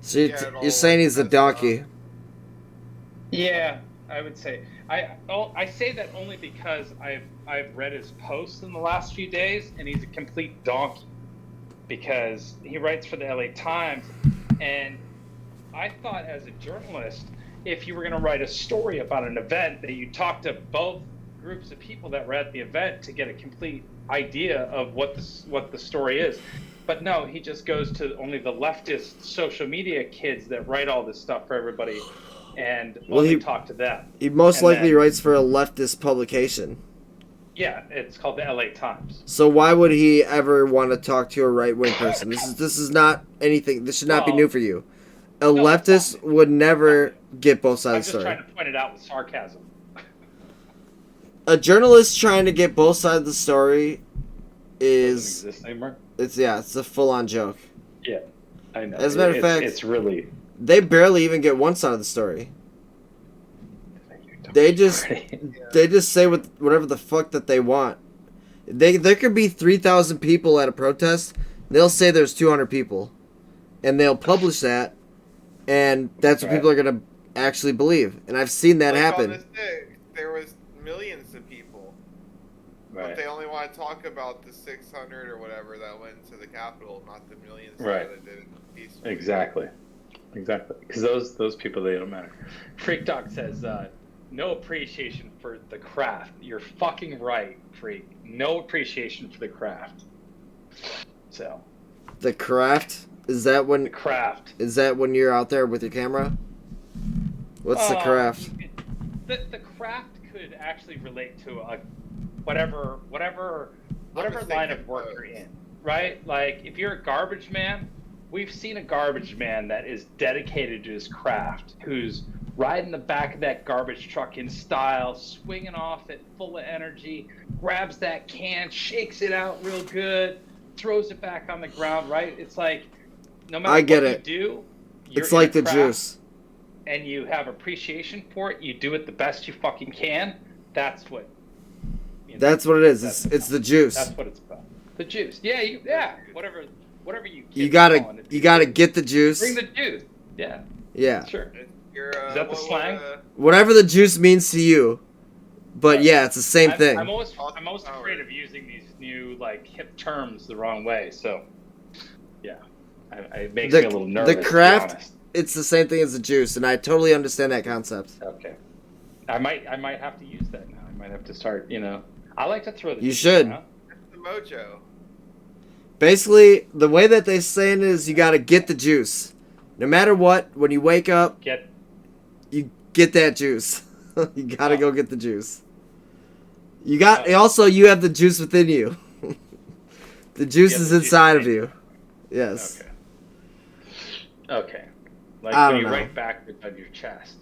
So you're, Yeah, it all you're saying he's a messed up. donkey. yeah, I would say I say that only because I've read his posts in the last few days, and he's a complete donkey because he writes for the LA Times, and I thought as a journalist, if you were going to write a story about an event, that you talk to both groups of people that were at the event to get a complete idea of what the story is. But no, he just goes to only the leftist social media kids that write all this stuff for everybody, and Well, only he- talk to them. He most And likely then- writes for a leftist publication. Yeah, it's called the LA Times. So why would he ever want to talk to a right wing person? This is not anything. This should not be Well, new for you. A no, leftist would never get both I'm sides just of the story. trying to point it out with sarcasm. A journalist trying to get both sides of the story is exist anymore. it's a full-on joke. Yeah, I know. As a matter of fact, it's really. They barely even get one side of the story. They just say whatever the fuck that they want. There could be 3,000 people at a protest. They'll say there's 200 people, and they'll publish that, and that's what people are gonna actually believe. And I've seen that happen. On the 6th, there was millions of people, but they only want to talk about the 600 or whatever that went to the Capitol, not the millions that did it peacefully. Exactly. Because those people, they don't matter. Freak Dog says, no appreciation for the craft. You're fucking right, Freak. No appreciation for the craft. So. The craft? Is that when? The craft. Is that when you're out there with your camera? What's the craft? The craft could actually relate to whatever line of work you're in, right? Like if you're a garbage man, we've seen a garbage man that is dedicated to his craft, who's riding the back of that garbage truck in style, swinging off it full of energy, grabs that can, shakes it out real good, throws it back on the ground, right? It's like no matter what you do, it's like the juice. And you have appreciation for it, you do it the best you fucking can. That's what. That's what it is. It's the juice. That's what it's about. The juice. Yeah. Whatever you. You gotta get the juice. Bring the juice. Yeah. Yeah. Sure. Is that the slang? Whatever the juice means to you, but yeah, it's the same thing. I'm always afraid of using these new like hip terms the wrong way. So, yeah, it makes me a little nervous. The craft, it's the same thing as the juice, and I totally understand that concept. Okay, I might have to use that now. I might have to start. I like to throw the. You should. That's the mojo. Basically, the way that they say it is, you gotta get the juice. No matter what, when you wake up, you get that juice. You gotta go get the juice. You have the juice within you. The juice is inside of you. Yes. Okay. Like when you write backwards on your chest.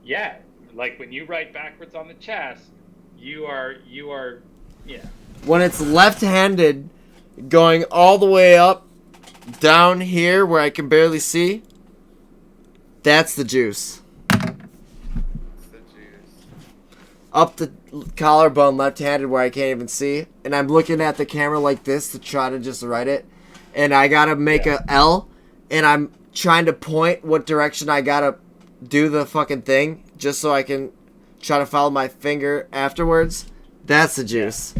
Yeah. Like when you write backwards on the chest, you are. Yeah. When it's left-handed, going all the way up, down here where I can barely see, that's the juice. Up the collarbone, left-handed, where I can't even see, and I'm looking at the camera like this to try to just write it, and I gotta make a L, and I'm trying to point what direction I gotta do the fucking thing, just so I can try to follow my finger afterwards. That's the juice.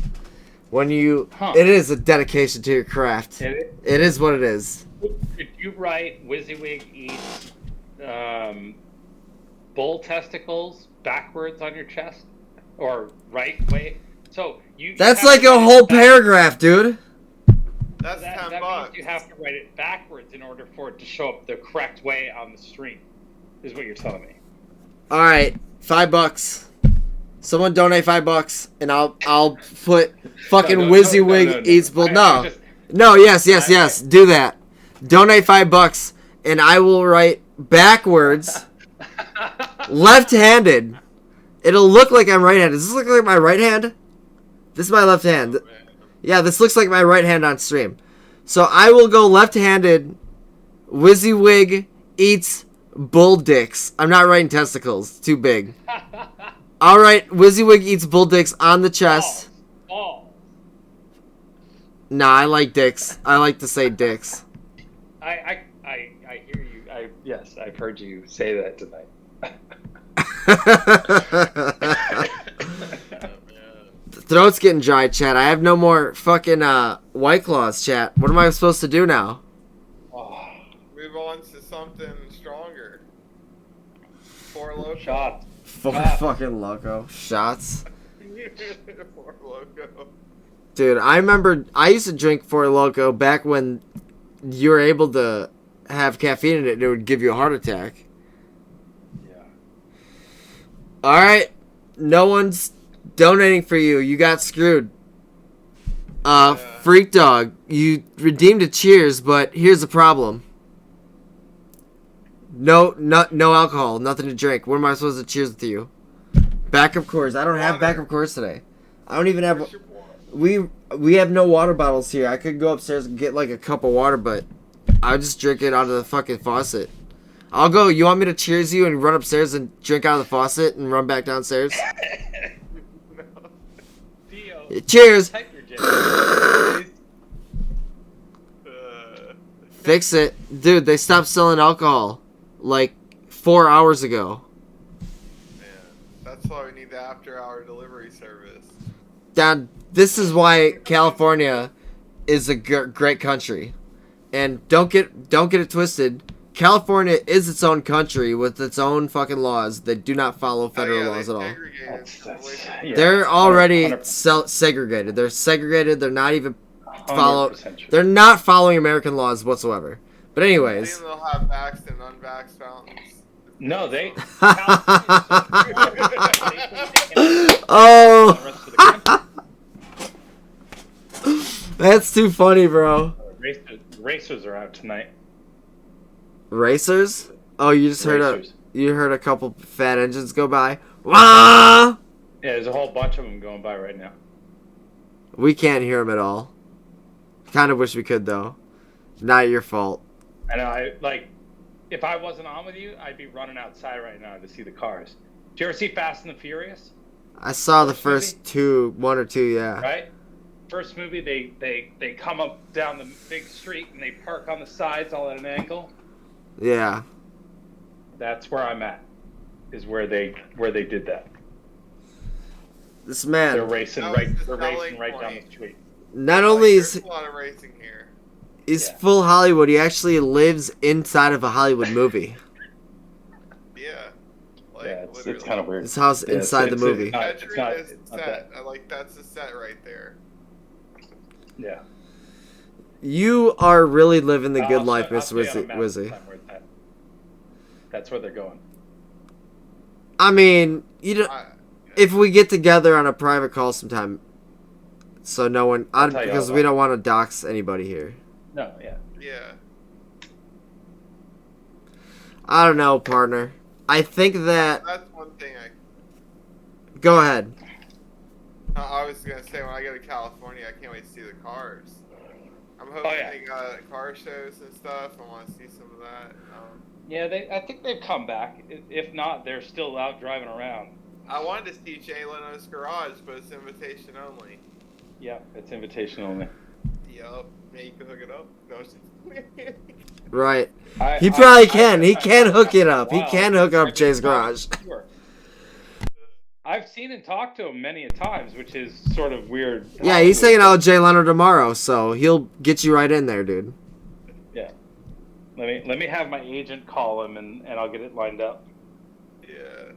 When you, it is a dedication to your craft. It is what it is. Did you write WYSIWYG eats bull testicles backwards on your chest? Or right way? So that's like a whole paragraph, dude. That's $10. That means you have to write it backwards in order for it to show up the correct way on the stream, is what you're telling me. Alright, $5. Someone donate $5 and I'll put fucking WYSIWYG eats bull. No, yes. Do that. Donate $5 and I will write backwards, left-handed. It'll look like I'm right-handed. Does this look like my right hand? This is my left hand. Yeah, this looks like my right hand on stream. So I will go left-handed. WYSIWYG eats bull dicks. I'm not writing testicles. Too big. All right, WYSIWYG eats bull dicks on the chest. Nah, I like dicks. I like to say dicks. I hear you. Yes, I've heard you say that tonight. The throat's getting dry, chat. I have no more fucking White Claws, chat. What am I supposed to do now? Move on to something stronger. 4 Loko. Shots. Fucking Loco. Shots. 4 Loko. Dude, I remember I used to drink 4 Loko back when you were able to have caffeine in it and it would give you a heart attack. Alright, no one's donating for you. You got screwed. Freak Dog, you redeemed a cheers, but here's the problem. No alcohol, nothing to drink. What am I supposed to cheers with you? Backup course. I don't have backup course today. I don't even have We have no water bottles here. I could go upstairs and get like a cup of water, but I'll just drink it out of the fucking faucet. I'll go. You want me to cheers you and run upstairs and drink out of the faucet and run back downstairs? Theo, Cheers. type your gender, please. Fix it. Dude, they stopped selling alcohol like 4 hours ago. Man, that's why we need the after-hour delivery service. Dad, this is why California is a great country. And don't get it twisted. California is its own country with its own fucking laws that do not follow federal laws at all. Yeah, They're already 100%. segregated. They're segregated. They're not even follow. 100% true. They're not following American laws whatsoever. But anyways, They'll have vaxxed and unvaxxed fountains. No, they. oh, that's too funny, bro. Racers are out tonight. Racers? Oh, you just heard Racers. you heard a couple fat engines go by. Wah! Yeah, there's a whole bunch of them going by right now. We can't hear them at all. Kind of wish we could though. Not your fault. I know. If I wasn't on with you, I'd be running outside right now to see the cars. Did you ever see Fast and the Furious? I saw the First first one or two, yeah. Right. First movie, they come up down the big street and they park on the sides all at an angle. Yeah. That's where I'm at. Is where they did that. This man. They're racing That was right. the They're racing selling right down point. the street. Not only There's is a lot of racing here. he's Yeah. full Hollywood, he actually lives inside of a Hollywood movie. Yeah. Like, Yeah, it's literally. kind of weird. His house Yeah, inside the movie. it's Picture not- this it's not set. that. I like that's the set right there. Yeah. You are really living the good I'll life, show- Miss I'll show you on a map Wizzy. sometime where it's at. That's where they're going. I mean, you don't. I, If we get together on a private call sometime, so no one, I'll tell you because all we about don't want to dox anybody here. No, yeah. yeah. I don't know, partner. I think that. That's one thing Go ahead. I was gonna say when I go to California, I can't wait to see the cars. I'm hoping Oh, yeah. they got car shows and stuff. I want to see some of that. Yeah, I think they've come back. If not, they're still out driving around. I wanted to see Jay Leno's garage, but it's invitation only. Yeah, it's invitation only. Yup. Yeah, you can hook it up. No, it's just... Right. He probably can. He can I've hook seen it him up. for a He while. can hook up I've Jay's been garage. sure. I've seen and talked to him many a times, which is sort of weird. Yeah, he's hanging out with Jay Leno tomorrow, so he'll get you right in there, dude. Yeah. Let me have my agent call him and I'll get it lined up. Yeah.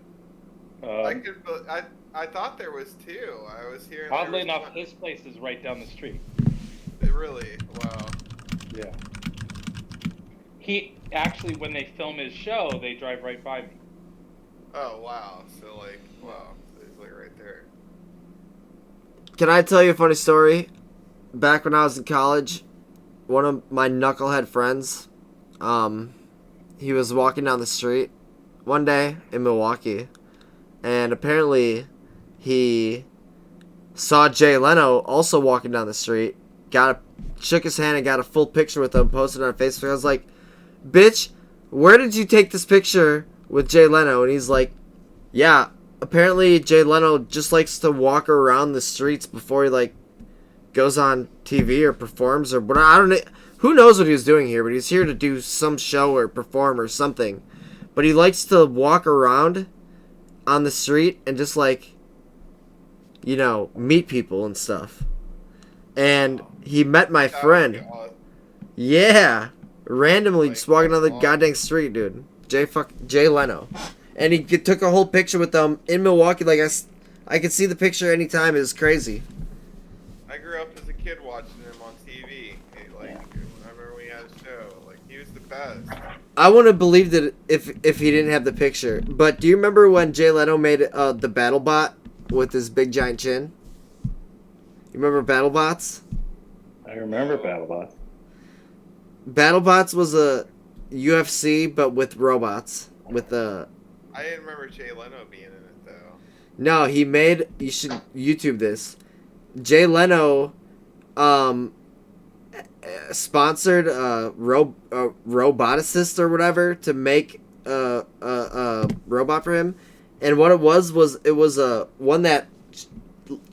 I thought there was two. I was hearing. there Oddly was enough, one. his place is right down the street. Really? Wow. Yeah. He actually, when they film his show, they drive right by me. Oh wow. So like, wow. So he's like right there. Can I tell you a funny story? Back when I was in college, one of my knucklehead friends, he was walking down the street one day in Milwaukee, and apparently he saw Jay Leno also walking down the street, shook his hand and got a full picture with him, posted it on Facebook. I was like, bitch, where did you take this picture with Jay Leno? And he's like, yeah, apparently Jay Leno just likes to walk around the streets before he like goes on TV or performs or what. I don't know. Who knows what he was doing here, but he's here to do some show or perform or something. But he likes to walk around on the street and just like, you know, meet people and stuff. And he met my friend. Yeah. Randomly just walking on the goddamn street, dude. Jay Leno. And he took a whole picture with them in Milwaukee. Like, I could see the picture anytime. It was crazy. I grew up as a kid watching him on TV. Like whenever we had a show, like he was the best. I wouldn't have believed it if he didn't have the picture. But do you remember when Jay Leno made the BattleBot with his big giant chin? You remember BattleBots? I remember BattleBots. BattleBots was a UFC but with robots. With I didn't remember Jay Leno being in it though. No, he made. You should YouTube this. Jay Leno sponsored roboticist or whatever to make a robot for him, and what it was it was a one that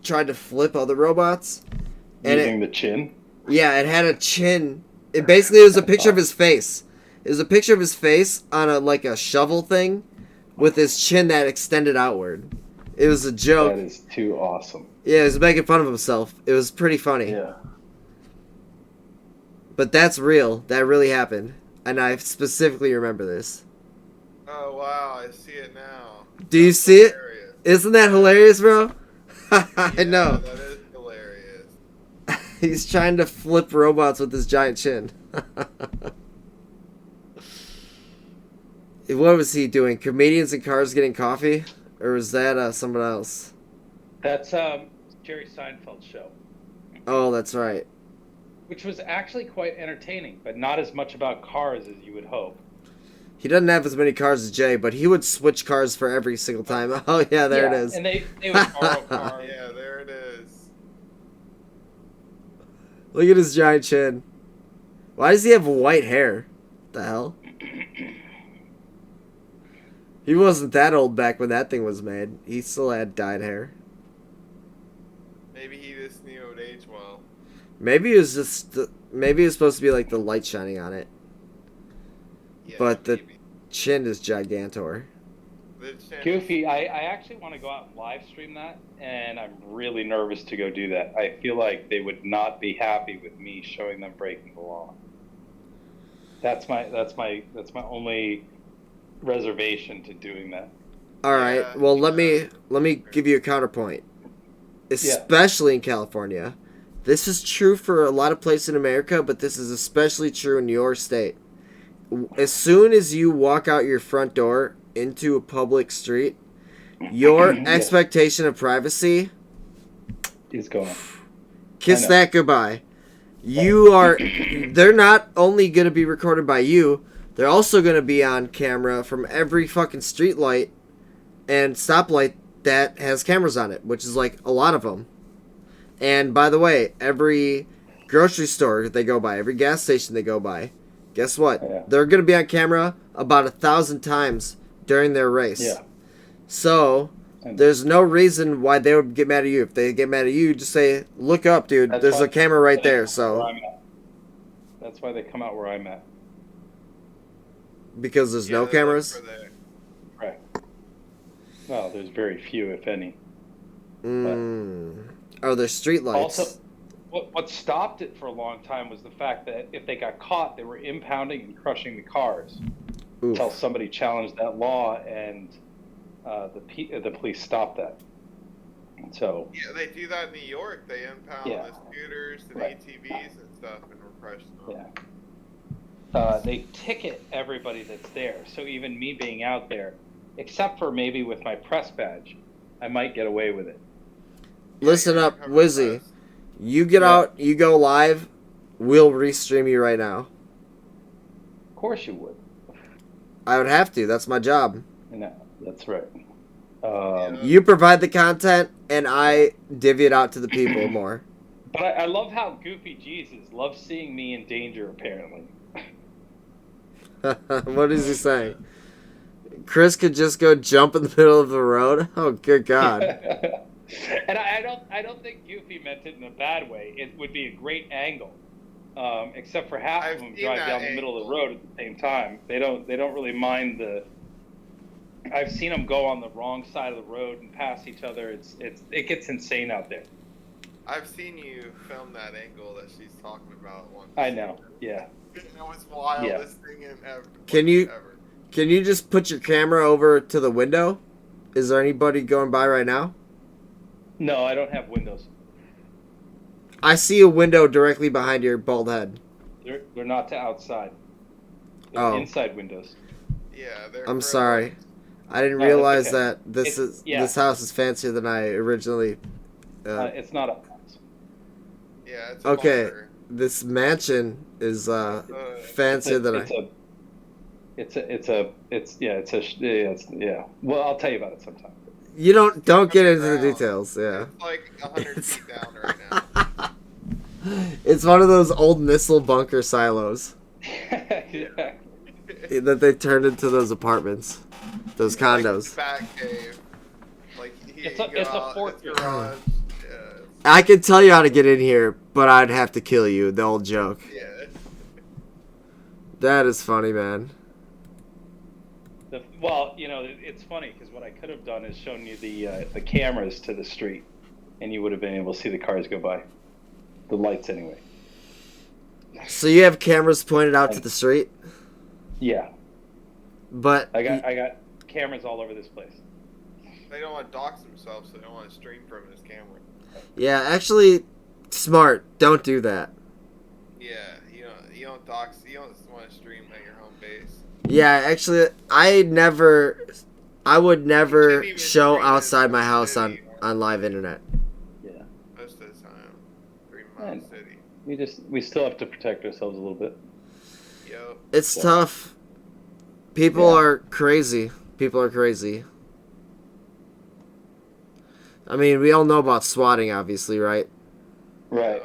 tried to flip other robots, and Using the chin. yeah, it had a chin. It basically was a picture of his face. It was a picture of his face on a shovel thing, with his chin that extended outward. It was a joke. That is too awesome. Yeah, he was making fun of himself. It was pretty funny. Yeah. But that's real. That really happened. And I specifically remember this. Oh wow, I see it now. Do you That's see it? hilarious. Isn't that hilarious, bro? I Yeah, know. that is hilarious. He's trying to flip robots with his giant chin. What was he doing? Comedians in cars getting coffee? Or was that someone else? That's Jerry Seinfeld's show, Oh, that's right. which was actually quite entertaining, but not as much about cars as you would hope. He doesn't have as many cars as Jay, but he would switch cars for every single time. Oh, yeah, there it is. And they would borrow cars. Yeah, there it is. Look at his giant chin. Why does he have white hair? What the hell? He wasn't that old back when that thing was made. He still had dyed hair. Maybe he just knew it would age well. Maybe it was just. Maybe it was supposed to be like the light shining on it. Yeah, But the maybe. chin is gigantor. The chin- Goofy, I actually want to go out and live stream that, and I'm really nervous to go do that. I feel like they would not be happy with me showing them breaking the law. That's my only reservation to doing that. All right. Yeah, Well, let me give you a counterpoint. Especially in California, this is true for a lot of places in America, but this is especially true in your state. As soon as you walk out your front door into a public street, your expectation of privacy, He's going. kiss I know. that goodbye. They're not only going to be recorded by you, they're also going to be on camera from every fucking street light and stoplight that has cameras on it, which is like a lot of them. And by the way, every grocery store they go by, every gas station they go by, guess what? Yeah. They're going to be on camera about 1,000 times during their race. Yeah. So there's no reason why they would get mad at you. If they get mad at you, just say, "Look up, dude. That's There's why- a camera right there." Where So I'm at. That's why they come out where I'm at. because there's Yeah, no they look cameras. for the- Right. Well, there's very few, if any. Oh, there's street lights. Also, what stopped it for a long time was the fact that if they got caught, they were impounding and crushing the cars Oof. until somebody challenged that law, and the police stopped that. So Yeah, they do that in New York. They impound Yeah. the scooters and Right. ATVs and stuff and repress them. yeah, they ticket everybody that's there. So even me being out there, except for maybe with my press badge, I might get away with it. Listen Yeah, up, cover Wizzy. press. You get out, you go live. We'll restream you right now. Of course you would. I would have to. That's my job. No, that's right. You provide the content, and I divvy it out to the people more. But I love how Goofy Jesus loves seeing me in danger, apparently. What is he saying? Chris could just go jump in the middle of the road? Oh, good God. And I don't think Goofy meant it in a bad way. It would be a great angle, except for half I've of them seen drive that down the middle of the angle. road at the same time. They don't really mind the. I've seen them go on the wrong side of the road and pass each other. It gets insane out there. I've seen you film that angle that she's talking about once. I know. Yeah. It was wildest thing in ever. Can you- ever. Can you just put your camera over to the window? Is there anybody going by right now? No, I don't have windows. I see a window directly behind your bald head. They're not to outside. They're Oh. inside windows. Yeah, they're I'm for, sorry. like, I didn't No, that's realize okay. that this house is fancier than I originally. It's not a house. Yeah, it's a Okay, bunker. this mansion is fancier than I. It's yeah. Well, I'll tell you about it sometime. You don't get into the Underground. details. Yeah. It's like 100 It's- feet down right now. It's one of those old missile bunker silos Yeah. that they turned into those apartments, those condos. Like Bat Cave. Like It's a fortress. garage. I could tell you how to get in here, but I'd have to kill you. The old joke. Yeah. That is funny, man. Well, it's funny because what I could have done is shown you the cameras to the street, and you would have been able to see the cars go by. The lights, anyway. So you have cameras pointed out to the street, Yeah, but I got cameras all over this place. They don't want to dox themselves, so they don't want to stream from his camera. yeah, actually, smart. Don't do that. Yeah, you don't dox. You don't want to stream at your home base. Yeah, actually, I would You never can't even show stream outside in my the house city. on live internet. Yeah, Most of the time, stream in the city. we still have to protect ourselves a little bit. Yo. It's Yeah. tough. People Yeah. are crazy. People are crazy. I mean, we all know about swatting, obviously, right? Right.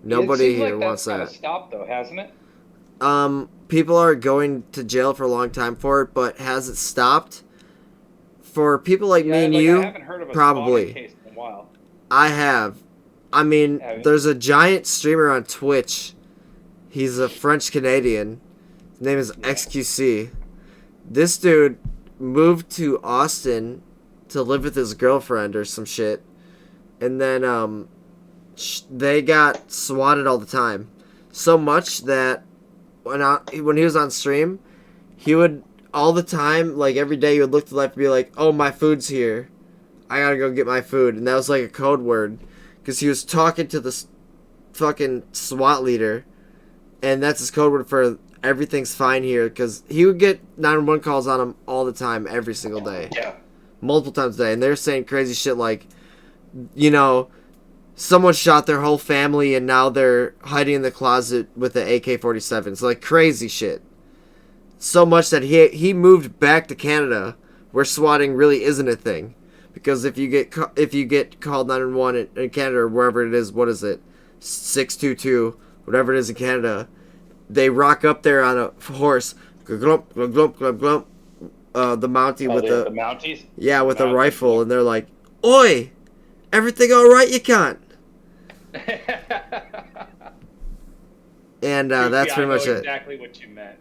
Nobody it seems here like wants that's kind that. of stopped, though, hasn't it? People are going to jail for a long time for it, but has it stopped? For people like me and I you, haven't heard of a probably. spawning case in a while. I have. I mean, Have you? there's a giant streamer on Twitch. He's a French Canadian. His name is XQC. This dude moved to Austin to live with his girlfriend or some shit. And then they got swatted all the time. So much that when he was on stream, he would all the time, like every day, he would look to the left and be like, "Oh, my food's here. I gotta go get my food." And that was like a code word because he was talking to the fucking SWAT leader, and that's his code word for everything's fine here. Because he would get 911 calls on him all the time, every single day, Yeah. multiple times a day, and they're saying crazy shit like, someone shot their whole family and now they're hiding in the closet with the AK-47. It's like crazy shit. So much that he moved back to Canada, where swatting really isn't a thing, because if you get called 911 in Canada or wherever it is, what is it, 622, whatever it is in Canada, they rock up there on a horse, glump, glump, glump, glump, glump, the Mountie with the Mounties. yeah, with a Mounties. rifle, and they're like, "Oi, everything all right, you cunt?" And that's pretty much I know it. exactly what you meant.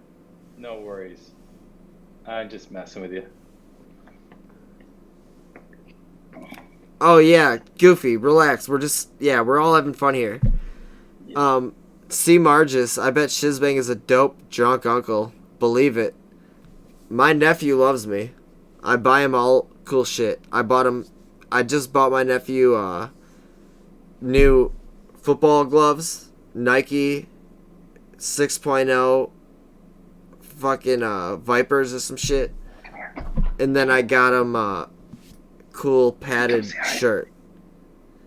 No worries. I'm just messing with you. Oh yeah, Goofy, relax. We're all having fun here. C. Margis, I bet Shizbang is a dope drunk uncle. Believe it. My nephew loves me. I buy him all cool shit. I just bought my nephew new football gloves, Nike 6.0 fucking Vipers or some shit. And then I got him a cool padded shirt.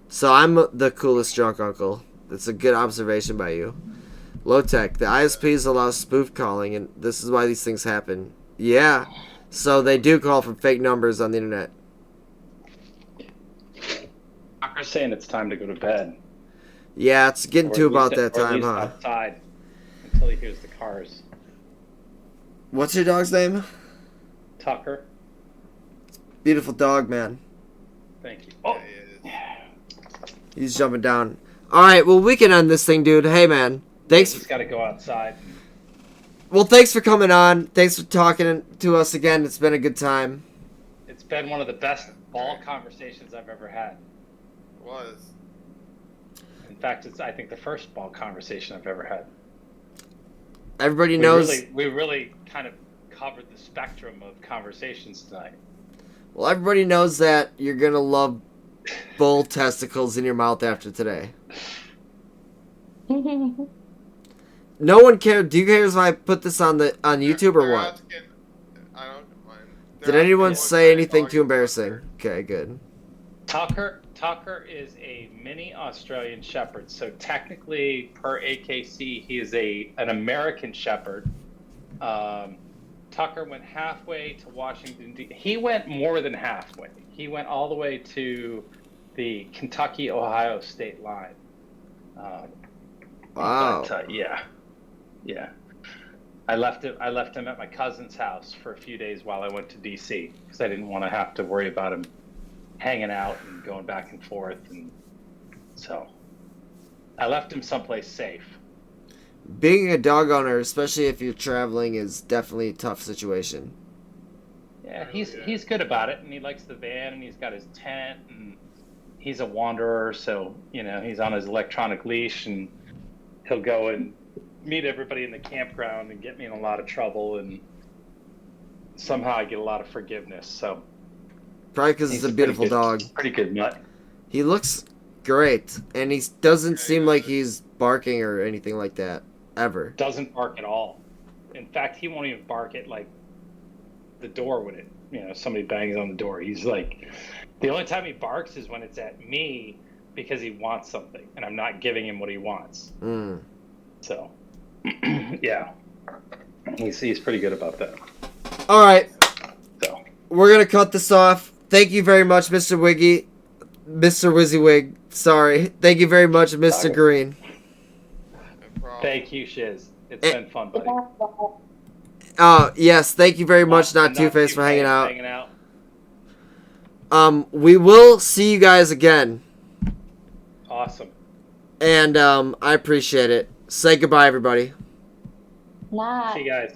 So I'm the coolest drunk uncle. That's a good observation by you. Low tech. The ISPs allow spoof calling, and this is why these things happen. Yeah. So they do call from fake numbers on the internet. Tucker's saying it's time to go to bed. Yeah, it's getting Or to at about least- that or at time, least huh? outside until he hears the cars. What's your dog's name? Tucker, Beautiful dog, man. thank you. Oh, He's jumping down. All right, well, we can end this thing, dude. Hey, man. Thanks. He's got to go outside. Well, thanks for coming on. Thanks for talking to us again. It's been a good time. It's been one of the best ball conversations I've ever had. Was. In fact, it's I think the first ball conversation I've ever had. Everybody knows. We really kind of covered the spectrum of conversations tonight. Well, everybody knows that you're gonna love bull testicles in your mouth after today. No one cared. Do you care if I put this on YouTube or They're what? asking- I don't mind. Did They're anyone asking say what anything dog too is embarrassing? Tucker. Okay, good. Tucker is a mini Australian Shepherd, so technically, per AKC, he is an American Shepherd. Tucker went halfway to Washington. He went more than halfway. He went all the way to the Kentucky-Ohio state line. Wow. But, yeah. I left him at my cousin's house for a few days while I went to DC because I didn't want to have to worry about him hanging out and going back and forth, and so I left him someplace safe. Being a dog owner, especially if you're traveling, is definitely a tough situation. Yeah, he's good about it, and he likes the van, and he's got his tent, and he's a wanderer, so he's on his electronic leash, and he'll go and meet everybody in the campground and get me in a lot of trouble, and somehow I get a lot of forgiveness. So Probably because it's a beautiful dog. Pretty good nut. He looks great, and he doesn't seem like he's barking or anything like that, ever. Doesn't bark at all. In fact, he won't even bark at like the door when somebody bangs on the door. He's like, the only time he barks is when it's at me because he wants something, and I'm not giving him what he wants. So, yeah, he's pretty good about that. All right, So we're gonna cut this off. Thank you very much, Mr. Wiggy, Mr. WYSIWYG. Sorry. Thank you very much, Mr. Green. No problem. thank you, Shiz. It's been fun, buddy. Yes, thank you very much, And Not Two-Face, for hanging out. Hanging out. We will see you guys again, Awesome. and I appreciate it. Say goodbye, everybody. Night. See you guys.